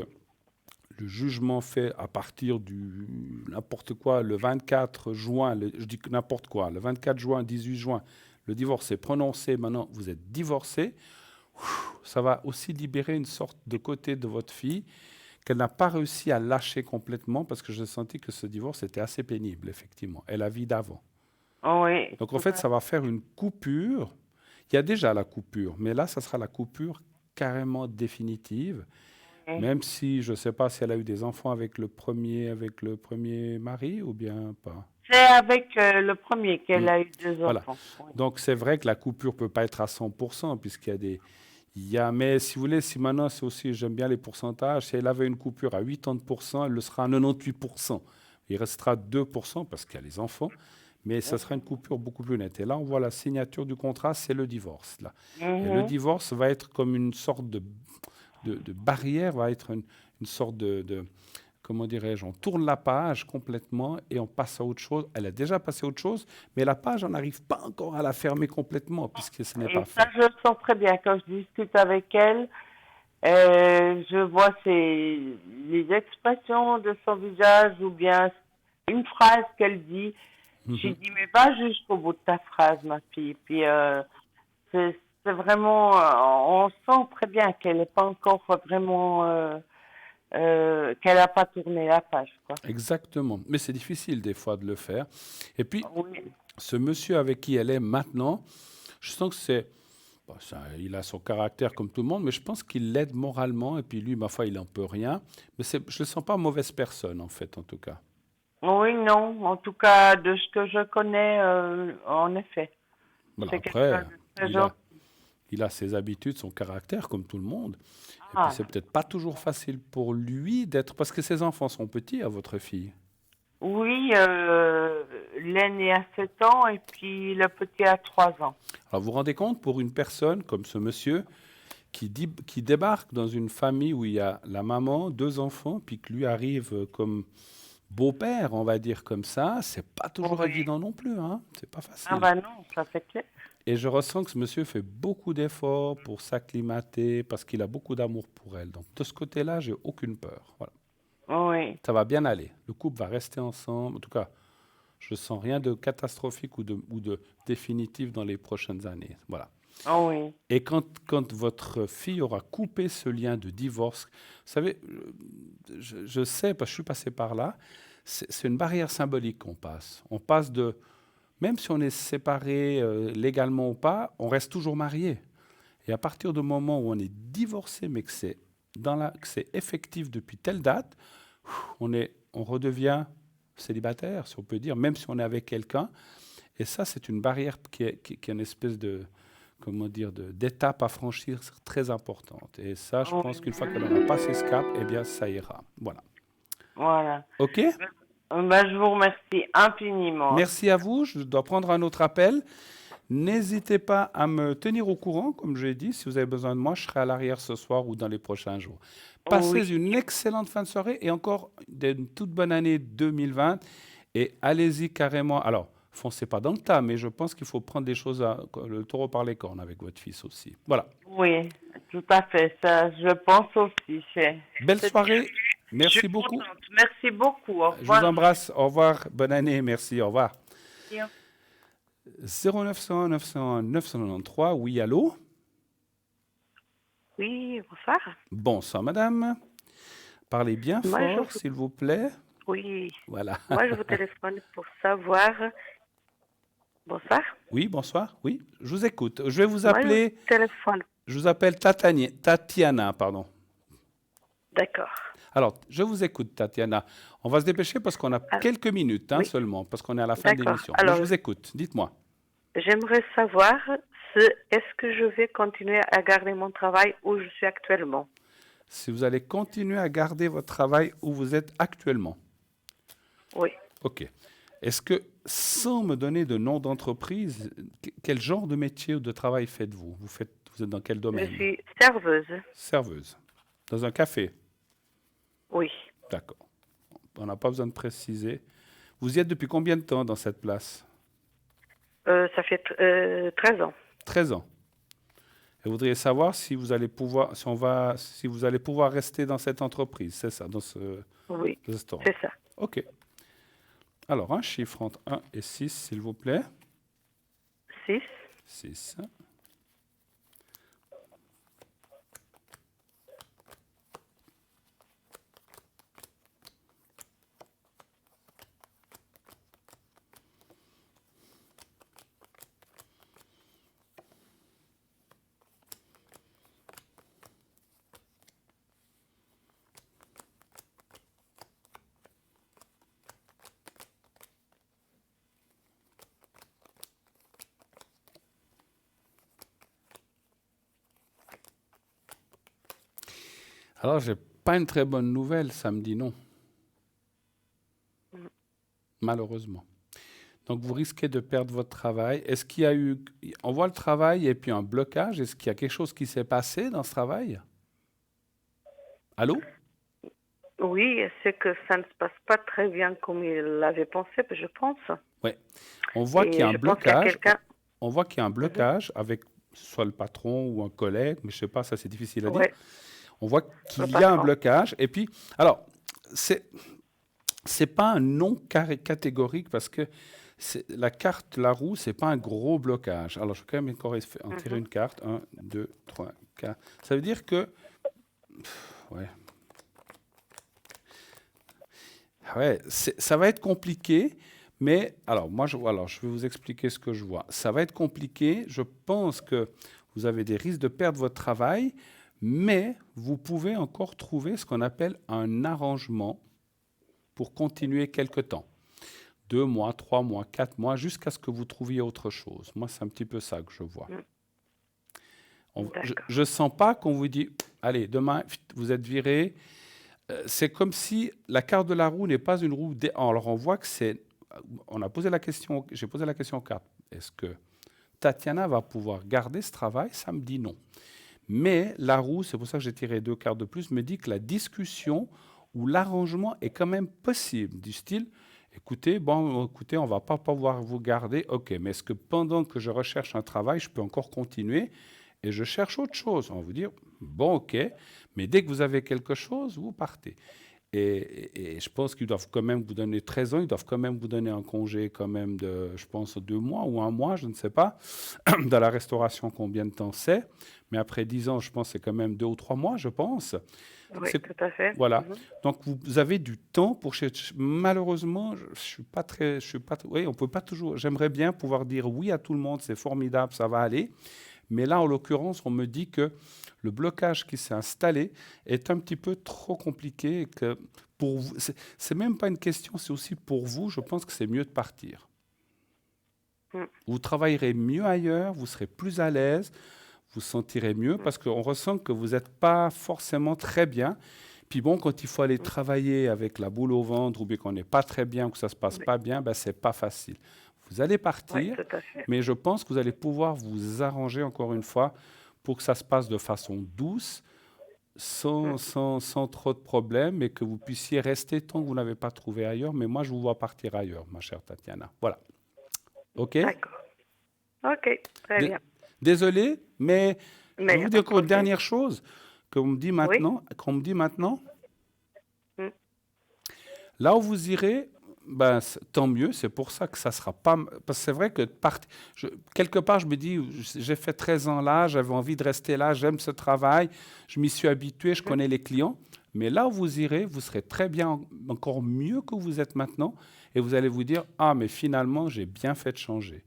Speaker 1: le jugement fait à partir du n'importe quoi, le 24 juin, je dis que n'importe quoi, le 24 juin, 18 juin, le divorce est prononcé, maintenant vous êtes divorcé, ça va aussi libérer une sorte de côté de votre fille qu'elle n'a pas réussi à lâcher complètement parce que j'ai senti que ce divorce était assez pénible, effectivement, et la vie d'avant.
Speaker 5: Oui,
Speaker 1: Donc en fait, ça va faire une coupure. Il y a déjà la coupure, mais là, ça sera la coupure carrément définitive,
Speaker 5: oui.
Speaker 1: même si je ne sais pas si elle a eu des enfants avec le premier mari ou bien pas.
Speaker 5: C'est avec le premier qu'elle
Speaker 1: Hmm.
Speaker 5: a eu 2
Speaker 1: Voilà.
Speaker 5: enfants. Oui.
Speaker 1: Donc c'est vrai que la coupure peut pas être à 100%, puisqu'il y a des... mais si vous voulez, si maintenant, c'est aussi, j'aime bien les pourcentages, si elle avait une coupure à 80%, elle le sera à 98%. Il restera 2% parce qu'il y a les enfants, mais ça sera une coupure beaucoup plus nette. Et là, on voit la signature du contrat, c'est le divorce, là. Et le
Speaker 5: Mhm.
Speaker 1: divorce va être comme une sorte de barrière, va être une sorte comment dirais-je, on tourne la page complètement et on passe à autre chose. Elle a déjà passé à autre chose, mais la page, on n'arrive pas encore à la fermer complètement puisque ce n'est
Speaker 5: Et
Speaker 1: pas fait.
Speaker 5: ça, je le sens très bien. Quand je discute avec elle, je vois les expressions de son visage ou bien une phrase qu'elle dit. J'ai
Speaker 1: Mhm.
Speaker 5: dit, mais va jusqu'au bout de ta phrase, ma fille. Puis c'est vraiment, on sent très bien qu'elle n'est pas encore vraiment, qu'elle n'a pas tourné la page, quoi.
Speaker 1: Exactement. Mais c'est difficile des fois de le faire. Et puis,
Speaker 5: Oui,
Speaker 1: ce monsieur avec qui elle est maintenant, je sens que il a son caractère comme tout le monde, mais je pense qu'il l'aide moralement. Et puis lui, ma foi, il n'en peut rien. Mais je ne le sens pas mauvaise personne, en fait, en tout cas.
Speaker 5: oui, non. En tout cas, de ce que je connais, en effet,
Speaker 1: Voilà,
Speaker 5: c'est quelqu'un
Speaker 1: après,
Speaker 5: de très
Speaker 1: il a,
Speaker 5: gentil.
Speaker 1: il a ses habitudes, son caractère, comme tout le monde. Et puis,
Speaker 5: Ah,
Speaker 1: c'est peut-être pas toujours facile pour lui d'être... Parce que ses enfants sont petits, à votre fille.
Speaker 5: oui, l'aîné a 7 ans et puis le petit a 3 ans.
Speaker 1: Alors, vous vous rendez compte, pour une personne comme ce monsieur, qui débarque dans une famille où il y a la maman, 2 enfants, puis que lui arrive comme beau-père, on va dire comme ça, c'est pas toujours
Speaker 5: Oui.
Speaker 1: évident non plus, hein. C'est pas
Speaker 5: Ah
Speaker 1: facile.
Speaker 5: ben non, ça c'est clair.
Speaker 1: Et je ressens que ce monsieur fait beaucoup d'efforts pour s'acclimater parce qu'il a beaucoup d'amour pour elle. Donc de ce côté-là, j'ai aucune peur. Voilà.
Speaker 5: Oui,
Speaker 1: Ça va bien aller. Le couple va rester ensemble. En tout cas, je sens rien de catastrophique ou de définitif dans les prochaines années. Voilà.
Speaker 5: oui.
Speaker 1: Et quand votre fille aura coupé ce lien de divorce, vous savez, je sais, parce que je suis passé par là, c'est une barrière symbolique qu'on passe. On passe de, même si on est séparé légalement ou pas, on reste toujours marié. Et à partir du moment où on est divorcé, mais que c'est effectif depuis telle date, on redevient célibataire, si on peut dire, même si on est avec quelqu'un. Et ça, c'est une barrière qui est une espèce de, comment dire, d'étape à franchir très importante. Et ça, je pense qu'une fois que l'on a passé ce cap, eh bien, ça ira. Voilà.
Speaker 5: Voilà.
Speaker 1: OK?
Speaker 5: Je vous remercie infiniment.
Speaker 1: Merci à vous. Je dois prendre un autre appel. N'hésitez pas à me tenir au courant, comme je l'ai dit. Si vous avez besoin de moi, je serai à l'arrière ce soir ou dans les prochains jours. Passez une excellente fin de soirée et encore une toute bonne année 2020. Et allez-y carrément. Alors, foncez pas dans le tas, mais je pense qu'il faut prendre des choses, le taureau par les cornes avec votre fils aussi. Voilà.
Speaker 5: Oui, tout à fait. Ça, je pense aussi.
Speaker 1: Belle soirée. Merci beaucoup.
Speaker 5: Contente. Merci beaucoup. Au
Speaker 1: Je
Speaker 5: revoir.
Speaker 1: vous embrasse. Au revoir. Bonne année. Merci. Au revoir.
Speaker 5: Bien.
Speaker 1: 0900 901 993. Oui, allô?
Speaker 6: Oui, bonsoir.
Speaker 1: Bonsoir, madame. Parlez bien fort, s'il vous plaît.
Speaker 6: Oui.
Speaker 1: Voilà.
Speaker 6: Moi, je vous téléphone pour savoir. Bonsoir.
Speaker 1: Oui, bonsoir. Oui, je vous écoute. Je vais vous appeler.
Speaker 6: Moi, je vous téléphone.
Speaker 1: Je vous appelle Tatiana, pardon.
Speaker 6: D'accord.
Speaker 1: Alors, je vous écoute, Tatiana. On va se dépêcher parce qu'on a quelques minutes seulement, parce qu'on est à la fin de l'émission. Alors, je vous écoute. Dites-moi.
Speaker 6: J'aimerais savoir est-ce que je vais continuer à garder mon travail où je suis actuellement?
Speaker 1: Si vous allez continuer à garder votre travail où vous êtes actuellement.
Speaker 6: Oui.
Speaker 1: OK. Est-ce que, sans me donner de nom d'entreprise, quel genre de métier ou de travail faites-vous? Vous êtes dans quel domaine?
Speaker 6: Je suis serveuse.
Speaker 1: Serveuse. Dans un café?
Speaker 6: Oui.
Speaker 1: D'accord. On n'a pas besoin de préciser. Vous y êtes depuis combien de temps dans cette place?
Speaker 6: Ça fait 13 ans.
Speaker 1: 13 ans. Et vous voudriez savoir si vous allez pouvoir, si vous allez pouvoir rester dans cette entreprise, c'est ça, dans ce restaurant?
Speaker 6: C'est ça.
Speaker 1: OK. Alors, un chiffre entre 1 et 6, s'il vous plaît.
Speaker 6: 6.
Speaker 1: 6. Alors, je n'ai pas une très bonne nouvelle, ça me dit non. Malheureusement. Donc, vous risquez de perdre votre travail. Est-ce qu'il y a eu... On voit le travail et puis un blocage. Est-ce qu'il y a quelque chose qui s'est passé dans ce travail? Allô?
Speaker 6: Oui, c'est que ça ne se passe pas très bien comme il l'avait pensé, je pense.
Speaker 1: Oui. On voit qu'il y a un blocage. On voit qu'il y a un blocage avec soit le patron ou un collègue, mais je ne sais pas, ça c'est difficile à dire. On voit qu'il y a un blocage. Et puis, alors, c'est pas un non catégorique parce que la carte, la roue, c'est pas un gros blocage. Alors, je vais quand même encore en tirer une carte. 1, 2, 3, 4. Ça veut dire que... Ouais, ça va être compliqué, mais alors, je vais vous expliquer ce que je vois. Ça va être compliqué. Je pense que vous avez des risques de perdre votre travail, mais vous pouvez encore trouver ce qu'on appelle un arrangement pour continuer quelque temps. 2 mois, 3 mois, 4 mois, jusqu'à ce que vous trouviez autre chose. Moi, c'est un petit peu ça que je vois. Je ne sens pas qu'on vous dit, allez, demain, vous êtes viré. C'est comme si la carte de la roue n'est pas une roue. Alors, on voit que c'est... J'ai posé la question aux cartes. Est-ce que Tatiana va pouvoir garder ce travail? Ça me dit non. Mais la roue, c'est pour ça que j'ai tiré 2 cartes de plus, me dit que la discussion ou l'arrangement est quand même possible. Du style, écoutez, on ne va pas pouvoir vous garder. OK, mais est-ce que pendant que je recherche un travail, je peux encore continuer et je cherche autre chose? On va vous dire, bon, OK, mais dès que vous avez quelque chose, vous partez. Et je pense qu'ils doivent quand même vous donner 13 ans, ils doivent quand même vous donner un congé quand même de, je pense, 2 mois ou 1 mois, je ne sais pas. Dans la restauration, combien de temps c'est? Mais après 10 ans, je pense que c'est quand même 2 ou 3 mois, je pense.
Speaker 6: Oui, tout à fait.
Speaker 1: Voilà. Donc, vous avez du temps pour chercher. Malheureusement, oui, on peut pas toujours... J'aimerais bien pouvoir dire oui à tout le monde, c'est formidable, ça va aller. Mais là, en l'occurrence, on me dit que le blocage qui s'est installé est un petit peu trop compliqué et que pour vous, c'est même pas une question, c'est aussi pour vous, je pense que c'est mieux de partir. Vous travaillerez mieux ailleurs, vous serez plus à l'aise, vous sentirez mieux parce qu'on ressent que vous n'êtes pas forcément très bien. Puis bon, quand il faut aller travailler avec la boule au ventre ou bien qu'on n'est pas très bien ou que ça ne se passe pas bien, ben, ce n'est pas facile. Vous allez partir,
Speaker 6: tout à fait.
Speaker 1: mais je pense que vous allez pouvoir vous arranger encore une fois pour que ça se passe de façon douce, sans trop de problèmes et que vous puissiez rester tant que vous n'avez pas trouvé ailleurs. Mais moi, je vous vois partir ailleurs, ma chère Tatiana. Voilà. OK?
Speaker 6: D'accord. OK, très bien.
Speaker 1: Désolé, mais je
Speaker 6: Mais
Speaker 1: vais vous dire encore une dernière chose qu'on me dit maintenant. Là où vous irez, ben, tant mieux, c'est pour ça que ça sera pas... Parce que c'est vrai que quelque part, je me dis, j'ai fait 13 ans là, j'avais envie de rester là, j'aime ce travail, je m'y suis habitué, je connais les clients. Mais là où vous irez, vous serez très bien, encore mieux que vous êtes maintenant, et vous allez vous dire, ah, mais finalement, j'ai bien fait de changer.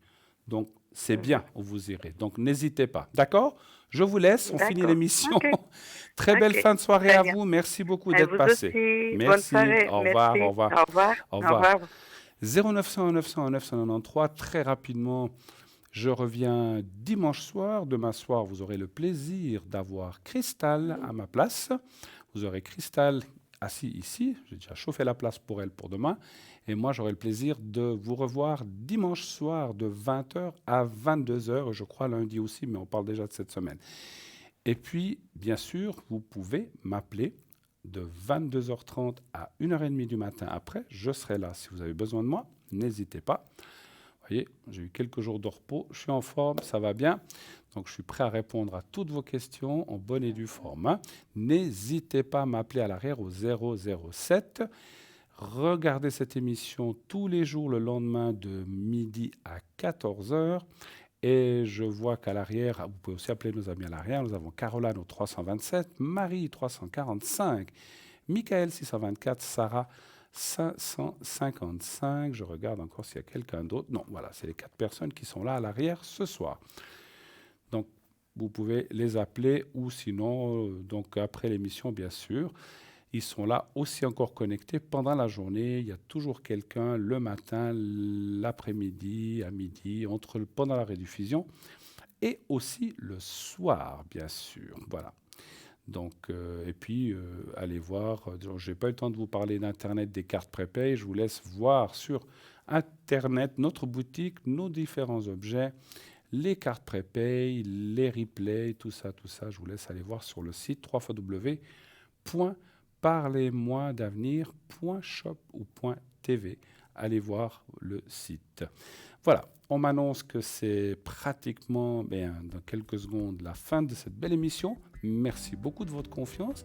Speaker 1: Donc, c'est bien où vous irez. Donc, n'hésitez pas. D'accord? Je vous laisse, on finit l'émission.
Speaker 6: Okay.
Speaker 1: Très belle fin de soirée
Speaker 6: Très
Speaker 1: à
Speaker 6: bien.
Speaker 1: vous. Merci beaucoup
Speaker 6: À
Speaker 1: d'être
Speaker 6: vous
Speaker 1: passé.
Speaker 6: aussi.
Speaker 1: Merci.
Speaker 6: Bonne soirée.
Speaker 1: Au revoir.
Speaker 6: Merci.
Speaker 1: Au revoir.
Speaker 6: Au revoir.
Speaker 1: Au
Speaker 6: Au
Speaker 1: revoir.
Speaker 6: revoir.
Speaker 1: 0900 900 993. Très rapidement, je reviens dimanche soir. Demain soir, vous aurez le plaisir d'avoir Cristal à ma place. Vous aurez Cristal assis ici. J'ai déjà chauffé la place pour elle pour demain. Et moi, j'aurai le plaisir de vous revoir dimanche soir de 20h à 22h. Je crois lundi aussi, mais on parle déjà de cette semaine. Et puis, bien sûr, vous pouvez m'appeler de 22h30 à 1h30 du matin après. Je serai là si vous avez besoin de moi. N'hésitez pas. Vous voyez, j'ai eu quelques jours de repos. Je suis en forme, ça va bien. Donc, je suis prêt à répondre à toutes vos questions en bonne et due forme. N'hésitez pas à m'appeler à l'arrière au 007. Regardez cette émission tous les jours le lendemain de midi à 14h. Et je vois qu'à l'arrière, vous pouvez aussi appeler nos amis à l'arrière. Nous avons Caroline au 327, Marie 345, Michael 624, Sarah 555. Je regarde encore s'il y a quelqu'un d'autre. Non, voilà, c'est les 4 personnes qui sont là à l'arrière ce soir. Donc, vous pouvez les appeler ou sinon, donc après l'émission, bien sûr. Ils sont là aussi encore connectés pendant la journée. Il y a toujours quelqu'un le matin, l'après-midi, à midi, pendant la rediffusion et aussi le soir, bien sûr. Voilà. Donc, et puis, allez voir. Je n'ai pas eu le temps de vous parler d'Internet, des cartes prépay. Je vous laisse voir sur Internet notre boutique, nos différents objets, les cartes prépay, les replays, tout ça. Je vous laisse aller voir sur le site www.parlez-moi-d'avenir.shop ou .tv. Allez voir le site. Voilà, on m'annonce que c'est pratiquement, dans quelques secondes, la fin de cette belle émission. Merci beaucoup de votre confiance.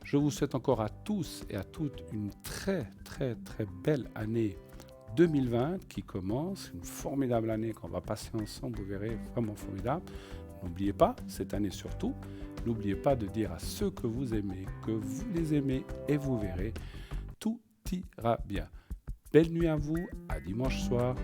Speaker 1: Je vous souhaite encore à tous et à toutes une très, très, très belle année 2020 qui commence. Une formidable année qu'on va passer ensemble, vous verrez, vraiment formidable. N'oubliez pas, cette année surtout, n'oubliez pas de dire à ceux que vous aimez, que vous les aimez et vous verrez, tout ira bien. Belle nuit à vous, à dimanche soir.